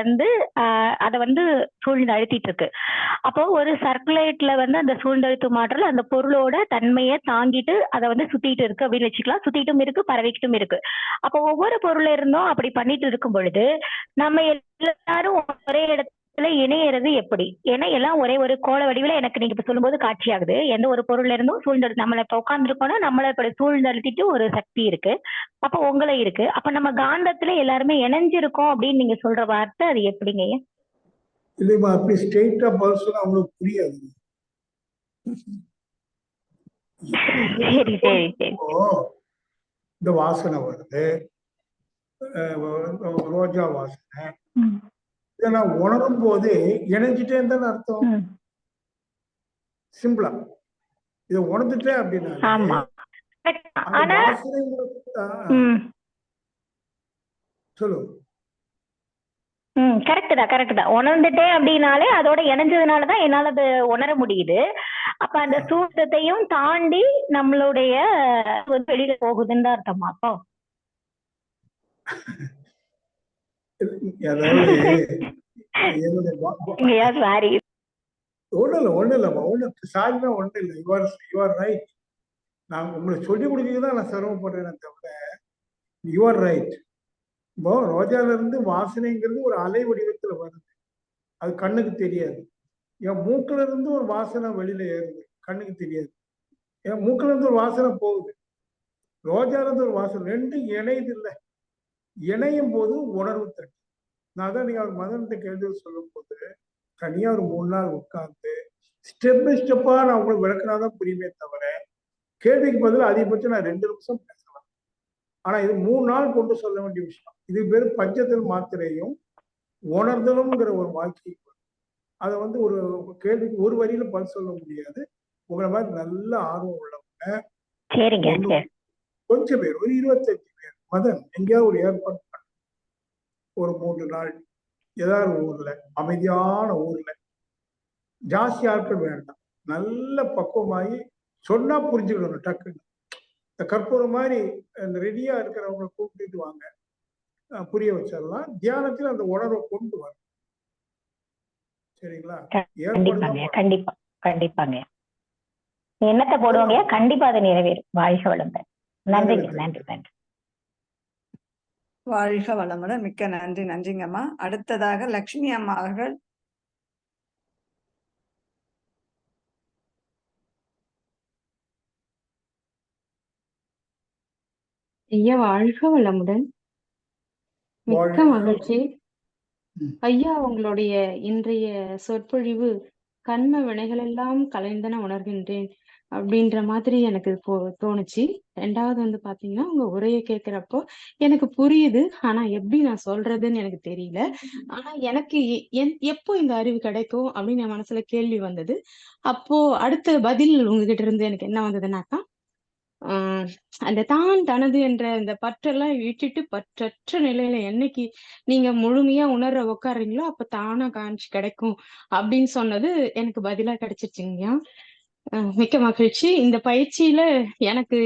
அதை சூழ்ந்து அழுத்திட்டு இருக்கு. அப்போ ஒரு சர்க்குலேட்ல அந்த சூழ்ந்தழுத்து மாற்றல் அந்த பொருளோட தன்மையை தாங்கிட்டு அதை சுத்திட்டு இருக்கு அப்படின்னு வச்சுக்கலாம். சுத்திட்டும் இருக்கு, பரவிக்கிட்டும் இருக்கு. அப்போ ஒவ்வொரு பொருள்ல இருந்தும் அப்படி பண்ணிட்டு இருக்கும் பொழுது நம்ம எல்லாரும் ஒரே இடத்துல இணையறது எப்படி? ஏன்னா எல்லாம் ஒரே ஒரு கோள வடிவில எனக்கு நீங்க இப்ப சொல்லும்போது காட்சி ஆகுது. எந்த ஒரு பொருள்ல இருந்தும் சூழ்ந்தழுத்து, நம்மள இப்ப உட்கார்ந்துருக்கோம்னா நம்மள இப்படி சூழ்ந்தழுத்திட்டு ஒரு சக்தி இருக்கு. அப்ப உங்களை இருக்கு. அப்ப நம்ம காந்தத்துல எல்லாருமே இணைஞ்சிருக்கோம் அப்படின்னு நீங்க சொல்ற வார்த்தை அது எப்படிங்க? இல்லையா அப்படி ஸ்ட்ரெயிட்டா பதில் சொன்னா அவங்களுக்கு புரியாது. சரி சரி சரி. இந்த வாசனை வருது, ரோஜா வாசனை, இதை நான் உணரும் போது இணைஞ்சிட்டே இருந்தான்னு அர்த்தம். சிம்பிளா இதை உணர்ந்துட்டேன் அப்படின்னா சொல்லு. கரெக்ட் தான். உணர்ந்துட்டேன் அப்படின்னாலே அதோட இணைஞ்சதுனாலதான் என்னால அது உணர முடியுது. அப்ப அந்த சூட்டத்தையும் தாண்டி நம்மளுடைய வெளியில போகுதுன்னு தான் அர்த்தமா அப்போ? அதாவது என்னுடைய சாரி, ஒண்ணும் இல்லம்மா, சாரினா ஒண்ணும் இல்லை. You're right. நான் உங்களுக்கு சொல்லி கொடுக்கதான் நான் சிரமப்படுறேன் தவிர யூஆர் ரைட். இப்போ ரோஜால இருந்து வாசனைங்கிறது ஒரு அலை வடிவத்துல வருது, அது கண்ணுக்கு தெரியாது. என் மூக்குல இருந்து ஒரு வாசனை வெளியில ஏறுது, கண்ணுக்கு தெரியாது. என் மூக்குல இருந்து ஒரு வாசனை போகுது, ரோஜால இருந்து ஒரு வாசனை, ரெண்டும் இணையுது இல்லை. இணையும் போது உணர்வு தட்டு. நான் தான் நீங்க அவர் மதன்கிட்ட கேள்வி சொல்லும் போது தனியா ஒரு 3 நாள் உட்கார்ந்து ஸ்டெப் பை ஸ்டெப்பா நான் உங்களுக்கு விளக்குனாதான் புரியுமே தவிர, கேள்விக்கு பதில் அதிகபட்சம் நான் 2 நிமிஷம் பேசலாம். ஆனா இது 3 நாள் கொண்டு சொல்ல வேண்டிய விஷயம். இது பேரு பஞ்சத்தில் மாத்திரையும் உணர்தலும்ங்கிற ஒரு வாக்கியம். அதை ஒரு கேள்விக்கு ஒரு வரியில பதில் சொல்ல முடியாது. உங்களை மாதிரி நல்ல ஆர்வம் உள்ளவங்க கொஞ்சம் பேர், ஒரு 25 பேர் மதன் எங்கேயாவது ஒரு ஏற்பாடு பண்ண, ஒரு 3 நாள் ஏதாவது ஊர்ல, அமைதியான ஊர்ல, ஜாஸ்தி ஆட்கள் வேண்டாம், நல்ல பக்குவமாகி சொன்னா புரிஞ்சுக்கணும் டக்குன்னு. இந்த கற்பூரம் மாதிரி ரெடியா இருக்கிறவங்க கூப்பிட்டு வாங்க, புரிய வச்சிடலாம். தியானத்தில் அந்த உணர்வை கொண்டு வரும். சரிங்களா? கண்டிப்பாங்க. எண்ணத்தை போடுவாங்க, கண்டிப்பா அதை நிறைவேறும். வாழ்க வளமுடன். நன்றி. வாழ்க வளமுடன். மிக்க நன்றி. நன்றிங்கம்மா. அடுத்ததாக லட்சுமி அம்மா அவர்கள். ஐயா வாழ்க வளமுடன். மிக்க மகிழ்ச்சி ஐயா. உங்களுடைய இன்றைய சொற்பொழிவு கண்ம வினைகள் எல்லாம் கலைந்தன உணர்கின்றேன் அப்படின்ற மாதிரி எனக்கு தோணுச்சு. 2வது பாத்தீங்கன்னா உங்க உரையை கேட்கிறப்போ எனக்கு புரியுது, ஆனா எப்படி நான் சொல்றதுன்னு எனக்கு தெரியல. ஆனா எனக்கு எப்போ இந்த அறிவு கிடைக்கும் அப்படின்னு என் மனசுல கேள்வி வந்தது. அப்போ அடுத்த பதில் உங்ககிட்ட இருந்து எனக்கு என்ன வந்ததுன்னாக்கா, அந்த தான் தனது என்ற இந்த பற்றெல்லாம் விட்டுட்டு பற்றற்ற நிலையில என்னைக்கு நீங்க முழுமையா உணர்ற உட்காடுறீங்களோ அப்ப தானா காட்சி கிடைக்கும் அப்படின்னு சொன்னது எனக்கு பதிலா கிடைச்சிருச்சுங்கய்யா. மிக்க மகிழ்ச்சி. இந்த பயிற்சியில எனக்கு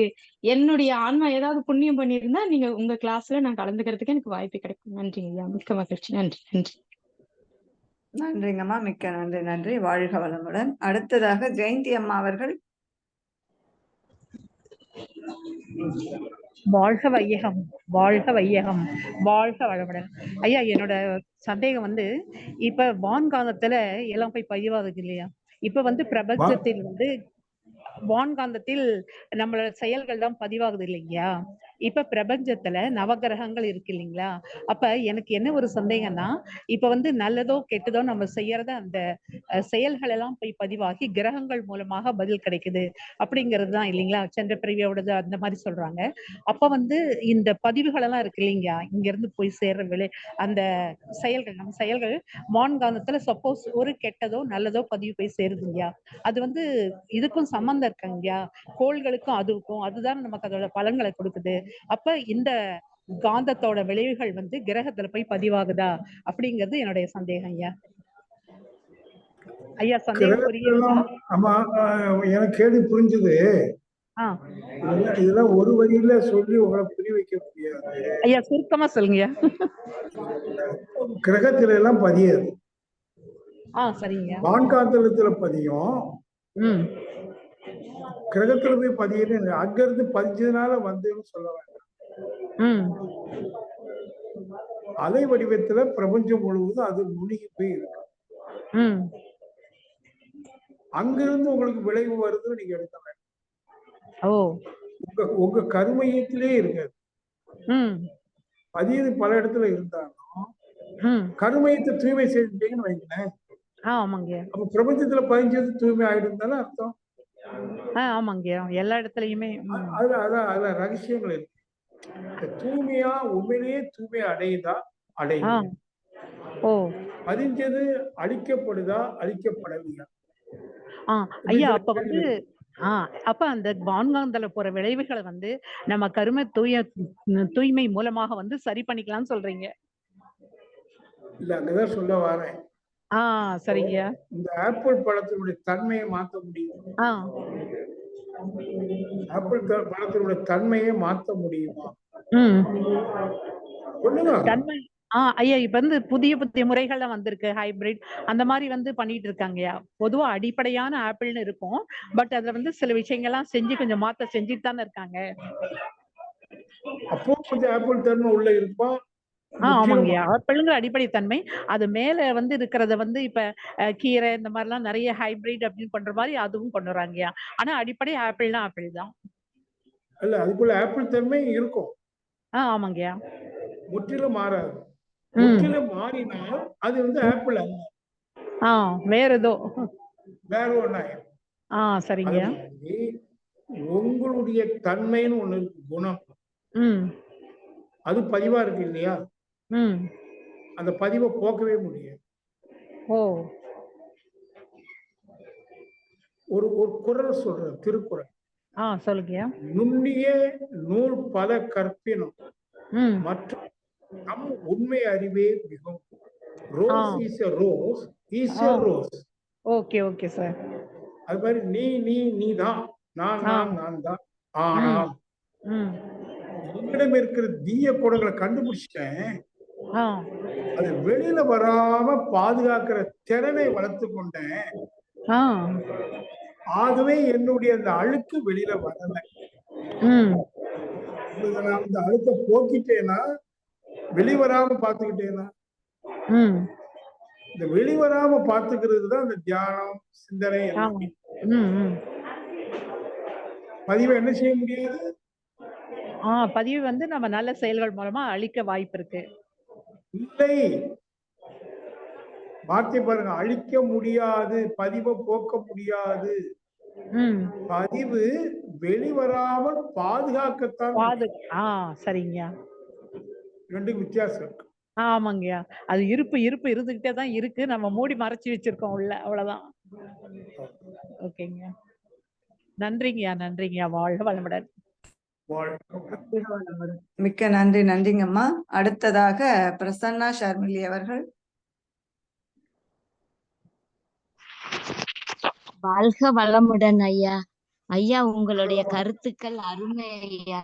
என்னுடைய ஆன்மா ஏதாவது புண்ணியம் பண்ணியிருந்தா நீங்க உங்க கிளாஸ்ல நான் கலந்துக்கிறதுக்கு எனக்கு வாய்ப்பு கிடைக்கும். நன்றிங்கய்யா. மிக்க மகிழ்ச்சி. நன்றி. நன்றிங்கம்மா. மிக்க நன்றி. வாழ்க வளமுடன். அடுத்ததாக ஜெயந்தி அம்மா அவர்கள். வாழ்க வையகம், வாழ்க வையகம், வாழ்க வளமுடன். ஐயா, என்னோட சந்தேகம் இப்ப வான்காந்தத்துல எல்லாம் போய் பதிவாகுது இல்லையா? இப்ப பிரபஞ்சத்தில் வான்காந்தத்தில் நம்மளோட செயல்கள் தான் பதிவாகுது இல்லையா? இப்ப பிரபஞ்சத்துல நவகிரகங்கள் இருக்கு இல்லைங்களா? அப்ப எனக்கு என்ன ஒரு சந்தேகம்னா, இப்ப நல்லதோ கெட்டதோ நம்ம செய்யறத அந்த செயல்கள் எல்லாம் போய் பதிவாகி கிரகங்கள் மூலமாக பதில் கிடைக்குது அப்படிங்கிறது தான் இல்லைங்களா? சென்ற பிரிவியோடது அந்த மாதிரி சொல்றாங்க. அப்ப இந்த பதிவுகள் எல்லாம் இருக்கு இல்லைங்களா, இங்க இருந்து போய் சேர்ற அந்த செயல்கள், நம்ம செயல்கள் வான்காந்தத்துல சப்போஸ் ஒரு கெட்டதோ நல்லதோ பதிவு போய் சேருது இல்லையா? அது இதுக்கும் சம்பந்தம் இருக்காங்கயா, கோள்களுக்கும் அதுதான் நமக்கு அதோட பலன்களை கொடுக்குது. அப்ப இந்த காந்தத்தோட விளைவுகள் கிரகத்துல போய் பதிவாகுதா அப்படிங்கிறது என்னுடைய சந்தேகம் ஐயா. ஐயா சந்தேகம் புரியுதா? ஆமா, எனக்கு கேள்வி புரிஞ்சுது. இதெல்லாம் ஒரு வரியில சொல்லி உங்களை புரிய வைக்க முடியாது ஐயா. சுருக்கமா சொல்லுங்க. கிரகத்துல எல்லாம் பதியாது. சரிங்க. வான்காந்தத்துல பதியும், கிரகத்துல போய் பதியுது. அங்க இருந்து பதிஞ்சதுனால வந்துன்னு சொல்ல வேண்டாம். அலை வடிவத்துல பிரபஞ்சம் முழுவதும் அது நுணுகி போய் இருக்கு. அங்கிருந்து உங்களுக்கு விளைவு வருதுன்னு நீங்க எடுக்க வேண்டாம். உங்க கருமையத்திலே இருக்காது. பதியது பல இடத்துல இருந்தாலும் கருமையத்தை தூய்மை செஞ்சுட்டீங்கன்னு வைங்களேன். அப்ப பிரபஞ்சத்துல பதிஞ்சது தூய்மை ஆயிடுந்தாலும் அர்த்தம். ஆமாங்க, எல்லா இடத்துலயுமே அதுல ரகசியங்கள் இருக்கு. தூய்மையா உண்மையிலேயே தூய்மையா அடையுதா, அடையுதா, பதிஞ்சது அழிக்கப்படுதா, அழிக்கப்படவில்லை. ஐயா அப்ப அந்த வான்காந்தல போற விளைவுகளை நம்ம கரும தூய்மை மூலமாக சரி பண்ணிக்கலாம்னு சொல்றீங்க? இல்ல அங்கதான் சொல்ல வரேன். சரிங்கய்யா. இந்த ஆப்பிள் பழத்தினுடைய தன்மையை மாத்த முடியுமா? ஆப்பிள் பழத்தினுடைய தன்மையை மாத்த முடியுமா? தன்மை ஐயா இப்ப வந்து புதிய புதிய முறைகள்லாம் வந்திருக்கு, ஹைபிரிட் அந்த மாதிரி வந்து பண்ணிட்டு இருக்காங்கய்யா. பொதுவா அடிப்படையான ஆப்பிள்னு இருக்கும், பட் அதுல வந்து சில விஷயங்கள்லாம் செஞ்சு கொஞ்சம் மாத்த செஞ்சுட்டு தானே இருக்காங்க. அப்போ கொஞ்சம் ஆப்பிள் தன்மை உள்ள இருப்பா. ஆமாங்கய்யா, ஆப்பிள்ங்கிற அடிப்படை தன்மை. அது மேல வந்து இருக்கிறத வந்து இப்ப கீரை இந்த மாதிரி எல்லாம் நிறைய ஹைபிரிட் அப்படின்னு பண்ற மாதிரி அதுவும் கொண்டு வராங்கய்யா. ஆனா அடிப்படை ஆப்பிள்னா ஆப்பிள் தான். இல்ல அதுக்குள்ள ஆப்பிள் தன்மை இருக்கும். ஆமாங்கய்யா. முற்றிலும் மாறாது. முற்றிலும் மாறினால் அது வந்து ஆப்பிள் அல்ல, வேற ஏதோ வேற ஒண்ணாயிரும். சரிங்க. உங்களுடைய தன்மைன்னு ஒண்ணு இருக்கு, குணம். அது பதிவா இருக்கு இல்லையா? அந்த பதிவை போக்கவே முடியாது. ஒரு ஒரு குறள் சொல்ற, திருக்குறள். சொல்லுங்க. நுண்ணிய நூல் பல கற்பினும் மற்றும் நம் உண்மை அறிவே மிகவும். Rose is a rose is a rose. Okay okay sir. அது மாதிரி நீ தான், நான் தான். ஆனால் என்னிடம் இருக்கிற தீய குணங்களை கண்டுபிடிச்சிட்டேன், அது வெளியில வராம பாதுகாக்கிற திறனை வளர்த்து கொண்டேன். ஆகவே என்னுடைய அந்த அழுக்கு வெளியில வரல. அந்த அழுக்க போக்கிட்டேனா, வெளிவராம பாத்துக்கிட்டேனா, இந்த வெளிவராம பாத்துக்கிறது தான் இந்த தியானம், சிந்தனை. பதிவை என்ன செய்ய முடியாது? பதிவு வந்து நம்ம நல்ல செயல்கள் மூலமா அழிக்க வாய்ப்பு இருக்கு. இல்லை, வார்த்தை பாருங்க, அழிக்க முடியாது, பதிவை போக்க முடியாது. பதிவு வெளிவராமல் பாதுகாக்கத்தான். சரிங்க, ரெண்டு வித்தியாசம் இருக்கு. ஆமாங்கய்யா, அது இருப்பு இருந்துகிட்டே தான் இருக்கு, நம்ம மூடி மறைச்சு வச்சிருக்கோம் உள்ள, அவ்வளவுதான். ஓகேங்க, நன்றிங்கய்யா. வாழ்க வளமுடன். மிக்க நன்றிங்கம்மா. அடுத்ததாக பிரசன்னா ஷர்மிலி அவர்கள். வாழ்க வளமுடன் ஐயா. ஐயா, உங்களுடைய கருத்துக்கள் அருமை ஐயா.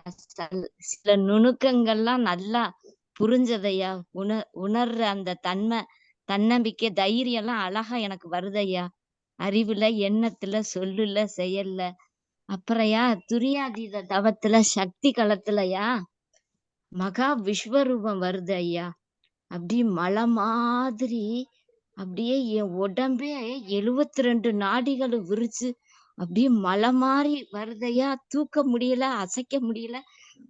சில நுணுக்கங்கள்லாம் நல்லா புரிஞ்சதையா. உணர்ற அந்த தன்னம்பிக்கை, தைரியம் எல்லாம் அழகா எனக்கு வருதையா. அறிவுல, எண்ணத்துல, சொல்லுல, செயல்ல. அப்புறையா துரியாதீத தவத்துல, சக்தி களத்துலயா மகா விஸ்வரூபம் வருது ஐயா. அப்படி மலை மாதிரி அப்படியே என் உடம்பே 72 நாடிகளும் விரிச்சு அப்படியே மலை மாதிரி வருதையா. தூக்க முடியல, அசைக்க முடியல,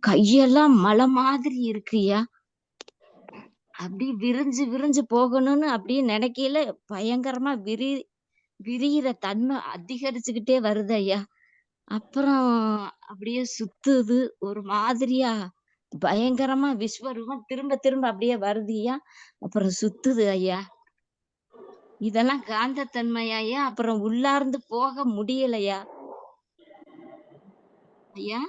கையெல்லாம் மலை மாதிரி இருக்குயா. அப்படி விரிஞ்சு போகணும்னு அப்படியே நினைக்கையில பயங்கரமா விரிகிற தன்மை அதிகரிச்சுக்கிட்டே வருது ஐயா. அப்புறம் அப்படியே சுத்துது ஒரு மாதிரியா, பயங்கரமா விஸ்வரூபம் திரும்ப அப்படியே வருதுயா. அப்புறம் சுத்துது ஐயா. இதெல்லாம் காந்தத்தன்மையா. அப்புறம் உள்ளார்ந்து போக முடியலையா ஐயா.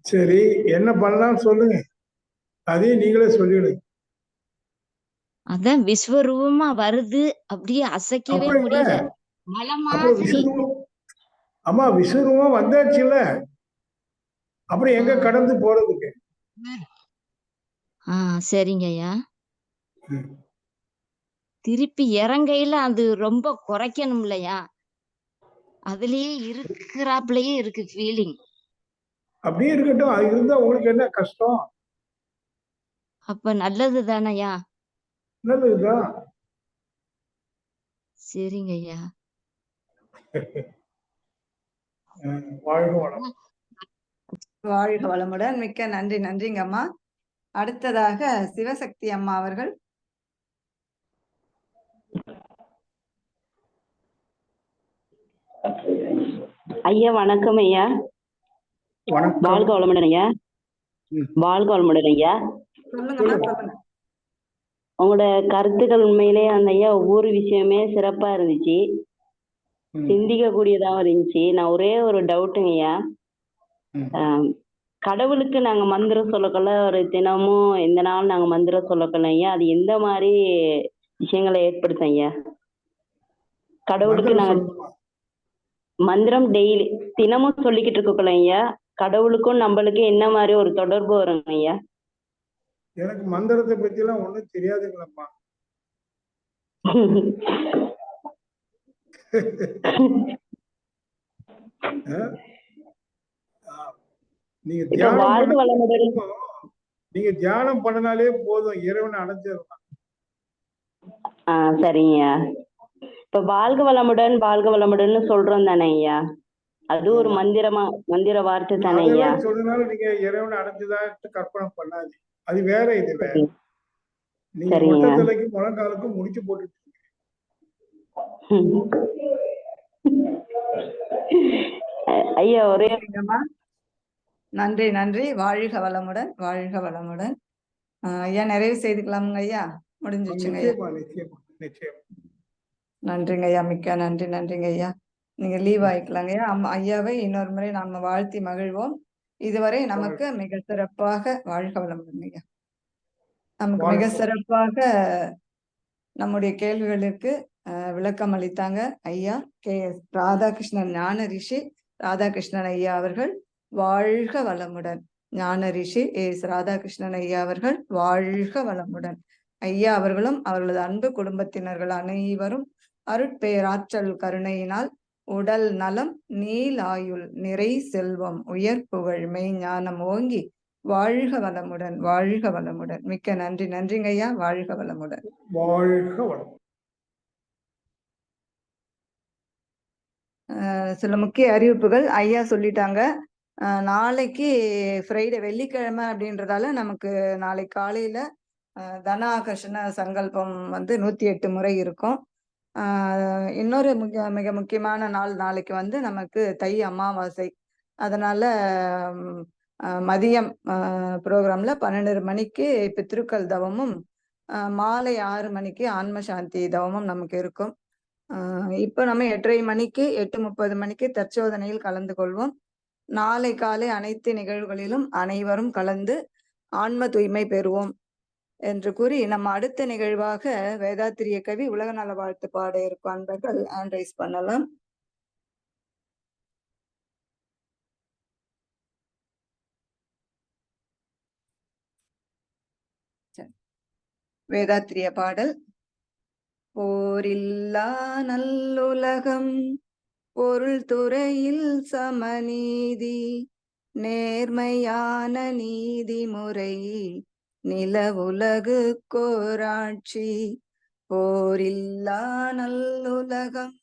சரி, என்ன பண்ணலாம் சொல்லுங்க, அதையும் நீங்களே சொல்லிடுங்க. அதான் விஸ்வரூபமா வருது, அப்படியே அசைக்கவே முடியல, மலை மாதிரி. அம்மா விஸ்வரூபம் வந்தாச்சுல்ல, அப்புறம் எங்க கடந்து போறதுக்கு? சரிங்க ஐயா. திருப்பி இறங்கையில அது ரொம்ப குறைக்கணும் இல்லையா, அதுலயே இருக்கிறாப்லயே இருக்கு ஃபீலிங். அப்படியே இருக்கட்டும், அது இருந்தா உங்களுக்கு என்ன கஷ்டம்? அப்ப நல்லது தானையா? நல்லதுதான். சரிங்க ஐயா. வாழ்க வளமுடன். மிக்க நன்றிங்கம்மா. அடுத்ததாக சிவசக்தி அம்மா அவர்கள். ஐயா வணக்கம் ஐயா. வாழ்க வளமுடன் ஐயா. வாழ்க வளமுடன் ஐயா. உங்களோட கருத்துக்கள் உண்மையிலே அந்த ஐயா ஒவ்வொரு விஷயமே சிறப்பா இருந்துச்சு, சிந்திக்க கூடியதாகவும் இருந்துச்சு. நான் ஒரே ஒரு டவுட்டுங்க ஐயா. கடவுளுக்கு நாங்க மந்திரம் சொல்லக்கொள்ள ஒரு தினமும் எந்த நாள் நாங்க மந்திரம் சொல்லக்கொள்ள ஐயா, அது எந்த மாதிரி விஷயங்களை ஏற்படுத்தும் ஐயா? கடவுளுக்கு மந்திரம் நாங்க சொல்லணுமா? மந்திரம் டெய்லி தினமும் சொல்லிக்கிட்டு இருக்கோம் ஐயா, கடவுளுக்கும் நம்மளுக்கும் என்ன மாதிரி ஒரு தொடர்பு வருங்க ஐயா? எனக்கு மந்திரத்தை பத்தி எல்லாம் ஒண்ணும் தெரியாதுங்களப்பா. நீங்க இப்ப தியானம் வாழ்க வளமுடன். நீங்க தியானம் பண்ணனாலே போதும், இறைவனை அடைஞ்சிடலாம். சரிங்க. இப்ப வாழ்க வளமுடன் சொல்றோம் தானே ஐயா, அது ஒரு மந்திர வார்த்தை தானே ஐயா? அதெல்லாம் சொன்னாலும் நீங்க இறைவனை அடைஞ்சுதான் கற்பனை பண்ணாது, அது வேற, இது வேற. நீங்க மொட்டை தலைக்கு முழங்காலுக்கும் முடிச்சு போட்டுட்டு ஐயா ஒரே நன்றி நன்றி. வாழ்க வளமுடன், வாழ்க வளமுடன். ஐயா நிறைவு செய்துக்கலாமுங்க ஐயா? முடிஞ்சிச்சுங்க ஐயா. நிச்சயமா நிச்சயமா. நன்றிங்க ஐயா, மிக்க நன்றி. நன்றிங்க ஐயா. நீங்க லீவ் ஆயிக்கலாங்க ஐயா. ஐயாவை இன்னொரு முறை நாம வாழ்த்தி மகிழ்வோம். இதுவரை நமக்கு மிக சிறப்பாக வாழ்க வளமுடன் ஐயா. நமக்கு மிக சிறப்பாக நம்முடைய கேள்விகளுக்கு விளக்கம் அளித்தாங்க ஐயா KS ராதாகிருஷ்ணன், ஞான ரிஷி ராதாகிருஷ்ணன் ஐயா அவர்கள். வாழ்க வளமுடன். ஞான ரிஷி AS ராதாகிருஷ்ணன் ஐயா அவர்கள் வாழ்க வளமுடன். ஐயா அவர்களும் அவர்களது அன்பு குடும்பத்தினர்கள் அனைவரும் அருட்பேராற்றல் கருணையினால் உடல் நலம், நீலாயுள், நிறை செல்வம், உயர் புகழ், மெய்ஞானம் ஓங்கி வாழ்க வளமுடன், வாழ்க வளமுடன். மிக்க நன்றி. நன்றிங்க ஐயா. வாழ்க வளமுடன். வாழ்க வளம். சில முக்கிய அறிவிப்புகள் ஐயா சொல்லிட்டாங்க. நாளைக்கு ஃப்ரைடே, வெள்ளிக்கிழமை அப்படின்றதால நமக்கு நாளை காலையில தன ஆகர்ஷண சங்கல்பம் 108 முறை இருக்கும். இன்னொரு மிக முக்கியமான நாள் நாளைக்கு நமக்கு தை அமாவாசை. அதனால மதியம் ப்ரோக்ராம்ல 12 மணிக்கு பித்ருக்கள் தவமும் மாலை 6 மணிக்கு ஆன்ம சாந்தி தவமும் நமக்கு இருக்கும். இப்போ நம்ம 8:30 மணிக்கு 8:30 மணிக்கு தற்சோதனையில் கலந்து கொள்வோம். நாளை காலை அனைத்து நிகழ்வுகளிலும் அனைவரும் கலந்து ஆன்ம தூய்மை பெறுவோம் என்று கூறி நம்ம அடுத்த நிகழ்வாக வேதாத்திரிய கவி உலக நல வாழ்த்து பாட இருக்கும் அன்பர்கள் ஹேண்ட் ரைஸ் பண்ணலாம். வேதாத்திரிய பாடல். போரில்லா நல்லுலகம், பொருள் துறையில் சமநீதி, நேர்மையான நீதிமுறை, நிலவுலகு கோராட்சி. போரில்லா நல்லுலகம்,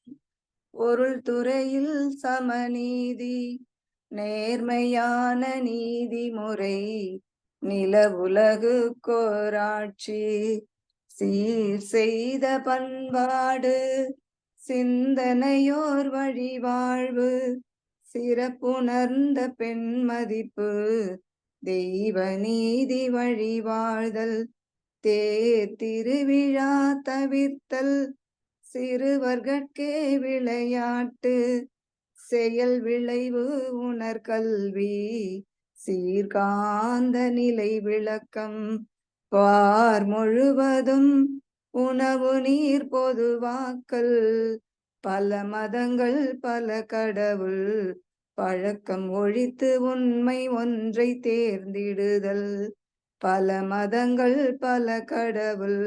பொருள் துறையில் சமநீதி, நேர்மையான நீதிமுறை, நிலவுலகு கோராட்சி. சீர் செய்த பண்பாடு, சிந்தனையோர் வழிவாழ்வு, சிறப்புணர்ந்த பெண் மதிப்பு, தெய்வ நீதி வழிவாழ்தல், தேர் திருவிழா தவிர்த்தல், சிறுவர்கட்கே விளையாட்டு, செயல் விளைவு உணர்கல்வி, சீர்காந்த நிலை விளக்கம், பார் முழுவதும் உணவு நீர் பொதுவாக்கல், பல மதங்கள் பல கடவுள், பழக்கம் ஒழித்து உண்மை ஒன்றை தேர்ந்திடுதல், பல மதங்கள் பல கடவுள்,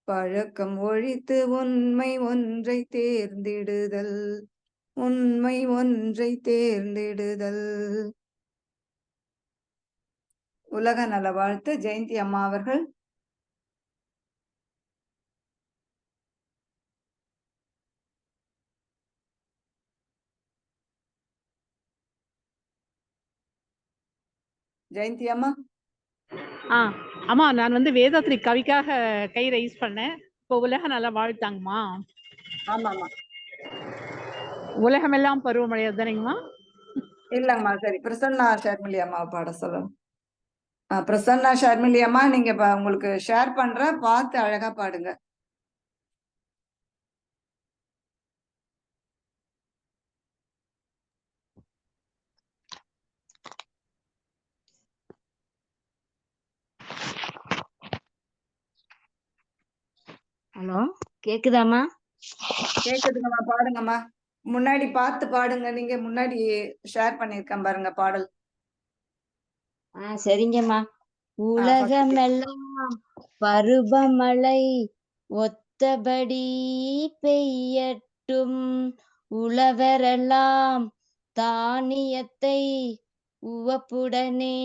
பழக்கம் ஒழித்து உண்மை ஒன்றை தேர்ந்திடுதல், உண்மை ஒன்றை தேர்ந்திடுதல். உலக நல வாழ்த்து ஜெயந்தி அம்மா அவர்கள். ஜெயந்தி அம்மா. அம்மா நான் வேதாத்ரி கவிக்காக கை ரைஸ் பண்ணேன். இப்போ உலக நல வாழ்த்தாங்கம்மா. ஆமாம்மா. உலகமெல்லாம் பருவமழை தானேங்கம்மா? இல்லங்கம்மா, சரி. பிரசன்னா ஷர்மிலி அம்மாவை பாட சொல்லணும். பிரசன்னா ஷர்மிலி அம்மா, நீங்க உங்களுக்கு ஷேர் பண்ற, பார்த்து அழகா பாடுங்க. கேக்குதாம்மா? கேக்குதுங்கம்மா, பாடுங்கம்மா. முன்னாடி பார்த்து பாடுங்க. நீங்க முன்னாடி ஷேர் பண்ணிருக்கேன் பாருங்க பாடல். சரிங்கம்மா. first உலகமெல்லாம் பருவமழை ஒத்தபடி பெய்யட்டும், உழவரெல்லாம் தானியத்தை உவப்புடனே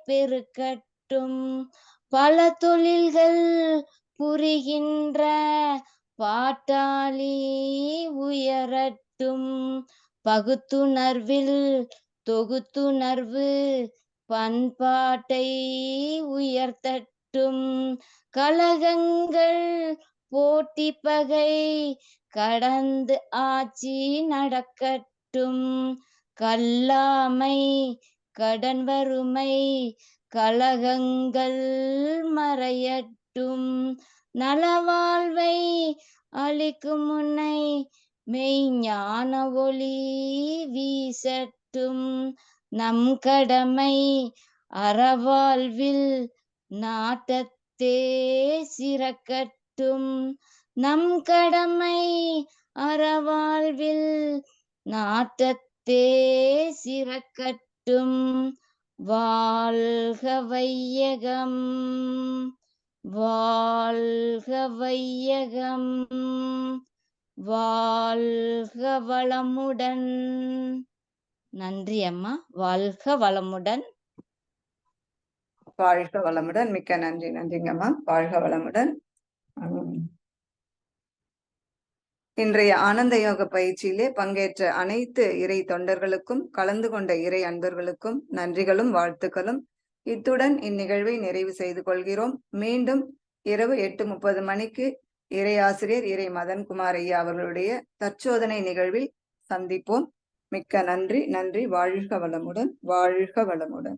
பெருக்கட்டும், பல தொழில்கள் புரிகின்ற பாட்டாளி உயரட்டும், பகுத்துணர்வில் தொகுத்துணர்வு பண்பாட்டை உயர்த்தட்டும், கலகங்கள் போட்டி பகை கடந்து ஆட்சி நடக்கட்டும், கல்லாமை கடன் வறுமை கலகங்கள் மறையட்டும், நலவாழ்வை அளிக்கும் முன்னை மெய்ஞான ஒளி வீசட்டும், நம் கடமை அறவாழ்வில் நாட்டத்தே சிறக்கட்டும், நம் கடமை அறவாழ்வில் நாட்டத்தே சிறக்கட்டும், வாழ்க வையகம், வாழ்க வையகம், வாழ்க வளமுடன். நன்றி அம்மா. வாழ்க வளமுடன். வாழ்க வளமுடன். மிக்க நன்றி. நன்றிங்கம்மா. வாழ்க வளமுடன். இன்றைய ஆனந்த யோக பயிற்சியிலே பங்கேற்ற அனைத்து இறை தொண்டர்களுக்கும் கலந்து கொண்ட இறை அன்பர்களுக்கும் நன்றிகளும் வாழ்த்துக்களும். இத்துடன் இந்நிகழ்வை நிறைவு செய்து கொள்கிறோம். மீண்டும் இரவு 8:30 மணிக்கு இறை ஆசிரியர் இறை மதன்குமார் ஐயா அவர்களுடைய தற்சோதனை நிகழ்வில் சந்திப்போம். மிக்க நன்றி. நன்றி. வாழ்க வளமுடன். வாழ்க வளமுடன்.